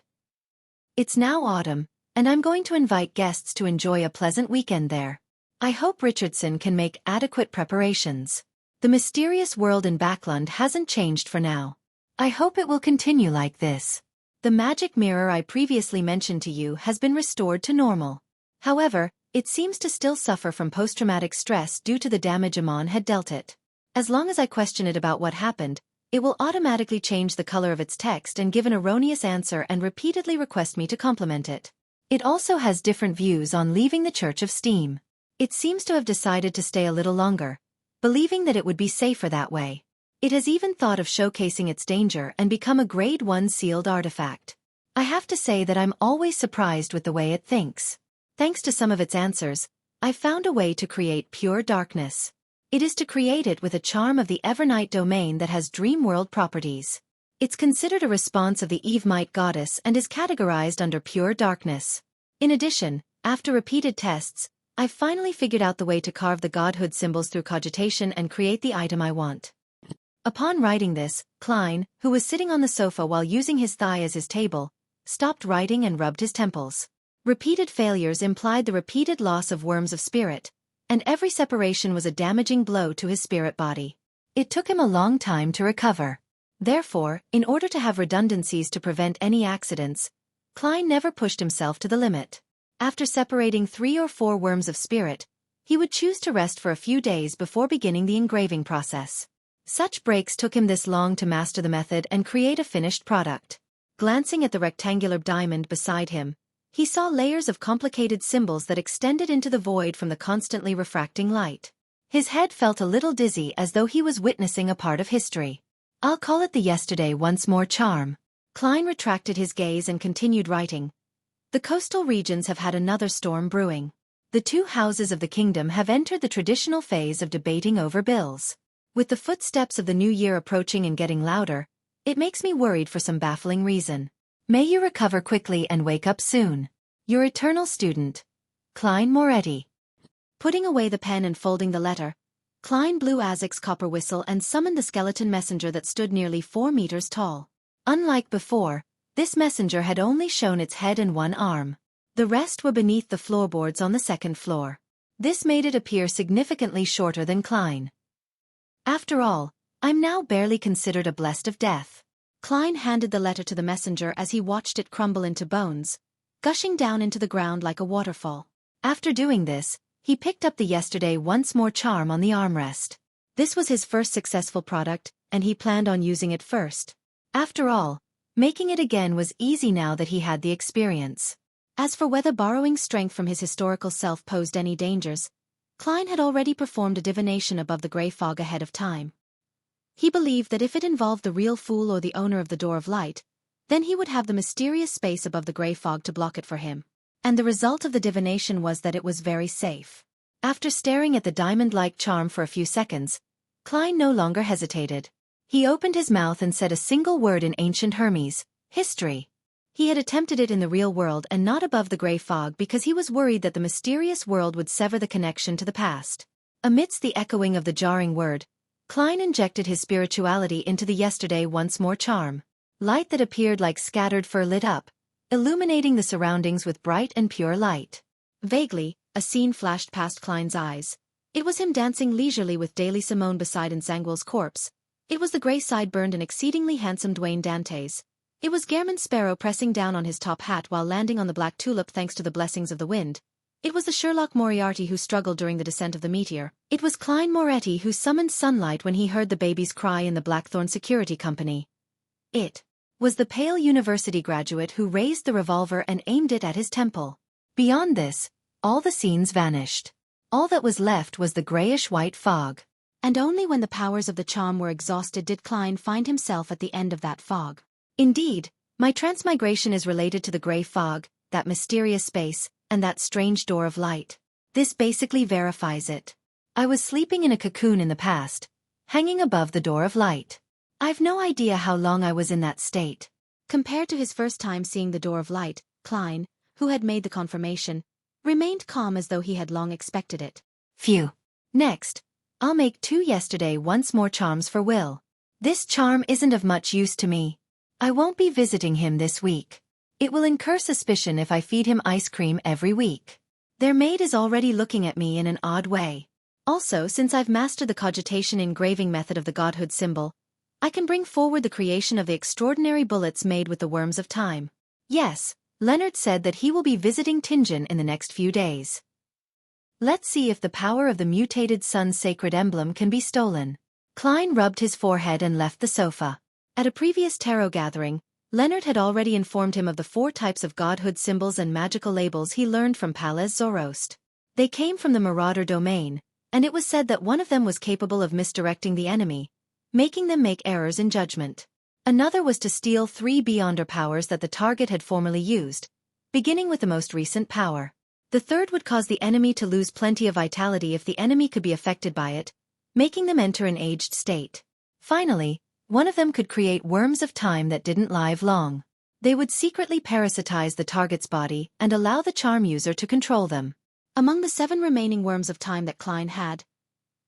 It's now autumn, and I'm going to invite guests to enjoy a pleasant weekend there. I hope Richardson can make adequate preparations. The mysterious world in Backlund hasn't changed for now. I hope it will continue like this. The magic mirror I previously mentioned to you has been restored to normal. However, it seems to still suffer from post-traumatic stress due to the damage Amon had dealt it. As long as I question it about what happened, it will automatically change the color of its text and give an erroneous answer and repeatedly request me to compliment it. It also has different views on leaving the Church of Steam. It seems to have decided to stay a little longer, believing that it would be safer that way. It has even thought of showcasing its danger and become a Grade 1 sealed artifact. I have to say that I'm always surprised with the way it thinks. Thanks to some of its answers, I've found a way to create pure darkness. It is to create it with a charm of the Evernight domain that has dream world properties. It's considered a response of the Evemite goddess and is categorized under pure darkness. In addition, after repeated tests, I've finally figured out the way to carve the godhood symbols through cogitation and create the item I want. Upon writing this, Klein, who was sitting on the sofa while using his thigh as his table, stopped writing and rubbed his temples. Repeated failures implied the repeated loss of worms of spirit, and every separation was a damaging blow to his spirit body. It took him a long time to recover. Therefore, in order to have redundancies to prevent any accidents, Klein never pushed himself to the limit. After separating 3 or 4 worms of spirit, he would choose to rest for a few days before beginning the engraving process. Such breaks took him this long to master the method and create a finished product. Glancing at the rectangular diamond beside him, he saw layers of complicated symbols that extended into the void from the constantly refracting light. His head felt a little dizzy as though he was witnessing a part of history. I'll call it the yesterday once more charm. Klein retracted his gaze and continued writing. The coastal regions have had another storm brewing. The 2 houses of the kingdom have entered the traditional phase of debating over bills. With the footsteps of the new year approaching and getting louder, it makes me worried for some baffling reason. May you recover quickly and wake up soon. Your eternal student, Klein Moretti. Putting away the pen and folding the letter, Klein blew Azek's copper whistle and summoned the skeleton messenger that stood nearly 4 meters tall. Unlike before, this messenger had only shown its head and 1 arm. The rest were beneath the floorboards on the 2nd floor. This made it appear significantly shorter than Klein. After all, I'm now barely considered a blessed of death. Klein handed the letter to the messenger as he watched it crumble into bones, gushing down into the ground like a waterfall. After doing this, he picked up the yesterday once more charm on the armrest. This was his first successful product, and he planned on using it first. After all, making it again was easy now that he had the experience. As for whether borrowing strength from his historical self posed any dangers, Klein had already performed a divination above the grey fog ahead of time. He believed that if it involved the real fool or the owner of the Door of Light, then he would have the mysterious space above the grey fog to block it for him. And the result of the divination was that it was very safe. After staring at the diamond-like charm for a few seconds, Klein no longer hesitated. He opened his mouth and said a single word in ancient Hermes: history. He had attempted it in the real world and not above the grey fog because he was worried that the mysterious world would sever the connection to the past. Amidst the echoing of the jarring word, Klein injected his spirituality into the yesterday once more charm. Light that appeared like scattered fur lit up, illuminating the surroundings with bright and pure light. Vaguely, a scene flashed past Klein's eyes. It was him dancing leisurely with Daily Simone beside Nsangwil's corpse. It was the grey-side-burned and exceedingly handsome Dwayne Dantes. It was Gehrman Sparrow pressing down on his top hat while landing on the black tulip thanks to the blessings of the wind. It was the Sherlock Moriarty who struggled during the descent of the meteor. It was Klein Moretti who summoned sunlight when he heard the baby's cry in the Blackthorn Security Company. It was the pale university graduate who raised the revolver and aimed it at his temple. Beyond this, all the scenes vanished. All that was left was the grayish-white fog. And only when the powers of the charm were exhausted did Klein find himself at the end of that fog. Indeed, my transmigration is related to the gray fog, that mysterious space, and that strange door of light. This basically verifies it. I was sleeping in a cocoon in the past, hanging above the door of light. I've no idea how long I was in that state. Compared to his first time seeing the door of light, Klein, who had made the confirmation, remained calm as though he had long expected it. Phew. Next, I'll make 2 yesterday once more charms for Will. This charm isn't of much use to me. I won't be visiting him this week. It will incur suspicion if I feed him ice cream every week. Their maid is already looking at me in an odd way. Also, since I've mastered the cogitation engraving method of the godhood symbol, I can bring forward the creation of the extraordinary bullets made with the worms of time. Yes, Leonard said that he will be visiting Tingen in the next few days. Let's see if the power of the mutated sun's sacred emblem can be stolen. Klein rubbed his forehead and left the sofa. At a previous tarot gathering, Leonard had already informed him of the 4 types of godhood symbols and magical labels he learned from Palez Zoroast. They came from the Marauder domain, and it was said that one of them was capable of misdirecting the enemy, making them make errors in judgment. Another was to steal 3 Beyonder powers that the target had formerly used, beginning with the most recent power. The third would cause the enemy to lose plenty of vitality if the enemy could be affected by it, making them enter an aged state. Finally, one of them could create worms of time that didn't live long. They would secretly parasitize the target's body and allow the charm user to control them. Among the 7 remaining worms of time that Klein had,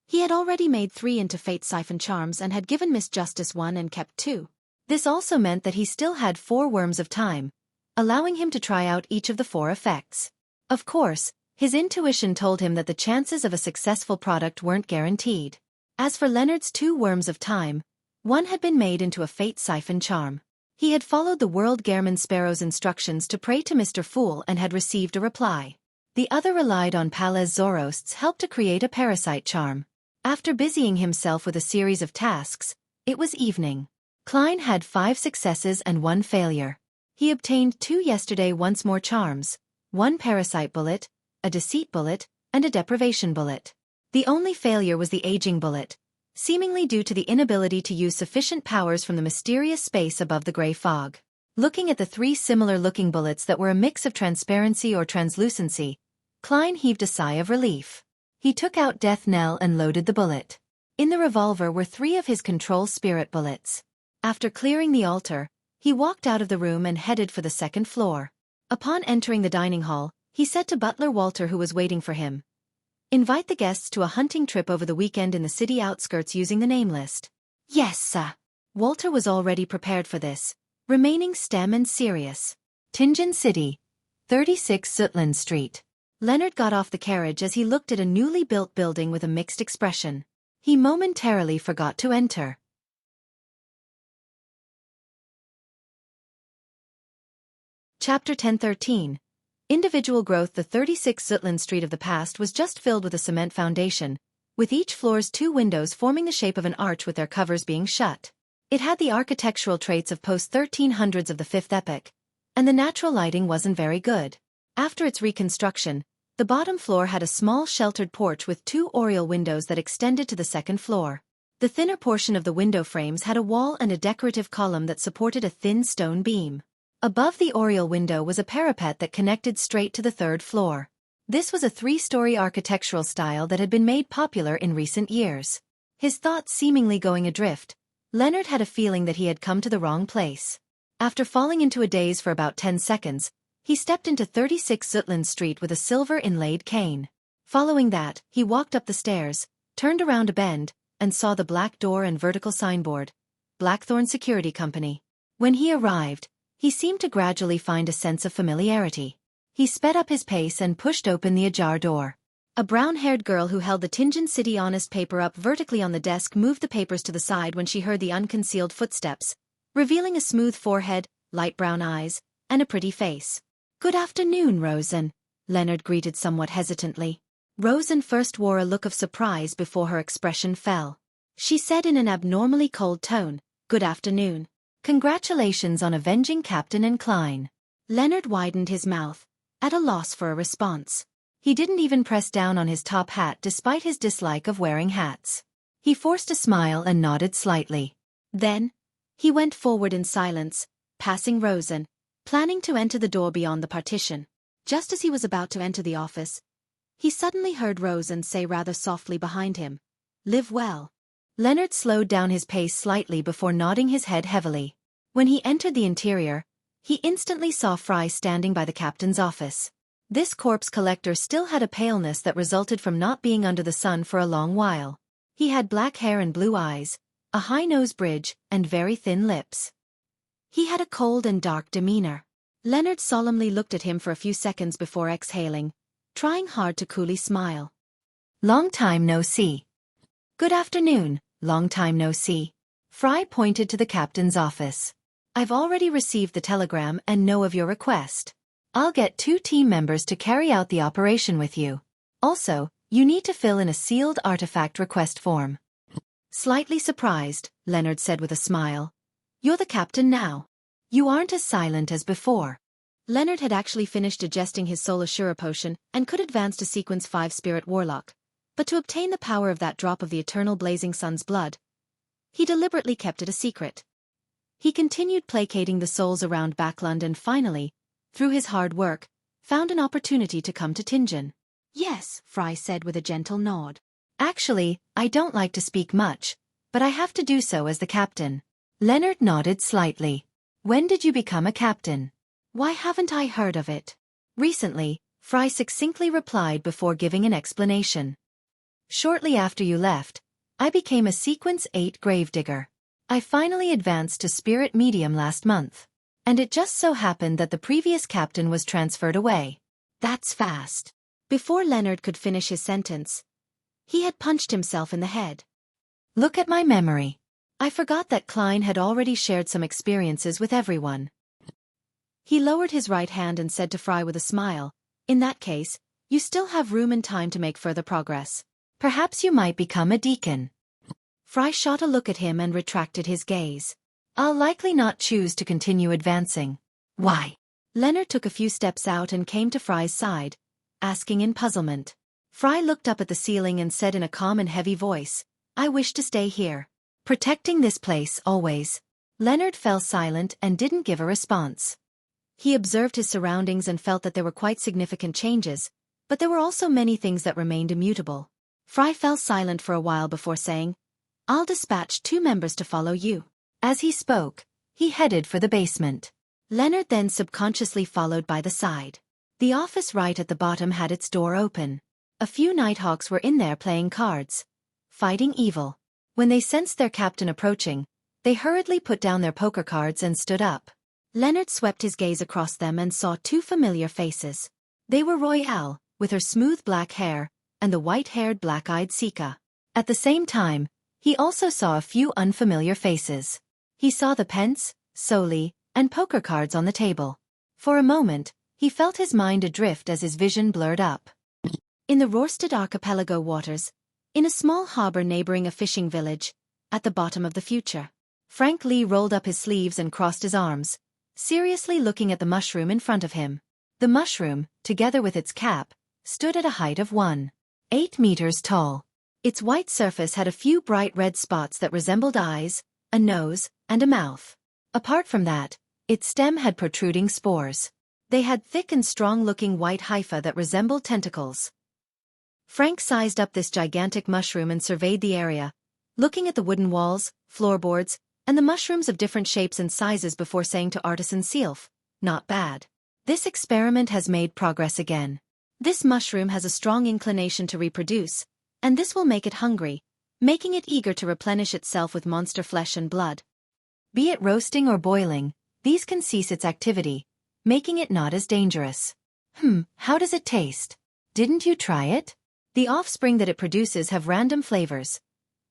he had already made 3 into Fate Siphon charms and had given Miss Justice 1 and kept 2. This also meant that he still had 4 worms of time, allowing him to try out each of the 4 effects. Of course, his intuition told him that the chances of a successful product weren't guaranteed. As for Leonard's 2 worms of time, one had been made into a Fate Siphon charm. He had followed the World Gairman Sparrow's instructions to pray to Mr. Fool and had received a reply. The other relied on Palez Zoroast's help to create a parasite charm. After busying himself with a series of tasks, it was evening. Klein had 5 successes and 1 failure. He obtained 2 yesterday once more charms, 1 parasite bullet, a deceit bullet, and a deprivation bullet. The only failure was the aging bullet, seemingly due to the inability to use sufficient powers from the mysterious space above the gray fog. Looking at the 3 similar-looking bullets that were a mix of transparency or translucency, Klein heaved a sigh of relief. He took out Death Knell and loaded the bullet. In the revolver were 3 of his control spirit bullets. After clearing the altar, he walked out of the room and headed for the 2nd floor. Upon entering the dining hall, he said to butler Walter, who was waiting for him, "Invite the guests to a hunting trip over the weekend in the city outskirts using the name list." "Yes, sir." Walter was already prepared for this, remaining stem and serious. Tingen City, 36 Zutland Street. Leonard got off the carriage as he looked at a newly built building with a mixed expression. He momentarily forgot to enter. Chapter 10:13. Individual growth. The 36 Zutland Street of the past was just filled with a cement foundation, with each floor's 2 windows forming the shape of an arch with their covers being shut. It had the architectural traits of post-1300s of the 5th epoch, and the natural lighting wasn't very good. After its reconstruction, the bottom floor had a small sheltered porch with 2 oriel windows that extended to the 2nd floor. The thinner portion of the window frames had a wall and a decorative column that supported a thin stone beam. Above the oriel window was a parapet that connected straight to the 3rd floor. This was a 3-story architectural style that had been made popular in recent years. His thoughts seemingly going adrift, Leonard had a feeling that he had come to the wrong place. After falling into a daze for about 10 seconds, he stepped into 36 Zutland Street with a silver inlaid cane. Following that, he walked up the stairs, turned around a bend, and saw the black door and vertical signboard, Blackthorn Security Company. When he arrived, he seemed to gradually find a sense of familiarity. He sped up his pace and pushed open the ajar door. A brown-haired girl who held the Tingen City Honest paper up vertically on the desk moved the papers to the side when she heard the unconcealed footsteps, revealing a smooth forehead, light brown eyes, and a pretty face. "Good afternoon, Rosen," Leonard greeted somewhat hesitantly. Rosen first wore a look of surprise before her expression fell. She said in an abnormally cold tone, "Good afternoon. Congratulations on avenging Captain and Klein." Leonard widened his mouth, at a loss for a response. He didn't even press down on his top hat despite his dislike of wearing hats. He forced a smile and nodded slightly. Then, he went forward in silence, passing Rosen, planning to enter the door beyond the partition. Just as he was about to enter the office, he suddenly heard Rosen say rather softly behind him, "Live well." Leonard slowed down his pace slightly before nodding his head heavily. When he entered the interior, he instantly saw Fry standing by the captain's office. This corpse collector still had a paleness that resulted from not being under the sun for a long while. He had black hair and blue eyes, a high nose bridge, and very thin lips. He had a cold and dark demeanor. Leonard solemnly looked at him for a few seconds before exhaling, trying hard to coolly smile. "Long time no see." "Good afternoon, long time no see." Fry pointed to the captain's office. "I've already received the telegram and know of your request. I'll get 2 team members to carry out the operation with you. Also, you need to fill in a sealed artifact request form." Slightly surprised, Leonard said with a smile, "You're the captain now. You aren't as silent as before." Leonard had actually finished digesting his Soul Assura potion and could advance to Sequence 5 Spirit Warlock. But to obtain the power of that drop of the eternal blazing sun's blood, he deliberately kept it a secret. He continued placating the souls around Backlund and finally, through his hard work, found an opportunity to come to Tingen. "Yes," Fry said with a gentle nod. "Actually, I don't like to speak much, but I have to do so as the captain." Leonard nodded slightly. "When did you become a captain?" "Why haven't I heard of it?" "Recently," Fry succinctly replied before giving an explanation. "Shortly after you left, I became a Sequence 8 gravedigger. I finally advanced to Spirit Medium last month. And it just so happened that the previous captain was transferred away." "That's fast." Before Leonard could finish his sentence, he had punched himself in the head. "Look at my memory. I forgot that Klein had already shared some experiences with everyone." He lowered his right hand and said to Fry with a smile, "In that case, you still have room and time to make further progress. Perhaps you might become a deacon." Fry shot a look at him and retracted his gaze. "I'll likely not choose to continue advancing." "Why?" Leonard took a few steps out and came to Fry's side, asking in puzzlement. Fry looked up at the ceiling and said in a calm and heavy voice, "I wish to stay here. Protecting this place always." Leonard fell silent and didn't give a response. He observed his surroundings and felt that there were quite significant changes, but there were also many things that remained immutable. Fry fell silent for a while before saying, "I'll dispatch 2 members to follow you." As he spoke, he headed for the basement. Leonard then subconsciously followed by the side. The office right at the bottom had its door open. A few Nighthawks were in there playing cards, fighting evil. When they sensed their captain approaching, they hurriedly put down their poker cards and stood up. Leonard swept his gaze across them and saw 2 familiar faces. They were Royale, with her smooth black hair, and the white-haired black-eyed Sika. At the same time, he also saw a few unfamiliar faces. He saw the pence, soli, and poker cards on the table. For a moment, he felt his mind adrift as his vision blurred up. In the Rorstad archipelago waters, in a small harbor neighboring a fishing village, at the bottom of the future, Frank Lee rolled up his sleeves and crossed his arms, seriously looking at the mushroom in front of him. The mushroom, together with its cap, stood at a height of 1.8 meters tall. Its white surface had a few bright red spots that resembled eyes, a nose, and a mouth. Apart from that, its stem had protruding spores. They had thick and strong-looking white hyphae that resembled tentacles. Frank sized up this gigantic mushroom and surveyed the area, looking at the wooden walls, floorboards, and the mushrooms of different shapes and sizes before saying to Artisan Sealf, "Not bad. This experiment has made progress again. This mushroom has a strong inclination to reproduce, and this will make it hungry, making it eager to replenish itself with monster flesh and blood. Be it roasting or boiling, these can cease its activity, making it not as dangerous." How does it taste? Didn't you try it? The offspring that it produces have random flavors: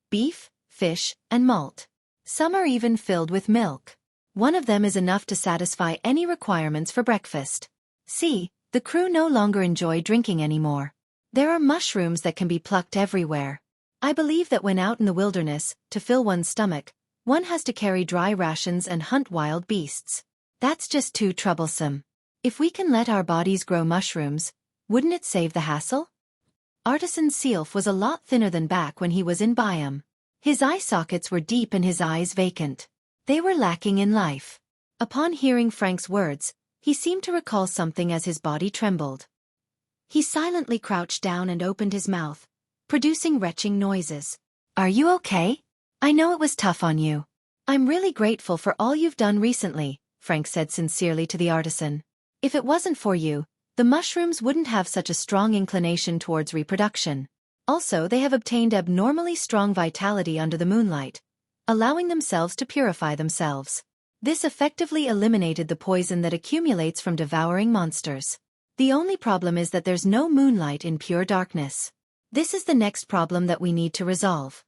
beef, fish, and malt. Some are even filled with milk. One of them is enough to satisfy any requirements for breakfast. See, the crew no longer enjoy drinking anymore. There are mushrooms that can be plucked everywhere. I believe that when out in the wilderness, to fill one's stomach, one has to carry dry rations and hunt wild beasts. That's just too troublesome. If we can let our bodies grow mushrooms, Wouldn't it save the hassle? Artisan Sealf was a lot thinner than back when he was in Biome. His eye sockets were deep and his eyes vacant. They were lacking in life. Upon hearing Frank's words, he seemed to recall something as his body trembled. He silently crouched down and opened his mouth, producing retching noises. Are you okay? I know it was tough on you. I'm really grateful for all you've done recently, Frank said sincerely to the artisan. If it wasn't for you, the mushrooms wouldn't have such a strong inclination towards reproduction. Also, they have obtained abnormally strong vitality under the moonlight, allowing themselves to purify themselves. This effectively eliminated the poison that accumulates from devouring monsters. The only problem is that there's no moonlight in pure darkness. This is the next problem that we need to resolve.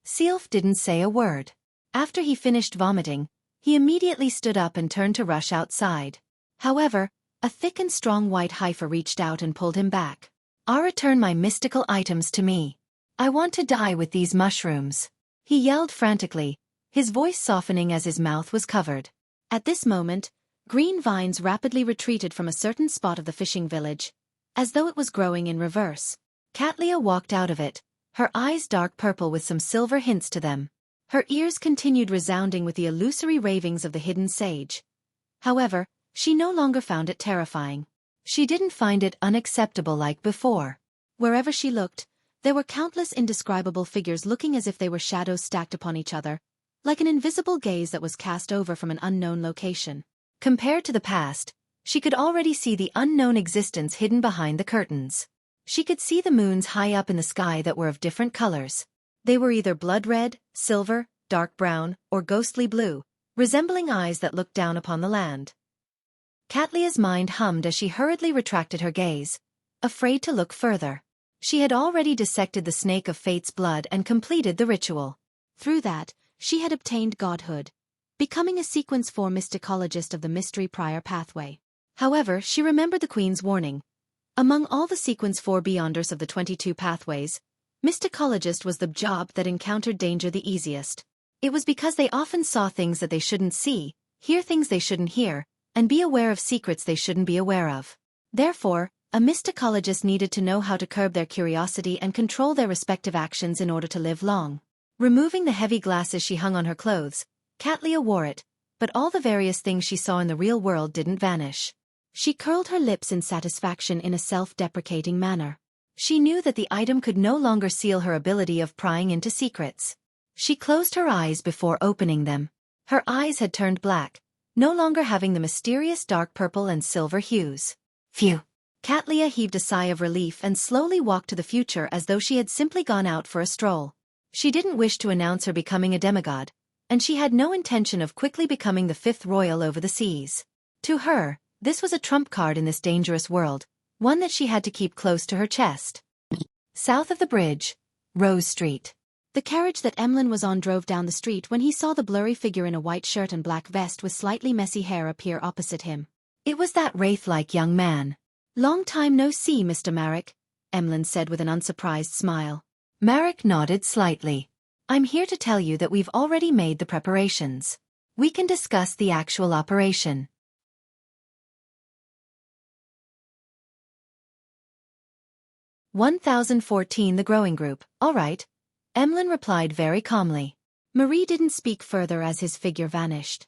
Sealf didn't say a word. After he finished vomiting, he immediately stood up and turned to rush outside. However, a thick and strong white heifer reached out and pulled him back. Return my mystical items to me. I want to die with these mushrooms. He yelled frantically, his voice softening as his mouth was covered. At this moment, green vines rapidly retreated from a certain spot of the fishing village, as though it was growing in reverse. Katlia walked out of it, her eyes dark purple with some silver hints to them. Her ears continued resounding with the illusory ravings of the hidden sage. However, she no longer found it terrifying. She didn't find it unacceptable like before. Wherever she looked, there were countless indescribable figures looking as if they were shadows stacked upon each other, like an invisible gaze that was cast over from an unknown location. Compared to the past, she could already see the unknown existence hidden behind the curtains. She could see the moons high up in the sky that were of different colors. They were either blood red, silver, dark brown, or ghostly blue, resembling eyes that looked down upon the land. Katlia's mind hummed as she hurriedly retracted her gaze, afraid to look further. She had already dissected the snake of fate's blood and completed the ritual. Through that, she had obtained godhood, becoming a sequence 4 mysticologist of the mystery prior pathway. However, she remembered the Queen's warning. Among all the sequence 4 beyonders of the 22 pathways, mysticologist was the job that encountered danger the easiest. It was because they often saw things that they shouldn't see, hear things they shouldn't hear, and be aware of secrets they shouldn't be aware of. Therefore, a mysticologist needed to know how to curb their curiosity and control their respective actions in order to live long. Removing the heavy glasses she hung on her clothes, Katlia wore it, but all the various things she saw in the real world didn't vanish. She curled her lips in satisfaction in a self-deprecating manner. She knew that the item could no longer seal her ability of prying into secrets. She closed her eyes before opening them. Her eyes had turned black, no longer having the mysterious dark purple and silver hues. Phew! Katlia heaved a sigh of relief and slowly walked to the future as though she had simply gone out for a stroll. She didn't wish to announce her becoming a demigod, and she had no intention of quickly becoming the 5th royal over the seas. To her, this was a trump card in this dangerous world, one that she had to keep close to her chest. South of the bridge, Rose Street. The carriage that Emlyn was on drove down the street when he saw the blurry figure in a white shirt and black vest with slightly messy hair appear opposite him. It was that wraith-like young man. "Long time no see, Mr. Marek," Emlyn said with an unsurprised smile. Marek nodded slightly. "I'm here to tell you that we've already made the preparations. We can discuss the actual operation." 1014 The Growing Group. "All right," Emlyn replied very calmly. Marie didn't speak further as his figure vanished.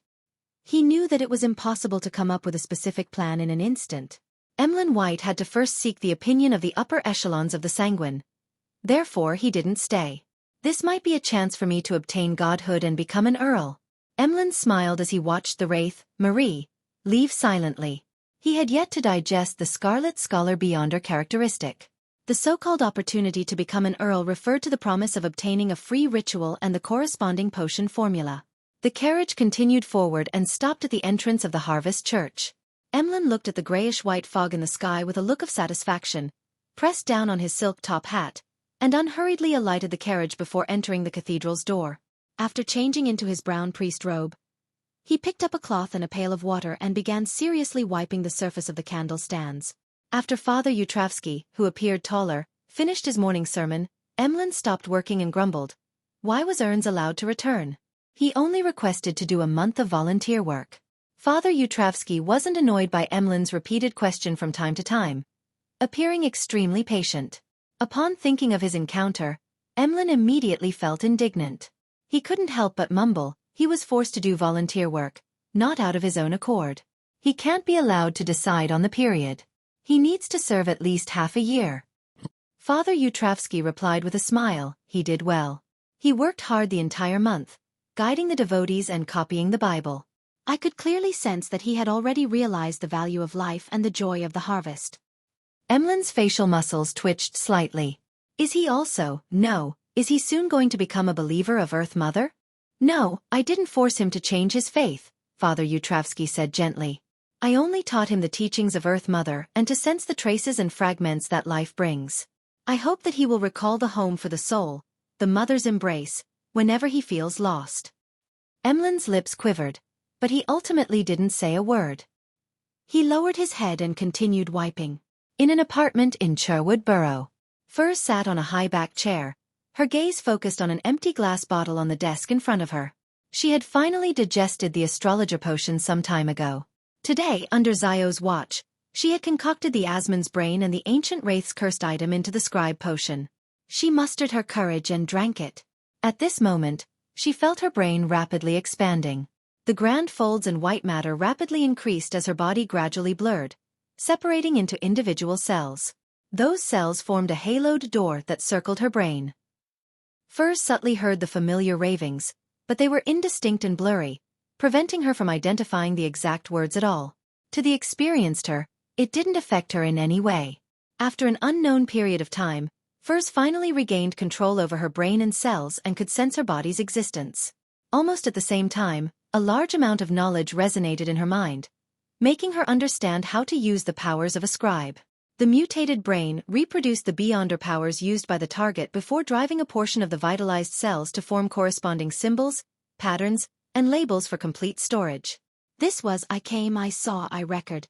He knew that it was impossible to come up with a specific plan in an instant. Emlyn White had to first seek the opinion of the upper echelons of the Sanguine. Therefore he didn't stay. "This might be a chance for me to obtain godhood and become an earl." Emlyn smiled as he watched the wraith, Marie, leave silently. He had yet to digest the Scarlet Scholar Beyonder characteristic. The so-called opportunity to become an earl referred to the promise of obtaining a free ritual and the corresponding potion formula. The carriage continued forward and stopped at the entrance of the Harvest Church. Emlyn looked at the grayish-white fog in the sky with a look of satisfaction, pressed down on his silk top hat, and unhurriedly alighted the carriage before entering the cathedral's door. After changing into his brown priest robe, he picked up a cloth and a pail of water and began seriously wiping the surface of the candle stands. After Father Yutravsky, who appeared taller, finished his morning sermon, Emlyn stopped working and grumbled. Why was Ernst allowed to return? He only requested to do a month of volunteer work. Father Yutravsky wasn't annoyed by Emlyn's repeated question from time to time. appearing extremely patient. Upon thinking of his encounter, Emlyn immediately felt indignant. He couldn't help but mumble. He was forced to do volunteer work, not out of his own accord. He can't be allowed to decide on the period. He needs to serve at least half a year. Father Xueqi replied with a smile. He did well. He worked hard the entire month, guiding the devotees and copying the Bible. I could clearly sense that he had already realized the value of life and the joy of the harvest. Emlyn's facial muscles twitched slightly. Is he also? No. Is he soon going to become a believer of Earth Mother? No, I didn't force him to change his faith, Father Xueqi said gently. I only taught him the teachings of Earth Mother and to sense the traces and fragments that life brings. I hope that he will recall the home for the soul, the mother's embrace, whenever he feels lost. Emlyn's lips quivered, but he ultimately didn't say a word. He lowered his head and continued wiping. In an apartment in Sherwood Borough, Furs sat on a high-backed chair, her gaze focused on an empty glass bottle on the desk in front of her. She had finally digested the astrologer potion some time ago. Today, under Zio's watch, she had concocted the Asmon's brain and the ancient wraith's cursed item into the scribe potion. She mustered her courage and drank it. At this moment, she felt her brain rapidly expanding. The grand folds and white matter rapidly increased as her body gradually blurred, separating into individual cells. Those cells formed a haloed door that circled her brain. Furs subtly heard the familiar ravings, but they were indistinct and blurry, preventing her from identifying the exact words at all. To the experienced her, it didn't affect her in any way. After an unknown period of time, Furs finally regained control over her brain and cells and could sense her body's existence. Almost at the same time, a large amount of knowledge resonated in her mind, making her understand how to use the powers of a scribe. The mutated brain reproduced the beyonder powers used by the target before driving a portion of the vitalized cells to form corresponding symbols, patterns, and labels for complete storage. This was I came, I saw, I record,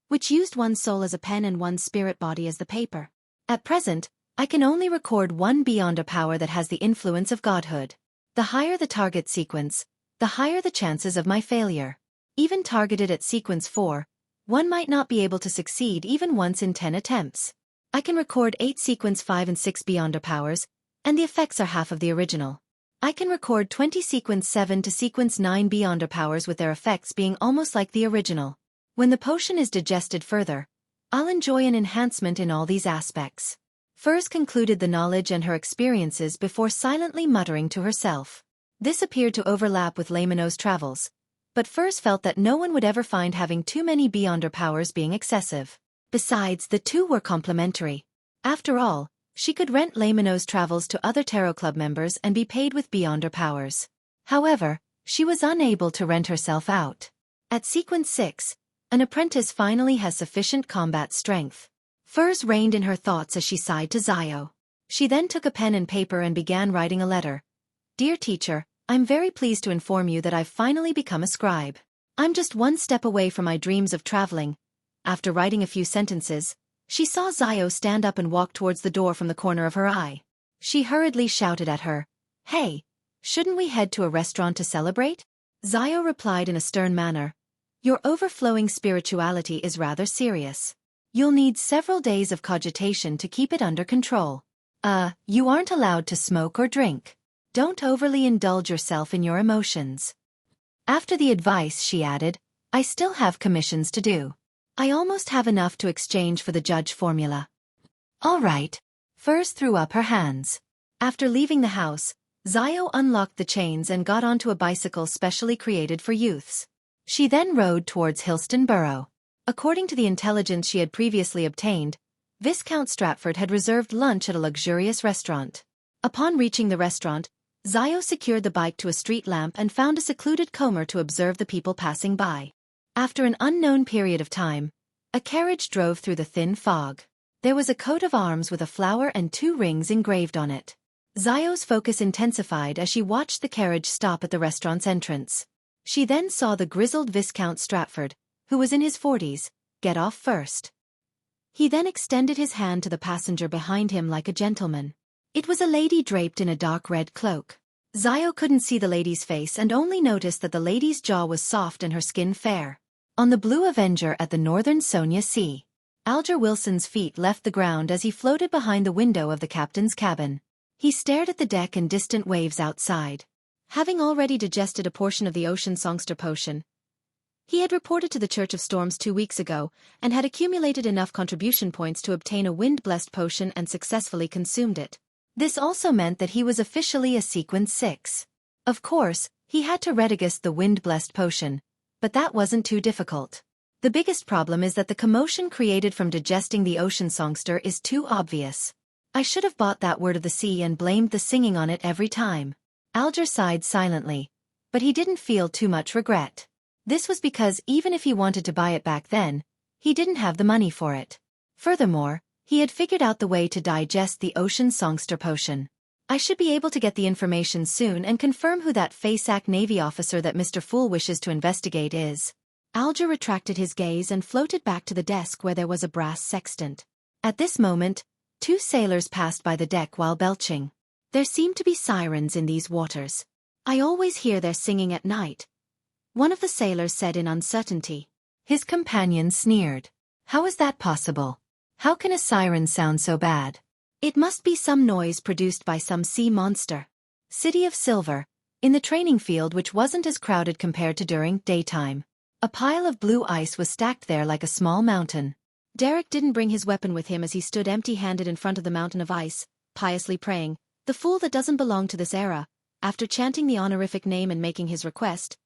which used one's soul as a pen and one's spirit body as the paper. At present, I can only record one beyonder power that has the influence of godhood. The higher the target sequence, the higher the chances of my failure. Even targeted at sequence 4, one might not be able to succeed even once in 10 attempts. I can record 8 sequence 5 and 6 beyonder powers, and the effects are half of the original. I can record 20 sequence 7 to sequence 9 beyonder powers with their effects being almost like the original. When the potion is digested further, I'll enjoy an enhancement in all these aspects. Furs concluded the knowledge and her experiences before silently muttering to herself. This appeared to overlap with Lamino's travels, but Furs felt that no one would ever find having too many beyonder powers being excessive. Besides, the two were complementary. After all, she could rent Lamino's travels to other Tarot Club members and be paid with beyonder powers. However, she was unable to rent herself out. At sequence 6, an apprentice finally has sufficient combat strength. Furs reined in her thoughts as she sighed to Zio. She then took a pen and paper and began writing a letter. Dear teacher, I'm very pleased to inform you that I've finally become a scribe. I'm just one step away from my dreams of traveling. After writing a few sentences, she saw Zio stand up and walk towards the door from the corner of her eye. She hurriedly shouted at her, Hey, shouldn't we head to a restaurant to celebrate? Zio replied in a stern manner, Your overflowing spirituality is rather serious. You'll need several days of cogitation to keep it under control. You aren't allowed to smoke or drink. Don't overly indulge yourself in your emotions. After the advice, she added, I still have commissions to do. I almost have enough to exchange for the judge formula. All right. Furs threw up her hands. After leaving the house, Zio unlocked the chains and got onto a bicycle specially created for youths. She then rode towards Hillston Borough. According to the intelligence she had previously obtained, Viscount Stratford had reserved lunch at a luxurious restaurant. Upon reaching the restaurant, Zio secured the bike to a street lamp and found a secluded corner to observe the people passing by. After an unknown period of time, a carriage drove through the thin fog. There was a coat of arms with a flower and 2 rings engraved on it. Zio's focus intensified as she watched the carriage stop at the restaurant's entrance. She then saw the grizzled Viscount Stratford, who was in his 40s, get off first. He then extended his hand to the passenger behind him like a gentleman. It was a lady draped in a dark red cloak. Zio couldn't see the lady's face and only noticed that the lady's jaw was soft and her skin fair. On the Blue Avenger at the Northern Sonia Sea. Alger Wilson's feet left the ground as he floated behind the window of the captain's cabin. He stared at the deck and distant waves outside. Having already digested a portion of the ocean songster potion, he had reported to the Church of Storms 2 weeks ago and had accumulated enough contribution points to obtain a wind-blessed potion and successfully consumed it. This also meant that he was officially a Sequence 6. Of course, he had to redigest the wind-blessed potion, but that wasn't too difficult. The biggest problem is that the commotion created from digesting the ocean songster is too obvious. I should have bought that Word of the Sea and blamed the singing on it every time. Alger sighed silently, but he didn't feel too much regret. This was because even if he wanted to buy it back then, he didn't have the money for it. Furthermore, he had figured out the way to digest the ocean songster potion. I should be able to get the information soon and confirm who that Faceac Navy officer that Mr. Fool wishes to investigate is. Alger retracted his gaze and floated back to the desk where there was a brass sextant. At this moment, 2 sailors passed by the deck while belching. There seemed to be sirens in these waters. I always hear their singing at night, one of the sailors said in uncertainty. His companion sneered. How is that possible? How can a siren sound so bad? It must be some noise produced by some sea monster. City of Silver, in the training field which wasn't as crowded compared to during daytime. A pile of blue ice was stacked there like a small mountain. Derek didn't bring his weapon with him as he stood empty-handed in front of the mountain of ice, piously praying, "The fool that doesn't belong to this era." After chanting the honorific name and making his request,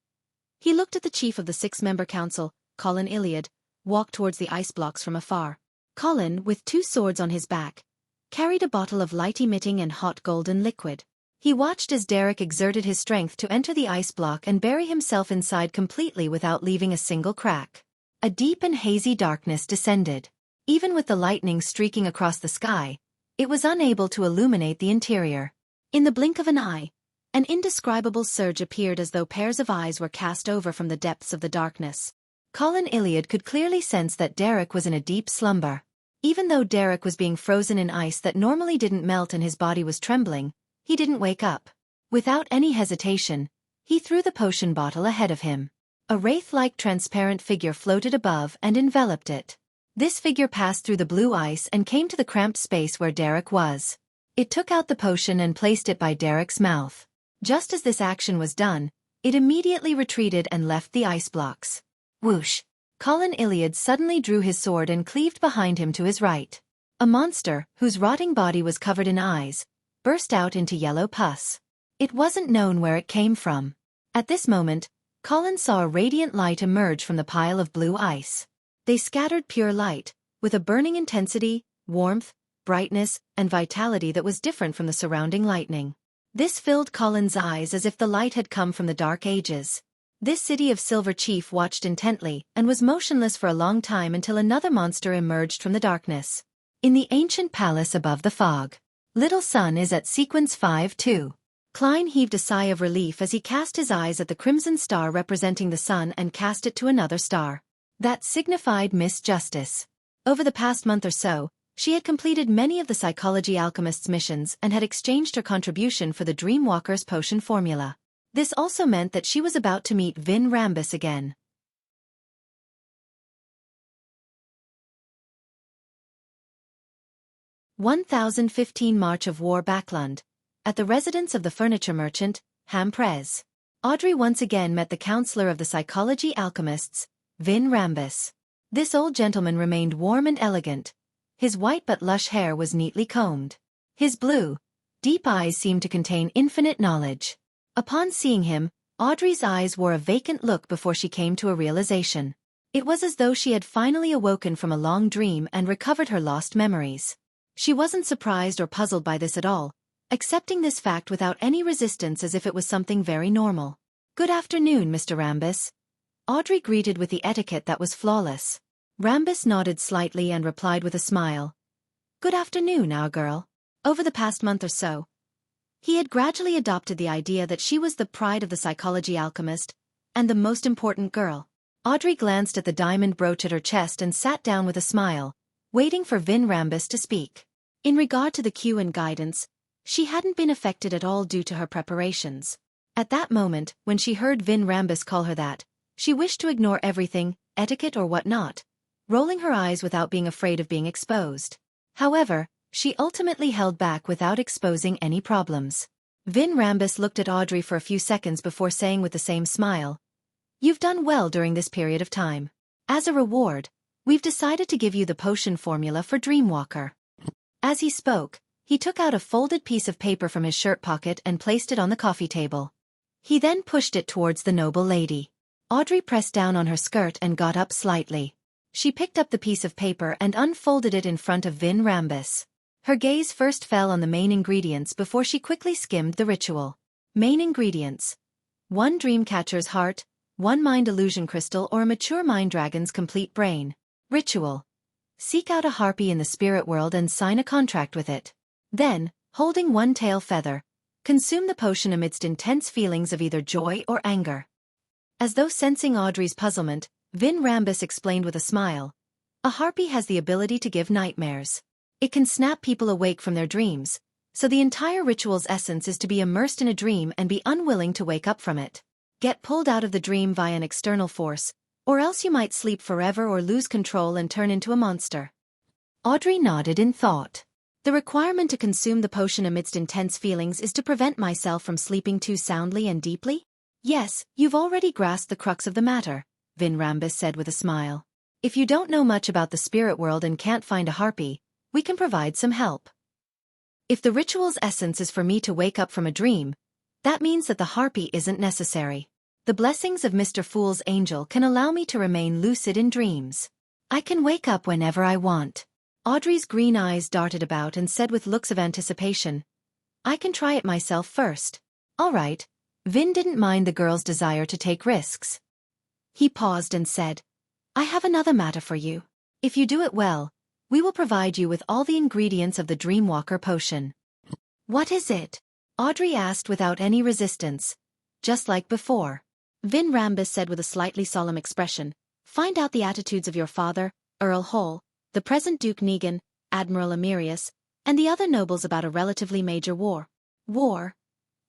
he looked at the chief of the 6-member council, Colin Iliad, walk towards the ice blocks from afar. Colin, with 2 swords on his back, carried a bottle of light-emitting and hot golden liquid. He watched as Derek exerted his strength to enter the ice block and bury himself inside completely without leaving a single crack. A deep and hazy darkness descended. Even with the lightning streaking across the sky, it was unable to illuminate the interior. In the blink of an eye, an indescribable surge appeared as though pairs of eyes were cast over from the depths of the darkness. Colin Iliad could clearly sense that Derek was in a deep slumber. Even though Derek was being frozen in ice that normally didn't melt and his body was trembling, he didn't wake up. Without any hesitation, he threw the potion bottle ahead of him. A wraith-like transparent figure floated above and enveloped it. This figure passed through the blue ice and came to the cramped space where Derek was. It took out the potion and placed it by Derek's mouth. Just as this action was done, it immediately retreated and left the ice blocks. Whoosh! Colin Iliad suddenly drew his sword and cleaved behind him to his right. A monster, whose rotting body was covered in eyes, burst out into yellow pus. It wasn't known where it came from. At this moment, Colin saw a radiant light emerge from the pile of blue ice. They scattered pure light, with a burning intensity, warmth, brightness, and vitality that was different from the surrounding lightning. This filled Colin's eyes as if the light had come from the Dark Ages. This City of Silver chief watched intently and was motionless for a long time until another monster emerged from the darkness. In the ancient palace above the fog. Little Sun is at Sequence 5 too. Klein heaved a sigh of relief as he cast his eyes at the crimson star representing the sun and cast it to another star. That signified Miss Justice. Over the past month or so, she had completed many of the Psychology Alchemist's missions and had exchanged her contribution for the Dreamwalker's potion formula. This also meant that she was about to meet Vin Rambus again. "1015 March of War Backlund. At the residence of the furniture merchant, Hamprez. Audrey once again met the counselor of the Psychology Alchemists, Vin Rambus. This old gentleman remained warm and elegant. His white but lush hair was neatly combed. His blue, deep eyes seemed to contain infinite knowledge. Upon seeing him, Audrey's eyes wore a vacant look before she came to a realization. It was as though she had finally awoken from a long dream and recovered her lost memories. She wasn't surprised or puzzled by this at all, accepting this fact without any resistance as if it was something very normal. "Good afternoon, Mr. Rambus." Audrey greeted with the etiquette that was flawless. Rambus nodded slightly and replied with a smile. "Good afternoon, our girl." Over the past month or so, he had gradually adopted the idea that she was the pride of the Psychology Alchemist, and the most important girl. Audrey glanced at the diamond brooch at her chest and sat down with a smile, waiting for Vin Rambus to speak. In regard to the cue and guidance, she hadn't been affected at all due to her preparations. At that moment, when she heard Vin Rambus call her that, she wished to ignore everything, etiquette or whatnot, rolling her eyes without being afraid of being exposed. However, she ultimately held back without exposing any problems. Vin Rambus looked at Audrey for a few seconds before saying with the same smile, "You've done well during this period of time. As a reward, we've decided to give you the potion formula for Dreamwalker." As he spoke, he took out a folded piece of paper from his shirt pocket and placed it on the coffee table. He then pushed it towards the noble lady. Audrey pressed down on her skirt and got up slightly. She picked up the piece of paper and unfolded it in front of Vin Rambus. Her gaze first fell on the main ingredients before she quickly skimmed the ritual. Main ingredients: 1 Dreamcatcher's heart, 1 Mind Illusion crystal or a mature Mind Dragon's complete brain. Ritual: seek out a harpy in the spirit world and sign a contract with it. Then, holding 1 tail feather, consume the potion amidst intense feelings of either joy or anger. As though sensing Audrey's puzzlement, Vin Rambus explained with a smile, "A harpy has the ability to give nightmares. It can snap people awake from their dreams, so the entire ritual's essence is to be immersed in a dream and be unwilling to wake up from it. Get pulled out of the dream via an external force, or else you might sleep forever or lose control and turn into a monster." Audrey nodded in thought. "The requirement to consume the potion amidst intense feelings is to prevent myself from sleeping too soundly and deeply?" "Yes, you've already grasped the crux of the matter," Vin Rambus said with a smile. "If you don't know much about the spirit world and can't find a harpy, we can provide some help. If the ritual's essence is for me to wake up from a dream, that means that the harpy isn't necessary. The blessings of Mr. Fool's angel can allow me to remain lucid in dreams. I can wake up whenever I want." Audrey's green eyes darted about and said with looks of anticipation, "I can try it myself first." "All right." Vin didn't mind the girl's desire to take risks. He paused and said, "I have another matter for you. If you do it well, we will provide you with all the ingredients of the Dreamwalker potion." "What is it?" Audrey asked without any resistance. "Just like before," Vin Rambus said with a slightly solemn expression. "Find out the attitudes of your father, Earl Hole, the present Duke Negan, Admiral Emirius, and the other nobles about a relatively major war." "War?"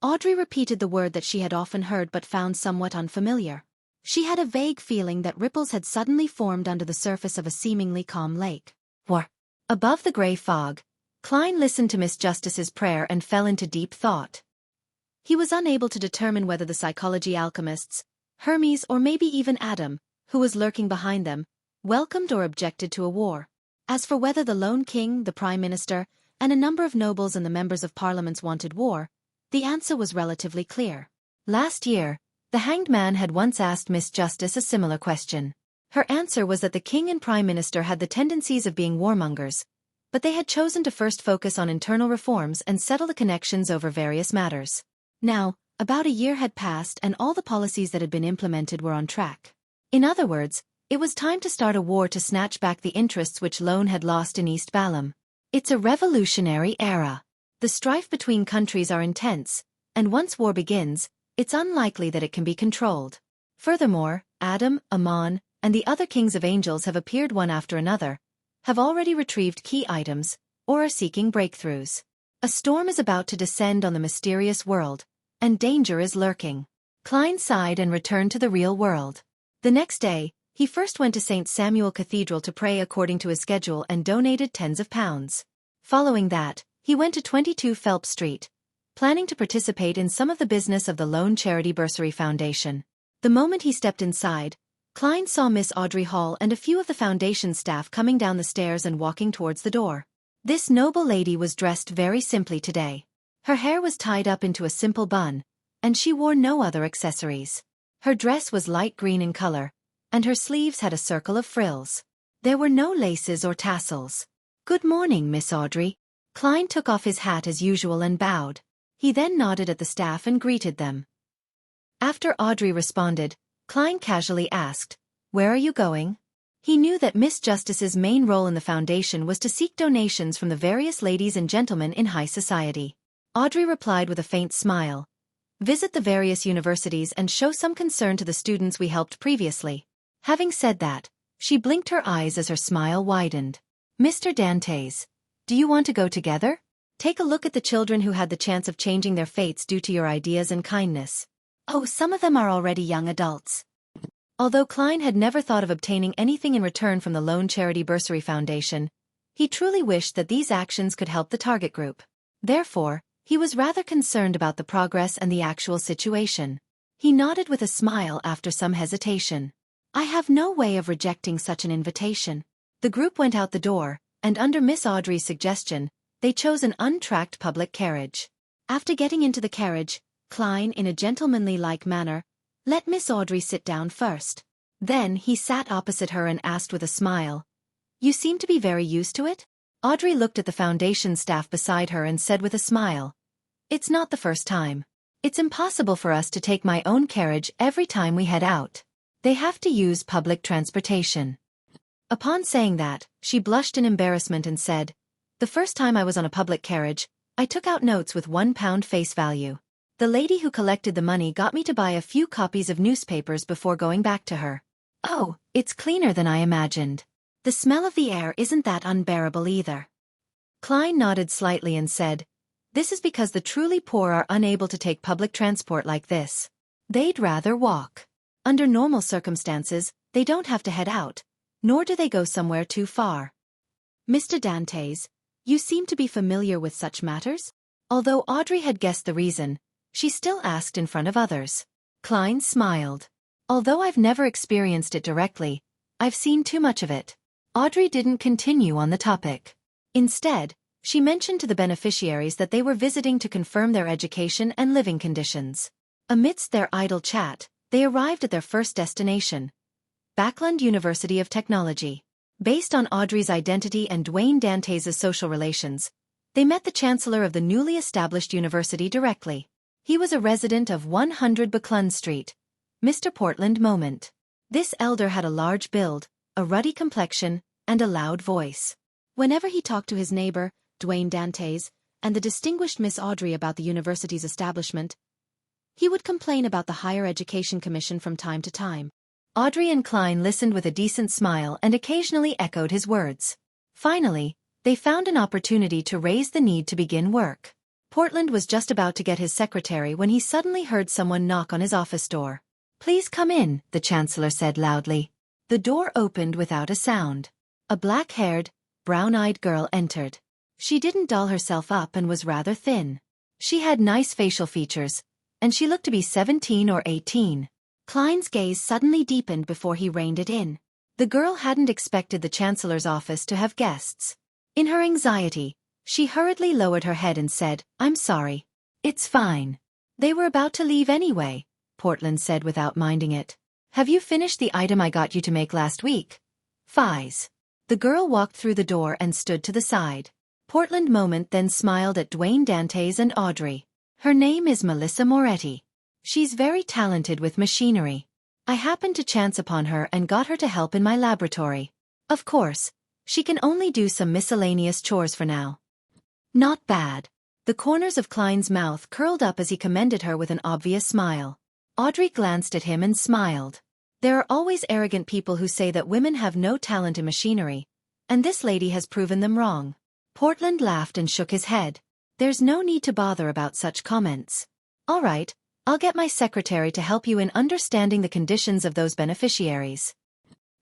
Audrey repeated the word that she had often heard but found somewhat unfamiliar. She had a vague feeling that ripples had suddenly formed under the surface of a seemingly calm lake. War. Above the gray fog, Klein listened to Miss Justice's prayer and fell into deep thought. He was unable to determine whether the psychology alchemists, Hermes or maybe even Adam, who was lurking behind them, welcomed or objected to a war. As for whether the lone king, the prime minister, and a number of nobles and the members of parliaments wanted war, the answer was relatively clear. Last year, the Hanged Man had once asked Miss Justice a similar question. Her answer was that the king and prime minister had the tendencies of being warmongers, but they had chosen to first focus on internal reforms and settle the connections over various matters. Now, about a year had passed and all the policies that had been implemented were on track. In other words, it was time to start a war to snatch back the interests which Lone had lost in East Balam. It's a revolutionary era. The strife between countries are intense, and once war begins, it's unlikely that it can be controlled. Furthermore, Adam, Amon, and the other kings of angels have appeared one after another, have already retrieved key items, or are seeking breakthroughs. A storm is about to descend on the mysterious world, and danger is lurking. Klein sighed and returned to the real world. The next day, he first went to St. Samuel Cathedral to pray according to his schedule and donated tens of pounds. Following that, he went to 22 Phelps Street, planning to participate in some of the business of the Lone Charity Bursary Foundation. The moment he stepped inside, Klein saw Miss Audrey Hall and a few of the foundation staff coming down the stairs and walking towards the door. This noble lady was dressed very simply today. Her hair was tied up into a simple bun, and she wore no other accessories. Her dress was light green in color, and her sleeves had a circle of frills. There were no laces or tassels. "Good morning, Miss Audrey." Klein took off his hat as usual and bowed. He then nodded at the staff and greeted them. After Audrey responded, Klein casually asked, "Where are you going?" He knew that Miss Justice's main role in the foundation was to seek donations from the various ladies and gentlemen in high society. Audrey replied with a faint smile, "Visit the various universities and show some concern to the students we helped previously." Having said that, she blinked her eyes as her smile widened. "Mr. Dantes, do you want to go together? Take a look at the children who had the chance of changing their fates due to your ideas and kindness." "Oh, some of them are already young adults." Although Klein had never thought of obtaining anything in return from the Lone Charity Bursary Foundation, he truly wished that these actions could help the target group. Therefore, he was rather concerned about the progress and the actual situation. He nodded with a smile after some hesitation. I have no way of rejecting such an invitation. The group went out the door, and under Miss Audrey's suggestion, they chose an untracked public carriage. After getting into the carriage, Klein, in a gentlemanly-like manner, let Miss Audrey sit down first. Then he sat opposite her and asked with a smile, "You seem to be very used to it?" Audrey looked at the foundation staff beside her and said with a smile, "It's not the first time. It's impossible for us to take my own carriage every time we head out. They have to use public transportation." Upon saying that, she blushed in embarrassment and said, "The first time I was on a public carriage, I took out notes with £1 face value. The lady who collected the money got me to buy a few copies of newspapers before going back to her. Oh, it's cleaner than I imagined. The smell of the air isn't that unbearable either." Klein nodded slightly and said, "This is because the truly poor are unable to take public transport like this. They'd rather walk. Under normal circumstances, they don't have to head out, nor do they go somewhere too far." "Mr. Dantes, you seem to be familiar with such matters?" Although Audrey had guessed the reason, she still asked in front of others. Klein smiled. "Although I've never experienced it directly, I've seen too much of it." Audrey didn't continue on the topic. Instead, she mentioned to the beneficiaries that they were visiting to confirm their education and living conditions. Amidst their idle chat, they arrived at their first destination, Backlund University of Technology. Based on Audrey's identity and Dwayne Dantes' social relations, they met the chancellor of the newly established university directly. He was a resident of 100 Backlund Street, Mr. Portland Moment. This elder had a large build, a ruddy complexion, and a loud voice. Whenever he talked to his neighbor, Dwayne Dantes, and the distinguished Miss Audrey about the university's establishment, he would complain about the Higher Education Commission from time to time. Audrey and Klein listened with a decent smile and occasionally echoed his words. Finally, they found an opportunity to raise the need to begin work. Portland was just about to get his secretary when he suddenly heard someone knock on his office door. "Please come in," the chancellor said loudly. The door opened without a sound. A black-haired, brown-eyed girl entered. She didn't doll herself up and was rather thin. She had nice facial features, and she looked to be 17 or 18. Klein's gaze suddenly deepened before he reined it in. The girl hadn't expected the chancellor's office to have guests. In her anxiety, she hurriedly lowered her head and said, "I'm sorry. It's fine." "They were about to leave anyway," Portland said without minding it. "Have you finished the item I got you to make last week?" "Fies." The girl walked through the door and stood to the side. Portland Moment then smiled at Dwayne Dantes and Audrey. "Her name is Melissa Moretti. She's very talented with machinery. I happened to chance upon her and got her to help in my laboratory. Of course, she can only do some miscellaneous chores for now." "Not bad." The corners of Klein's mouth curled up as he commended her with an obvious smile. Audrey glanced at him and smiled. There are always arrogant people who say that women have no talent in machinery, and this lady has proven them wrong. Portland laughed and shook his head. "There's no need to bother about such comments. All right, I'll get my secretary to help you in understanding the conditions of those beneficiaries."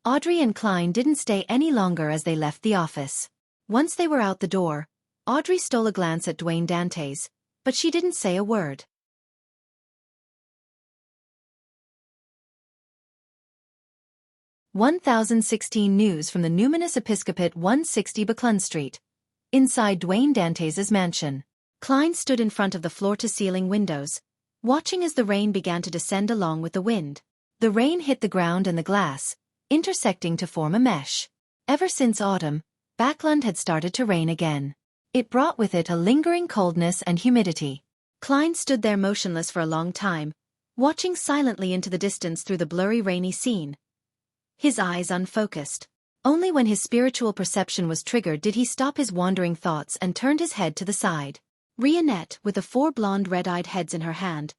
Audrey and Klein didn't stay any longer as they left the office. Once they were out the door, Audrey stole a glance at Dwayne Dantes, but she didn't say a word. 1016 News from the Numinous Episcopate 160 Backlund Street. Inside Dwayne Dantes' mansion, Klein stood in front of the floor-to-ceiling windows, watching as the rain began to descend along with the wind. The rain hit the ground and the glass, intersecting to form a mesh. Ever since autumn, Backlund had started to rain again. It brought with it a lingering coldness and humidity. Klein stood there motionless for a long time, watching silently into the distance through the blurry rainy scene, his eyes unfocused. Only when his spiritual perception was triggered did he stop his wandering thoughts and turned his head to the side. Rionette, with the 4 blonde red-eyed heads in her hand,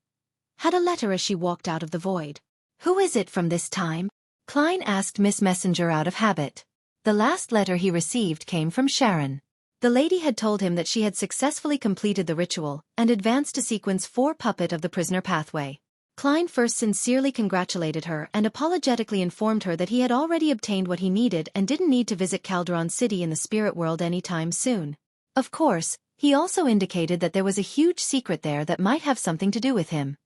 had a letter as she walked out of the void. "Who is it from this time?" Klein asked Miss Messenger out of habit. The last letter he received came from Sharon. The lady had told him that she had successfully completed the ritual and advanced to sequence 4 puppet of the prisoner pathway. Klein first sincerely congratulated her and apologetically informed her that he had already obtained what he needed and didn't need to visit Calderon City in the spirit world anytime soon. Of course, he also indicated that there was a huge secret there that might have something to do with him.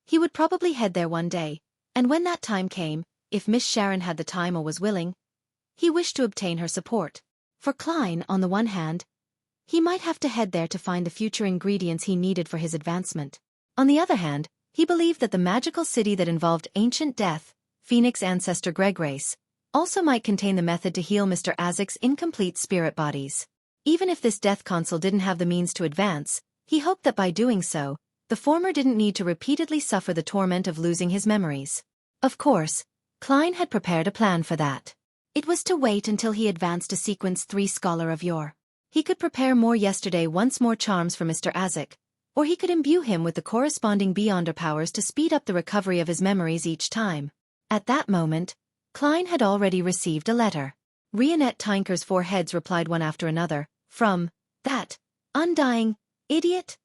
He would probably head there one day, and when that time came, if Miss Sharon had the time or was willing, he wished to obtain her support. For Klein, on the one hand, he might have to head there to find the future ingredients he needed for his advancement. On the other hand, he believed that the magical city that involved ancient death, Phoenix ancestor Gregrace, also might contain the method to heal Mr. Azek's incomplete spirit bodies. Even if this death console didn't have the means to advance, he hoped that by doing so, the former didn't need to repeatedly suffer the torment of losing his memories. Of course, Klein had prepared a plan for that. It was to wait until he advanced to Sequence 3 Scholar of Yore. He could prepare more yesterday once more charms for Mr. Azek, or he could imbue him with the corresponding Beyonder powers to speed up the recovery of his memories each time. At that moment, Klein had already received a letter. Rionette Tinker's 4 heads replied one after another, from that undying idiot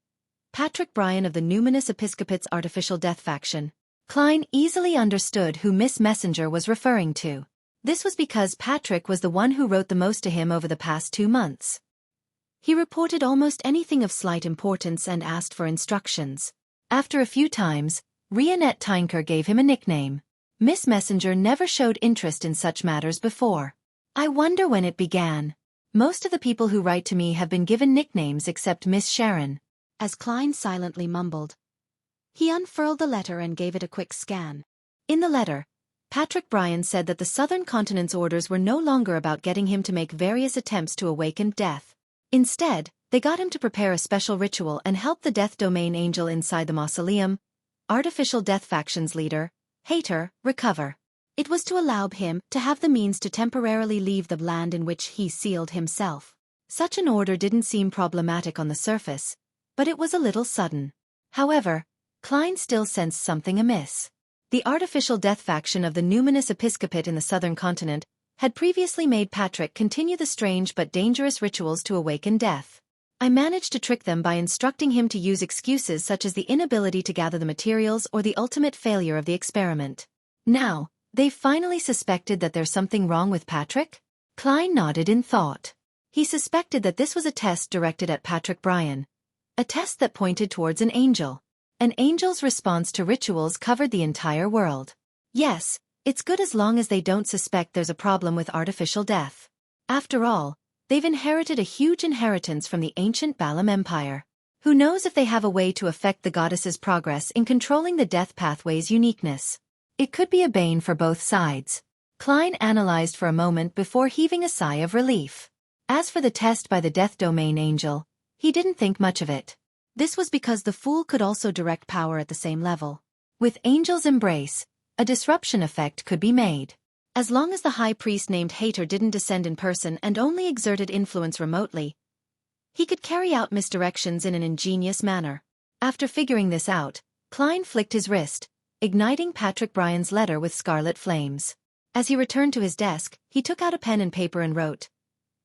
Patrick Bryan of the Numinous Episcopate's Artificial Death faction. Klein easily understood who Miss Messenger was referring to. This was because Patrick was the one who wrote the most to him over the past 2 months. He reported almost anything of slight importance and asked for instructions. After a few times, Rionette Tinker gave him a nickname. Miss Messenger never showed interest in such matters before. I wonder when it began. Most of the people who write to me have been given nicknames except Miss Sharon. As Klein silently mumbled, he unfurled the letter and gave it a quick scan. In the letter, Patrick Bryan said that the Southern Continent's orders were no longer about getting him to make various attempts to awaken death. Instead, they got him to prepare a special ritual and help the Death Domain Angel inside the mausoleum, Artificial Death Faction's leader, Hater, recover. It was to allow him to have the means to temporarily leave the land in which he sealed himself. Such an order didn't seem problematic on the surface, but it was a little sudden. However, Klein still sensed something amiss. The Artificial Death Faction of the Numinous Episcopate in the Southern Continent had previously made Patrick continue the strange but dangerous rituals to awaken death. I managed to trick them by instructing him to use excuses such as the inability to gather the materials or the ultimate failure of the experiment. Now, they've finally suspected that there's something wrong with Patrick? Klein nodded in thought. He suspected that this was a test directed at Patrick Bryan. A test that pointed towards an angel. An angel's response to rituals covered the entire world. Yes, it's good as long as they don't suspect there's a problem with artificial death. After all, they've inherited a huge inheritance from the ancient Balam Empire. Who knows if they have a way to affect the goddess's progress in controlling the death pathway's uniqueness. It could be a bane for both sides. Klein analyzed for a moment before heaving a sigh of relief. As for the test by the Death Domain Angel, he didn't think much of it. This was because the Fool could also direct power at the same level. With Angel's embrace, a disruption effect could be made. As long as the High Priest named Hater didn't descend in person and only exerted influence remotely, he could carry out misdirections in an ingenious manner. After figuring this out, Klein flicked his wrist, igniting Patrick Bryan's letter with scarlet flames. As he returned to his desk, he took out a pen and paper and wrote,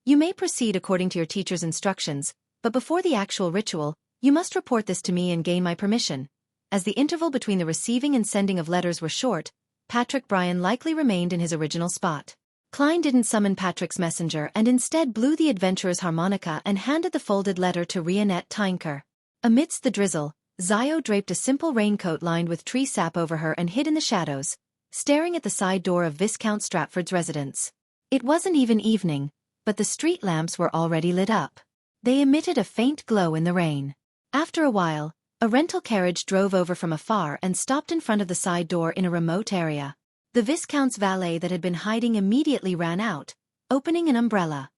"You may proceed according to your teacher's instructions, but before the actual ritual, you must report this to me and gain my permission." As the interval between the receiving and sending of letters were short, Patrick Bryan likely remained in his original spot. Klein didn't summon Patrick's messenger and instead blew the adventurer's harmonica and handed the folded letter to Rionette Tinker. Amidst the drizzle, Zio draped a simple raincoat lined with tree sap over her and hid in the shadows, staring at the side door of Viscount Stratford's residence. It wasn't even evening, but the street lamps were already lit up. They emitted a faint glow in the rain. After a while, a rental carriage drove over from afar and stopped in front of the side door in a remote area. The Viscount's valet that had been hiding immediately ran out, opening an umbrella.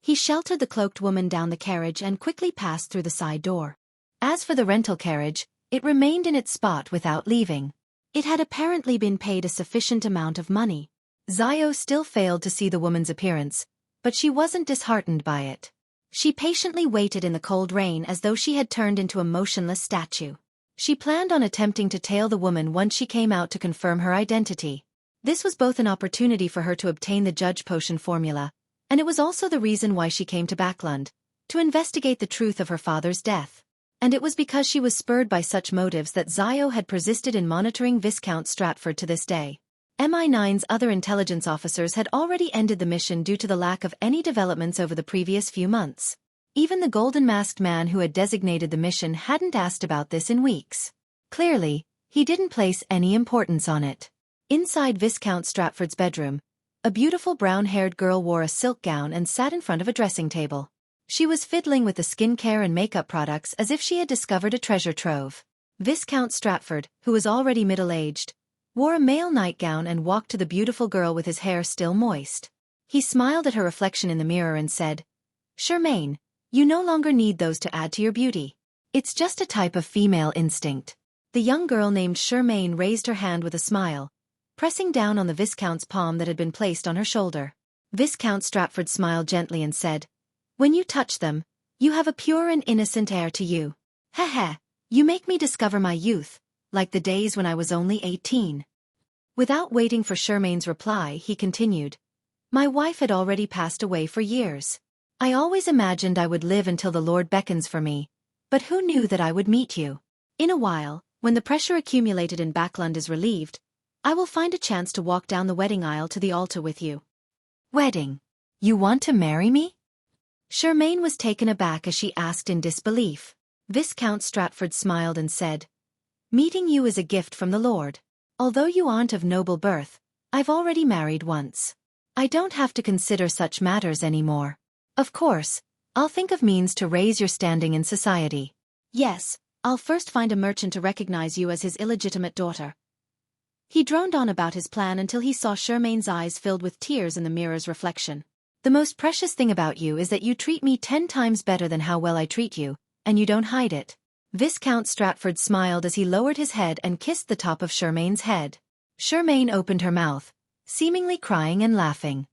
He sheltered the cloaked woman down the carriage and quickly passed through the side door. As for the rental carriage, it remained in its spot without leaving. It had apparently been paid a sufficient amount of money. Zio still failed to see the woman's appearance, but she wasn't disheartened by it. She patiently waited in the cold rain as though she had turned into a motionless statue. She planned on attempting to tail the woman once she came out to confirm her identity. This was both an opportunity for her to obtain the Judge Potion formula, and it was also the reason why she came to Backlund, to investigate the truth of her father's death. And it was because she was spurred by such motives that Zio had persisted in monitoring Viscount Stratford to this day. MI9's other intelligence officers had already ended the mission due to the lack of any developments over the previous few months. Even the golden-masked man who had designated the mission hadn't asked about this in weeks. Clearly, he didn't place any importance on it. Inside Viscount Stratford's bedroom, a beautiful brown-haired girl wore a silk gown and sat in front of a dressing table. She was fiddling with the skincare and makeup products as if she had discovered a treasure trove. Viscount Stratford, who was already middle-aged, wore a male nightgown and walked to the beautiful girl with his hair still moist. He smiled at her reflection in the mirror and said, "Charmaine, you no longer need those to add to your beauty. It's just a type of female instinct." The young girl named Charmaine raised her hand with a smile, pressing down on the Viscount's palm that had been placed on her shoulder. Viscount Stratford smiled gently and said, "When you touch them, you have a pure and innocent air to you. Heh, you make me discover my youth, like the days when I was only 18. Without waiting for Charmaine's reply, he continued, "My wife had already passed away for years. I always imagined I would live until the Lord beckons for me, but who knew that I would meet you? In a while, when the pressure accumulated in Backlund is relieved, I will find a chance to walk down the wedding aisle to the altar with you." "Wedding? You want to marry me?" Charmaine was taken aback as she asked in disbelief. Viscount Stratford smiled and said, "Meeting you is a gift from the Lord. Although you aren't of noble birth, I've already married once. I don't have to consider such matters anymore. Of course, I'll think of means to raise your standing in society. Yes, I'll first find a merchant to recognize you as his illegitimate daughter." He droned on about his plan until he saw Charmaine's eyes filled with tears in the mirror's reflection. "The most precious thing about you is that you treat me 10 times better than how well I treat you, and you don't hide it." Viscount Stratford smiled as he lowered his head and kissed the top of Charmaine's head. Charmaine opened her mouth, seemingly crying and laughing.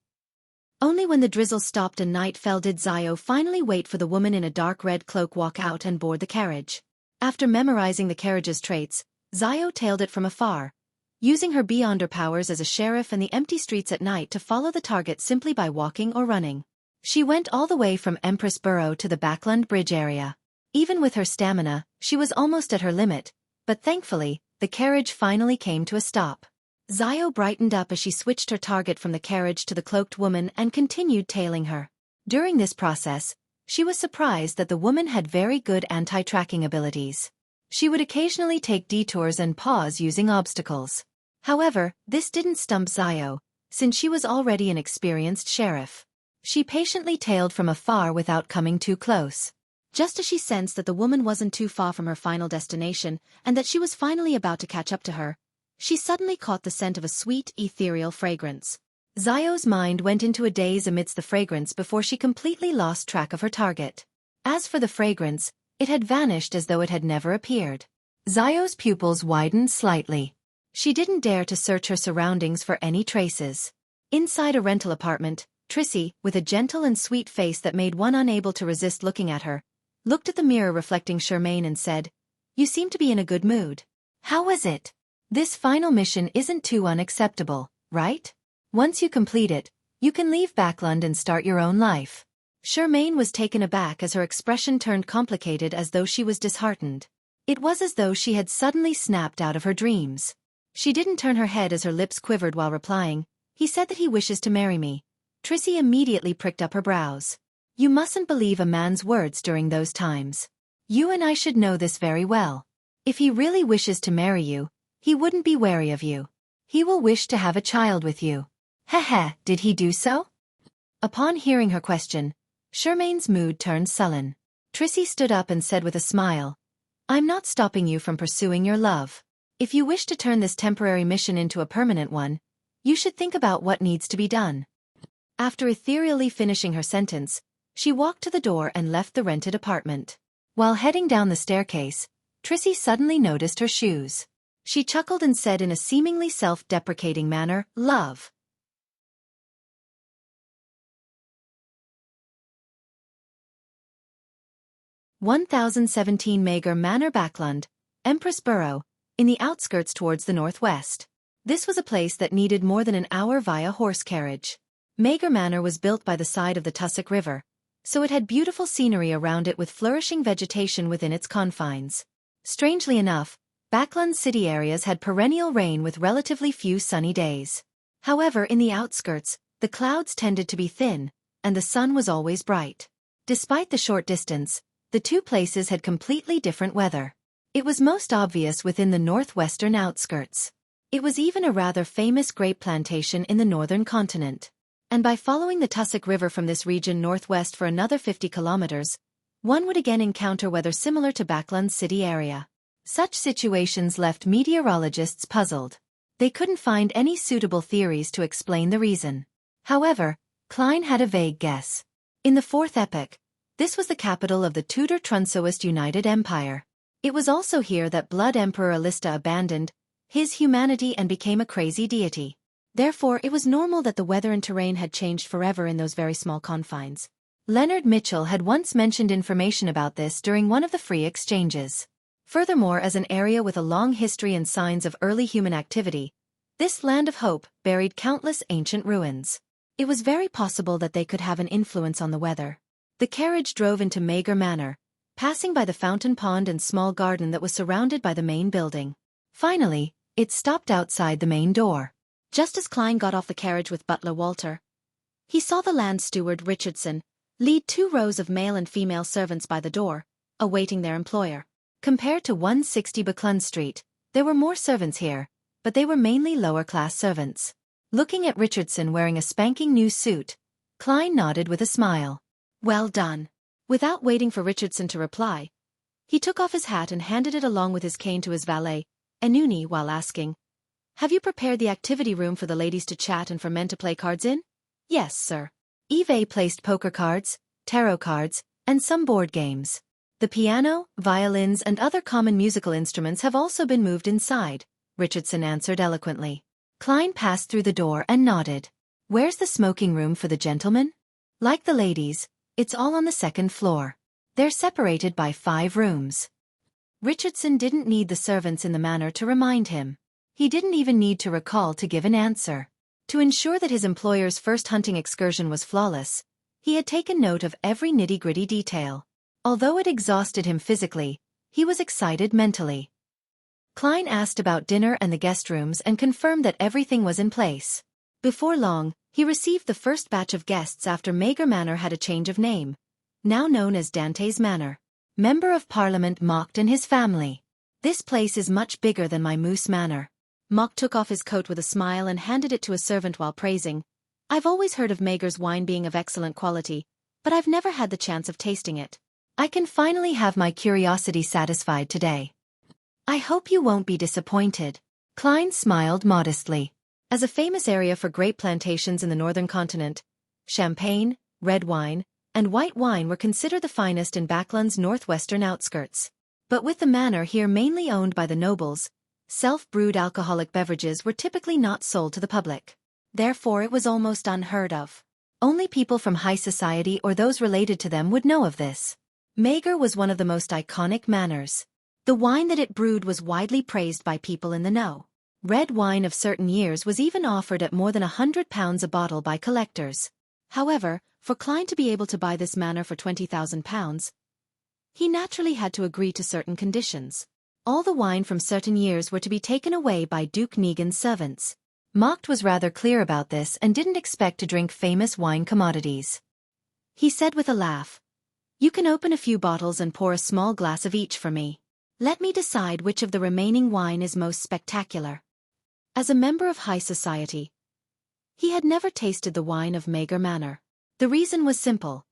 Only when the drizzle stopped and night fell did Zio finally wait for the woman in a dark red cloak walk out and board the carriage. After memorizing the carriage's traits, Zio tailed it from afar, using her beyonder powers as a sheriff and the empty streets at night to follow the target simply by walking or running. She went all the way from Empress Borough to the Backlund Bridge area. Even with her stamina, she was almost at her limit, but thankfully, the carriage finally came to a stop. Zio brightened up as she switched her target from the carriage to the cloaked woman and continued tailing her. During this process, she was surprised that the woman had very good anti-tracking abilities. She would occasionally take detours and pause using obstacles. However, this didn't stump Zio, since she was already an experienced sheriff. She patiently tailed from afar without coming too close. Just as she sensed that the woman wasn't too far from her final destination and that she was finally about to catch up to her, she suddenly caught the scent of a sweet, ethereal fragrance. Zio's mind went into a daze amidst the fragrance before she completely lost track of her target. As for the fragrance, it had vanished as though it had never appeared. Zio's pupils widened slightly. She didn't dare to search her surroundings for any traces. Inside a rental apartment, Trissy, with a gentle and sweet face that made one unable to resist looking at her, looked at the mirror reflecting Charmaine and said, "You seem to be in a good mood. How was it? This final mission isn't too unacceptable, right? Once you complete it, you can leave Backlund and start your own life." Charmaine was taken aback as her expression turned complicated as though she was disheartened. It was as though she had suddenly snapped out of her dreams. She didn't turn her head as her lips quivered while replying, "He said that he wishes to marry me." Trissy immediately pricked up her brows. "You mustn't believe a man's words during those times. You and I should know this very well. If he really wishes to marry you, he wouldn't be wary of you. He will wish to have a child with you." "Heh, did he do so?" Upon hearing her question, Charmaine's mood turned sullen. Trissy stood up and said with a smile, "I'm not stopping you from pursuing your love. If you wish to turn this temporary mission into a permanent one, you should think about what needs to be done." After ethereally finishing her sentence, she walked to the door and left the rented apartment. While heading down the staircase, Trissy suddenly noticed her shoes. She chuckled and said in a seemingly self-deprecating manner, "Love." "1017 Mager Manor Backlund, Empress Borough, in the outskirts towards the northwest." This was a place that needed more than an hour via horse carriage. Mager Manor was built by the side of the Tussock River, so it had beautiful scenery around it with flourishing vegetation within its confines. Strangely enough, Backland's city areas had perennial rain with relatively few sunny days. However, in the outskirts, the clouds tended to be thin, and the sun was always bright. Despite the short distance, the two places had completely different weather. It was most obvious within the northwestern outskirts. It was even a rather famous grape plantation in the northern continent. And by following the Tussock River from this region northwest for another 50 kilometers, one would again encounter weather similar to Backland's city area. Such situations left meteorologists puzzled. They couldn't find any suitable theories to explain the reason. However, Klein had a vague guess. In the Fourth Epoch, this was the capital of the Tudor Trunsoist United Empire. It was also here that Blood Emperor Alista abandoned his humanity and became a crazy deity. Therefore, it was normal that the weather and terrain had changed forever in those very small confines. Leonard Mitchell had once mentioned information about this during one of the free exchanges. Furthermore, as an area with a long history and signs of early human activity, this land of hope buried countless ancient ruins. It was very possible that they could have an influence on the weather. The carriage drove into Mager Manor, passing by the fountain pond and small garden that was surrounded by the main building. Finally, it stopped outside the main door. Just as Klein got off the carriage with butler Walter, he saw the land steward Richardson lead 2 rows of male and female servants by the door, awaiting their employer. Compared to 160 Buckland Street, there were more servants here, but they were mainly lower-class servants. Looking at Richardson wearing a spanking new suit, Klein nodded with a smile. Well done. Without waiting for Richardson to reply, he took off his hat and handed it along with his cane to his valet, Enuni, while asking, "Have you prepared the activity room for the ladies to chat and for men to play cards in?" "Yes, sir." Eve placed poker cards, tarot cards, and some board games. The piano, violins, and other common musical instruments have also been moved inside, Richardson answered eloquently. Klein passed through the door and nodded. Where's the smoking room for the gentlemen? Like the ladies, it's all on the 2nd floor. They're separated by 5 rooms. Richardson didn't need the servants in the manor to remind him. He didn't even need to recall to give an answer. To ensure that his employer's first hunting excursion was flawless, he had taken note of every nitty-gritty detail. Although it exhausted him physically, he was excited mentally. Klein asked about dinner and the guest rooms and confirmed that everything was in place. Before long, he received the first batch of guests after Mager Manor had a change of name, now known as Dante's Manor. Member of Parliament Mocht and his family. This place is much bigger than my Moose Manor. Mock took off his coat with a smile and handed it to a servant while praising, "I've always heard of Mager's wine being of excellent quality, but I've never had the chance of tasting it. I can finally have my curiosity satisfied today. I hope you won't be disappointed." Klein smiled modestly. As a famous area for grape plantations in the northern continent, champagne, red wine, and white wine were considered the finest in Backland's northwestern outskirts. But with the manor here mainly owned by the nobles, self-brewed alcoholic beverages were typically not sold to the public. Therefore, it was almost unheard of. Only people from high society or those related to them would know of this. Mager was one of the most iconic manors. The wine that it brewed was widely praised by people in the know. Red wine of certain years was even offered at more than £100 a bottle by collectors. However, for Klein to be able to buy this manor for £20,000, he naturally had to agree to certain conditions. All the wine from certain years were to be taken away by Duke Negan's servants. Mocht was rather clear about this and didn't expect to drink famous wine commodities. He said with a laugh, "You can open a few bottles and pour a small glass of each for me. Let me decide which of the remaining wine is most spectacular." As a member of high society, he had never tasted the wine of Mager Manor. The reason was simple.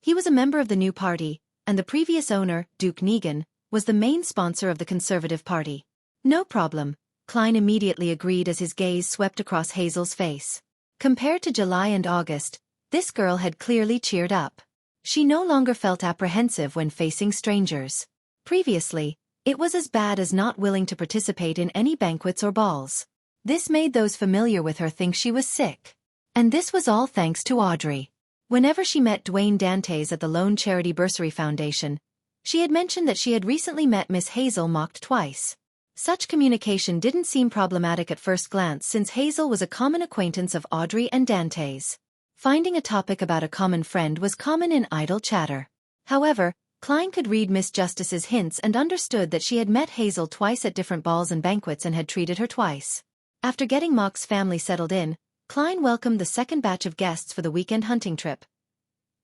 He was a member of the new party, and the previous owner, Duke Negan, was the main sponsor of the Conservative Party. "No problem," Klein immediately agreed as his gaze swept across Hazel's face. Compared to July and August, this girl had clearly cheered up. She no longer felt apprehensive when facing strangers. Previously, it was as bad as not willing to participate in any banquets or balls. This made those familiar with her think she was sick. And this was all thanks to Audrey. Whenever she met Dwayne Dantes at the Lone Charity Bursary Foundation, she had mentioned that she had recently met Miss Hazel Mocht twice. Such communication didn't seem problematic at first glance since Hazel was a common acquaintance of Audrey and Dantes. Finding a topic about a common friend was common in idle chatter. However, Klein could read Miss Justice's hints and understood that she had met Hazel twice at different balls and banquets and had treated her twice. After getting Mock's family settled in, Klein welcomed the second batch of guests for the weekend hunting trip.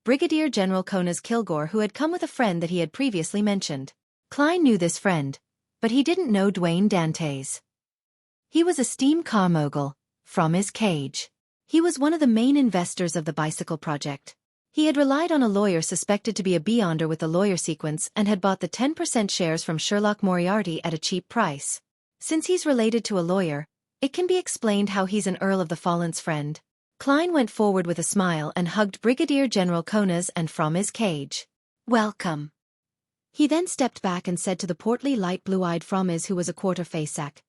Brigadier General Konas Kilgore, who had come with a friend that he had previously mentioned. Klein knew this friend, but he didn't know Dwayne Dantes. He was a steam car mogul, from his cage. He was one of the main investors of the bicycle project. He had relied on a lawyer suspected to be a beyonder with the lawyer sequence and had bought the 10% shares from Sherlock Moriarty at a cheap price. Since he's related to a lawyer, it can be explained how he's an Earl of the Fallen's friend. Klein went forward with a smile and hugged Brigadier General Konas and from his cage. "Welcome." He then stepped back and said to the portly light blue-eyed Frommes, who was a quarter facesack,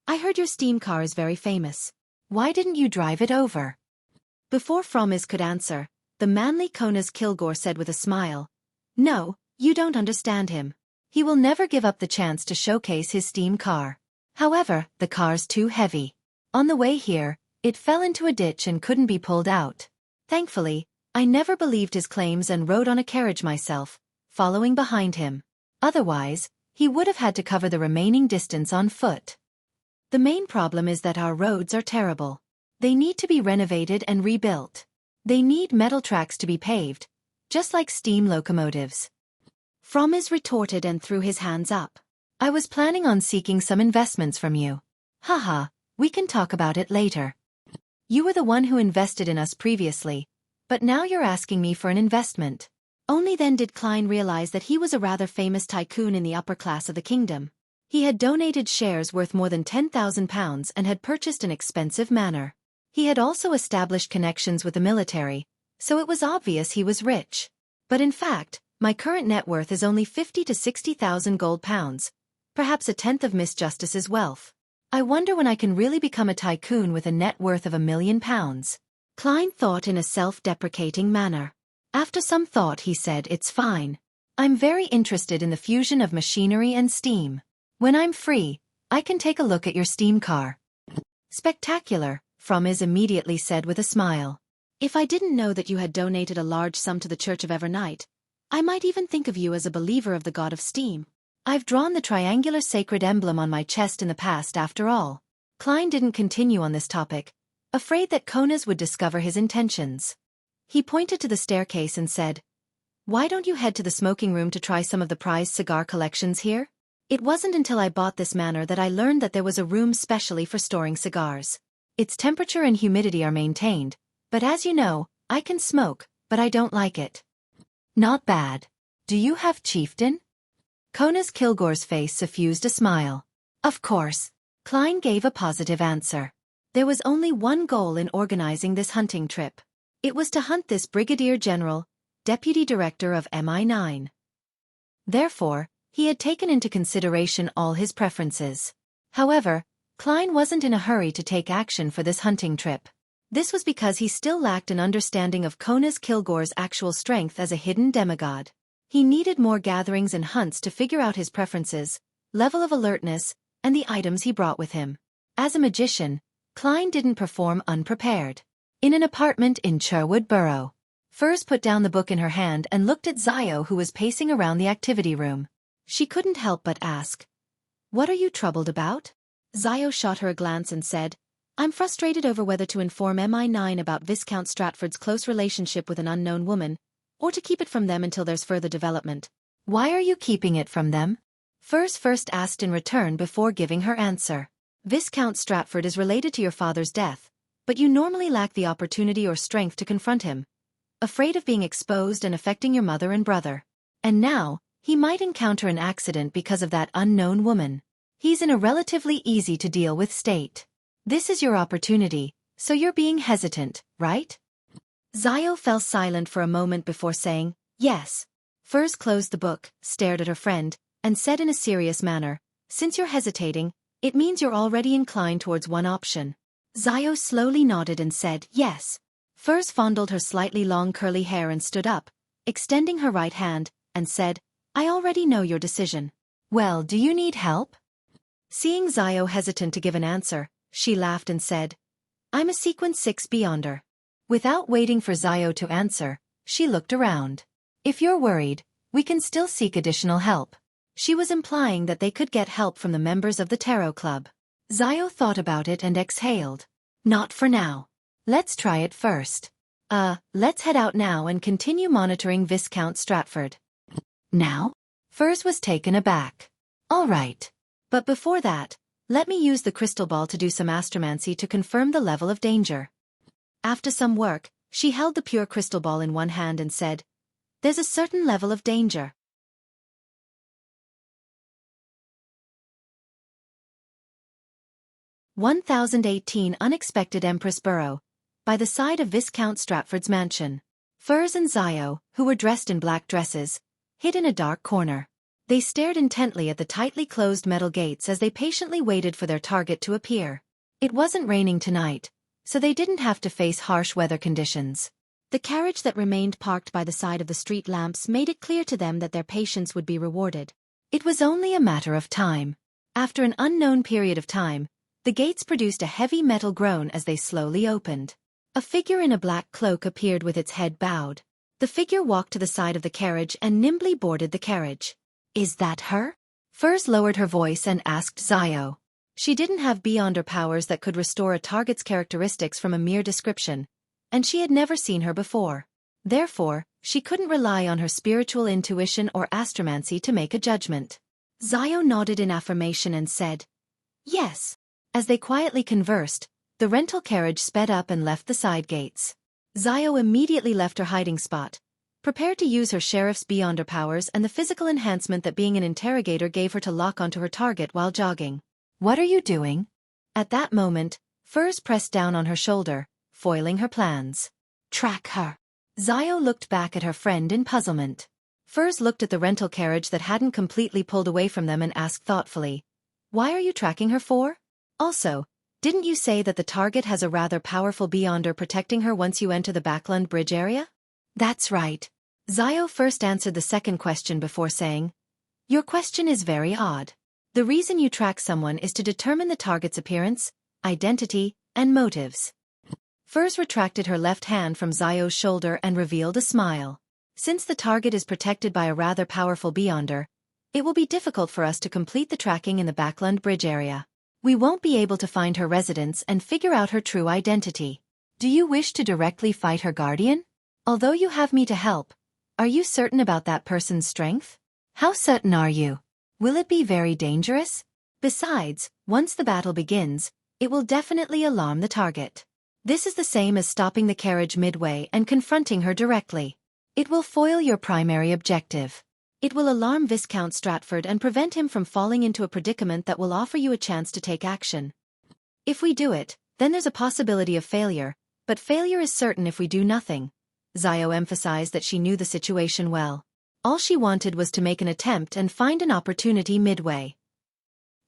"I heard your steam car is very famous. Why didn't you drive it over?" Before Frommes could answer, the manly Konas Kilgore said with a smile, "No, you don't understand him. He will never give up the chance to showcase his steam car. However, the car's too heavy. On the way here, it fell into a ditch and couldn't be pulled out. Thankfully, I never believed his claims and rode on a carriage myself, following behind him. Otherwise, he would have had to cover the remaining distance on foot. The main problem is that our roads are terrible. They need to be renovated and rebuilt. They need metal tracks to be paved, just like steam locomotives." Frommes retorted and threw his hands up. "I was planning on seeking some investments from you. Haha, we can talk about it later. You were the one who invested in us previously, but now you're asking me for an investment." Only then did Klein realize that he was a rather famous tycoon in the upper class of the kingdom. He had donated shares worth more than £10,000 and had purchased an expensive manor. He had also established connections with the military, so it was obvious he was rich. "But in fact, my current net worth is only 50 to 60,000 gold pounds, perhaps a tenth of Miss Justice's wealth. I wonder when I can really become a tycoon with a net worth of £1,000,000. Klein thought in a self-deprecating manner. After some thought he said, "It's fine. I'm very interested in the fusion of machinery and steam. When I'm free, I can take a look at your steam car." "Spectacular," Frommes immediately said with a smile. "If I didn't know that you had donated a large sum to the Church of Evernight, I might even think of you as a believer of the god of steam. I've drawn the triangular sacred emblem on my chest in the past after all." Klein didn't continue on this topic, afraid that Konas would discover his intentions. He pointed to the staircase and said, "Why don't you head to the smoking room to try some of the prized cigar collections here? It wasn't until I bought this manor that I learned that there was a room specially for storing cigars. Its temperature and humidity are maintained, but as you know, I can smoke, but I don't like it." "Not bad. Do you have chieftain?" Konas Kilgore's face suffused a smile. "Of course." Klein gave a positive answer. There was only one goal in organizing this hunting trip. It was to hunt this Brigadier General, Deputy Director of MI9. Therefore, he had taken into consideration all his preferences. However, Klein wasn't in a hurry to take action for this hunting trip. This was because he still lacked an understanding of Konas Kilgore's actual strength as a hidden demigod. He needed more gatherings and hunts to figure out his preferences, level of alertness, and the items he brought with him. As a magician, Klein didn't perform unprepared. In an apartment in Sherwood Borough, Furs put down the book in her hand and looked at Zio, who was pacing around the activity room. She couldn't help but ask, "What are you troubled about?" Zio shot her a glance and said, "I'm frustrated over whether to inform MI9 about Viscount Stratford's close relationship with an unknown woman, or to keep it from them until there's further development." "Why are you keeping it from them?" Furs first asked in return before giving her answer. "Viscount Stratford is related to your father's death, but you normally lack the opportunity or strength to confront him. Afraid of being exposed and affecting your mother and brother. And now, he might encounter an accident because of that unknown woman. He's in a relatively easy-to-deal-with state. This is your opportunity, so you're being hesitant, right?" Zio fell silent for a moment before saying, "Yes." Furs closed the book, stared at her friend, and said in a serious manner, "Since you're hesitating, it means you're already inclined towards one option." Zio slowly nodded and said, "Yes." Furs fondled her slightly long curly hair and stood up, extending her right hand, and said, "I already know your decision." "Well, do you need help?" Seeing Zio hesitant to give an answer, she laughed and said, "I'm a Sequence 6 Beyonder. Without waiting for Xiao to answer, she looked around. If you're worried, we can still seek additional help. She was implying that they could get help from the members of the Tarot Club. Xiao thought about it and exhaled. Not for now. Let's try it first. Let's head out now and continue monitoring Viscount Stratford. Now? Furs was taken aback. All right. But before that, let me use the crystal ball to do some astromancy to confirm the level of danger. After some work, she held the pure crystal ball in one hand and said, "There's a certain level of danger." "1018 Unexpected Empress Burrow, by the side of Viscount Stratford's mansion. Furs and Xiao, who were dressed in black dresses, hid in a dark corner. They stared intently at the tightly closed metal gates as they patiently waited for their target to appear. It wasn't raining tonight, so they didn't have to face harsh weather conditions. The carriage that remained parked by the side of the street lamps made it clear to them that their patience would be rewarded. It was only a matter of time. After an unknown period of time, the gates produced a heavy metal groan as they slowly opened. A figure in a black cloak appeared with its head bowed. The figure walked to the side of the carriage and nimbly boarded the carriage. "Is that her?" Furs lowered her voice and asked Xiao. She didn't have beyonder powers that could restore a target's characteristics from a mere description, and she had never seen her before. Therefore, she couldn't rely on her spiritual intuition or astromancy to make a judgment. Xiao nodded in affirmation and said, "Yes." As they quietly conversed, the rental carriage sped up and left the side gates. Xiao immediately left her hiding spot, prepared to use her sheriff's beyonder powers and the physical enhancement that being an interrogator gave her to lock onto her target while jogging. "What are you doing?" At that moment, Furs pressed down on her shoulder, foiling her plans. "Track her." Xiao looked back at her friend in puzzlement. Furs looked at the rental carriage that hadn't completely pulled away from them and asked thoughtfully, "Why are you tracking her for? Also, didn't you say that the target has a rather powerful beyonder protecting her once you enter the Backland Bridge area?" "That's right." Xiao first answered the second question before saying, "Your question is very odd. The reason you track someone is to determine the target's appearance, identity, and motives." Furs retracted her left hand from Xiao's shoulder and revealed a smile. "Since the target is protected by a rather powerful beyonder, it will be difficult for us to complete the tracking in the Backland Bridge area. We won't be able to find her residence and figure out her true identity. Do you wish to directly fight her guardian? Although you have me to help, are you certain about that person's strength? How certain are you? Will it be very dangerous? Besides, once the battle begins, it will definitely alarm the target. This is the same as stopping the carriage midway and confronting her directly. It will foil your primary objective. It will alarm Viscount Stratford and prevent him from falling into a predicament that will offer you a chance to take action. If we do it, then there's a possibility of failure, but failure is certain if we do nothing." Xiao emphasized that she knew the situation well. All she wanted was to make an attempt and find an opportunity midway.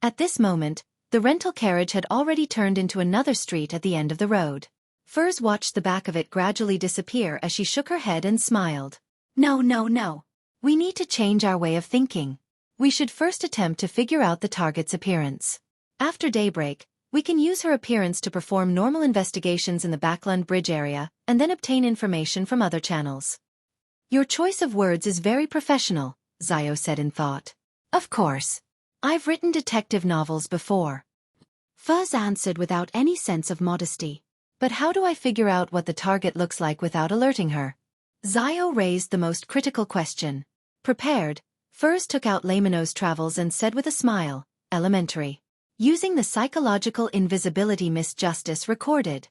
At this moment, the rental carriage had already turned into another street at the end of the road. Furs watched the back of it gradually disappear as she shook her head and smiled. No. We need to change our way of thinking. We should first attempt to figure out the target's appearance. After daybreak, we can use her appearance to perform normal investigations in the Backland Bridge area and then obtain information from other channels." "Your choice of words is very professional," Xiao said in thought. "Of course. I've written detective novels before." Fuzz answered without any sense of modesty. "But how do I figure out what the target looks like without alerting her?" Xiao raised the most critical question. Prepared, Furs took out Lamino's travels and said with a smile, "Elementary. Using the psychological invisibility Miss Justice recorded."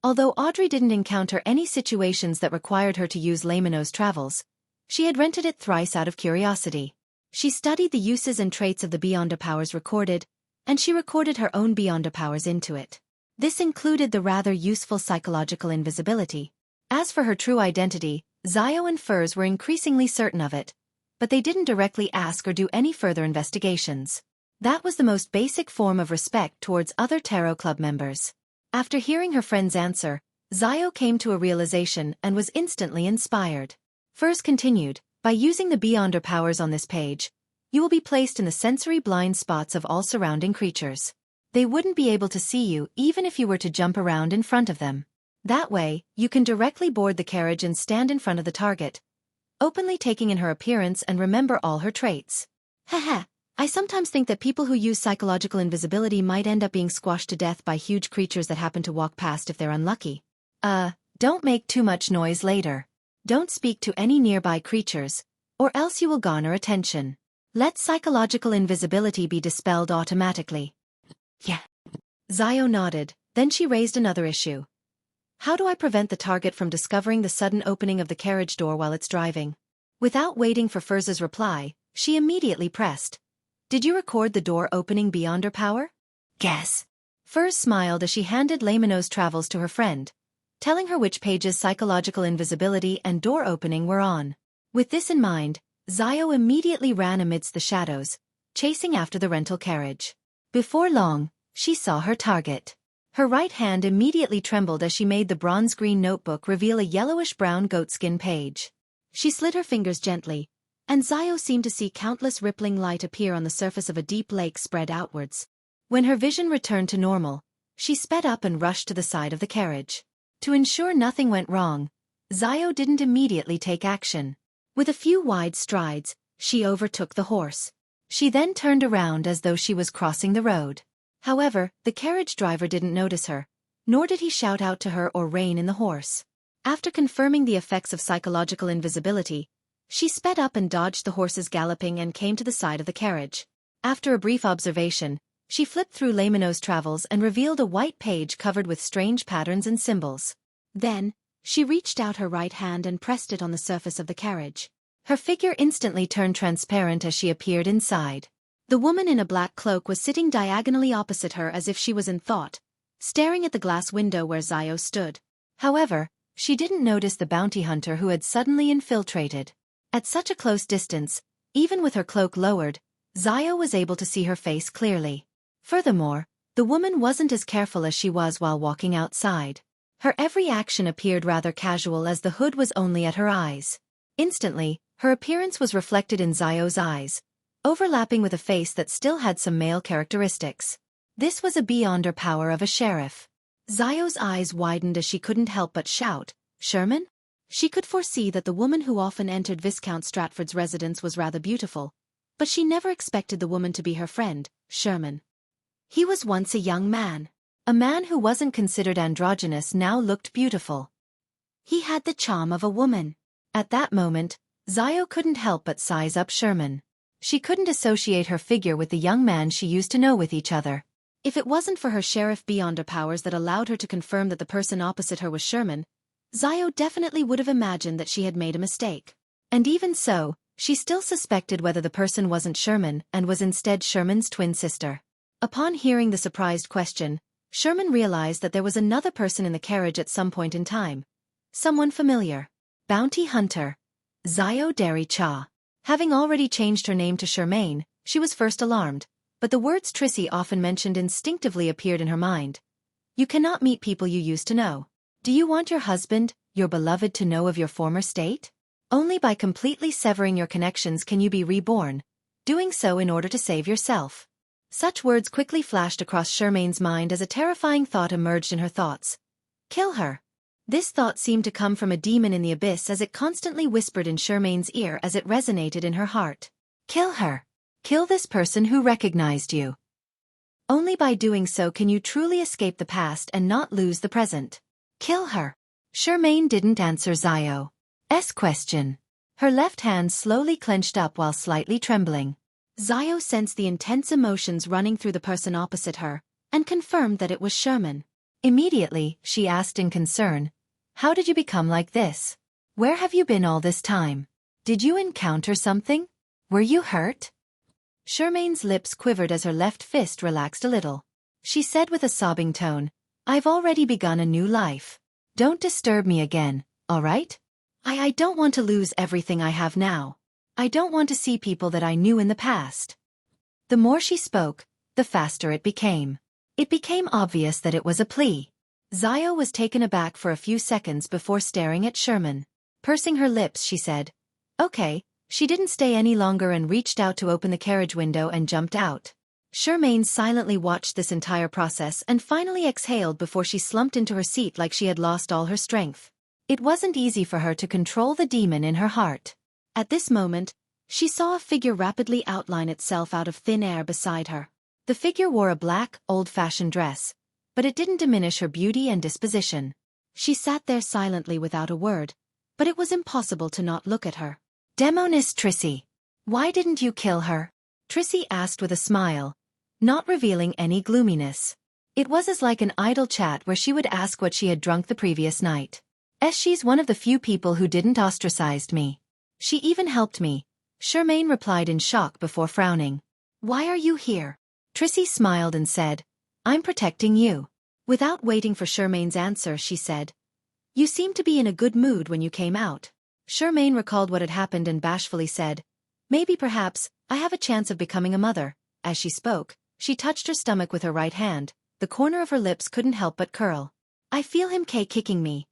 Although Audrey didn't encounter any situations that required her to use Lamino's travels, she had rented it thrice out of curiosity. She studied the uses and traits of the beyonder powers recorded, and she recorded her own beyonder powers into it. This included the rather useful psychological invisibility. As for her true identity, Xiao and Furs were increasingly certain of it, but they didn't directly ask or do any further investigations. That was the most basic form of respect towards other Tarot Club members. After hearing her friend's answer, Xiao came to a realization and was instantly inspired. Furs continued, "By using the beyonder powers on this page, you will be placed in the sensory blind spots of all surrounding creatures. They wouldn't be able to see you even if you were to jump around in front of them. That way, you can directly board the carriage and stand in front of the target, openly taking in her appearance and remember all her traits. Haha, I sometimes think that people who use psychological invisibility might end up being squashed to death by huge creatures that happen to walk past if they're unlucky. Don't make too much noise later. Don't speak to any nearby creatures, or else you will garner attention. Let psychological invisibility be dispelled automatically. Yeah. Xiao nodded, then she raised another issue. How do I prevent the target from discovering the sudden opening of the carriage door while it's driving? Without waiting for Furza's reply, she immediately pressed. Did you record the door opening beyond her power? Guess. Furz smiled as she handed Lemino's travels to her friend, telling her which pages psychological invisibility and door opening were on. With this in mind, Xiao immediately ran amidst the shadows, chasing after the rental carriage. Before long, she saw her target. Her right hand immediately trembled as she made the bronze-green notebook reveal a yellowish-brown goatskin page. She slid her fingers gently, and Xiao seemed to see countless rippling light appear on the surface of a deep lake spread outwards. When her vision returned to normal, she sped up and rushed to the side of the carriage. To ensure nothing went wrong, Xiao didn't immediately take action. With a few wide strides, she overtook the horse. She then turned around as though she was crossing the road. However, the carriage driver didn't notice her, nor did he shout out to her or rein in the horse. After confirming the effects of psychological invisibility, she sped up and dodged the horse's galloping and came to the side of the carriage. After a brief observation, she flipped through Lemino's travels and revealed a white page covered with strange patterns and symbols. Then, she reached out her right hand and pressed it on the surface of the carriage. Her figure instantly turned transparent as she appeared inside. The woman in a black cloak was sitting diagonally opposite her as if she was in thought, staring at the glass window where Xiao stood. However, she didn't notice the bounty hunter who had suddenly infiltrated. At such a close distance, even with her cloak lowered, Xiao was able to see her face clearly. Furthermore, the woman wasn't as careful as she was while walking outside. Her every action appeared rather casual as the hood was only at her eyes. Instantly, her appearance was reflected in Xiao's eyes, overlapping with a face that still had some male characteristics. This was a beyond her power of a sheriff. Xiao's eyes widened as she couldn't help but shout, "Sherman?" She could foresee that the woman who often entered Viscount Stratford's residence was rather beautiful, but she never expected the woman to be her friend, Sherman. He was once a young man. A man who wasn't considered androgynous now looked beautiful. He had the charm of a woman. At that moment, Xiao couldn't help but size up Sherman. She couldn't associate her figure with the young man she used to know with each other. If it wasn't for her sheriff beyonder powers that allowed her to confirm that the person opposite her was Sherman, Xiao definitely would have imagined that she had made a mistake. And even so, she still suspected whether the person wasn't Sherman and was instead Sherman's twin sister. Upon hearing the surprised question, Sherman realized that there was another person in the carriage at some point in time. Someone familiar. Bounty hunter. Xiao Dari Cha. Having already changed her name to Shermaine, she was first alarmed, but the words Trissy often mentioned instinctively appeared in her mind. You cannot meet people you used to know. Do you want your husband, your beloved, to know of your former state? Only by completely severing your connections can you be reborn, doing so in order to save yourself. Such words quickly flashed across Shermaine's mind as a terrifying thought emerged in her thoughts. Kill her. This thought seemed to come from a demon in the abyss as it constantly whispered in Shermaine's ear as it resonated in her heart. Kill her. Kill this person who recognized you. Only by doing so can you truly escape the past and not lose the present. Kill her. Shermaine didn't answer Xiao's question. Her left hand slowly clenched up while slightly trembling. Xiao sensed the intense emotions running through the person opposite her, and confirmed that it was Sherman. Immediately, she asked in concern, "How did you become like this? Where have you been all this time? Did you encounter something? Were you hurt?" Shermaine's lips quivered as her left fist relaxed a little. She said with a sobbing tone, "I've already begun a new life. Don't disturb me again, all right? I don't want to lose everything I have now. I don't want to see people that I knew in the past." The more she spoke, the faster it became. It became obvious that it was a plea. Xiao was taken aback for a few seconds before staring at Sherman. Pursing her lips, she said, "Okay." She didn't stay any longer and reached out to open the carriage window and jumped out. Charmaine silently watched this entire process and finally exhaled before she slumped into her seat like she had lost all her strength. It wasn't easy for her to control the demon in her heart. At this moment, she saw a figure rapidly outline itself out of thin air beside her. The figure wore a black, old-fashioned dress, but it didn't diminish her beauty and disposition. She sat there silently without a word, but it was impossible to not look at her. "Demoness Trissy, why didn't you kill her?" Trissy asked with a smile, not revealing any gloominess. It was as like an idle chat where she would ask what she had drunk the previous night. "She's one of the few people who didn't ostracize me. She even helped me," Charmaine replied in shock before frowning. "Why are you here?" Trissy smiled and said, "I'm protecting you." Without waiting for Charmaine's answer, she said, "You seemed to be in a good mood when you came out." Charmaine recalled what had happened and bashfully said, "Maybe perhaps, I have a chance of becoming a mother." As she spoke, she touched her stomach with her right hand. The corner of her lips couldn't help but curl. "I feel him kicking me."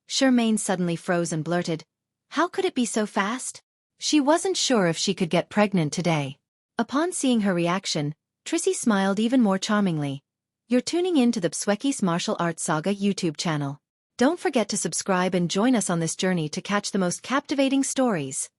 Charmaine suddenly froze and blurted, "How could it be so fast?" She wasn't sure if she could get pregnant today. Upon seeing her reaction, Trissy smiled even more charmingly. "You're tuning in to the Xueqi's Martial Arts Saga YouTube channel. Don't forget to subscribe and join us on this journey to catch the most captivating stories.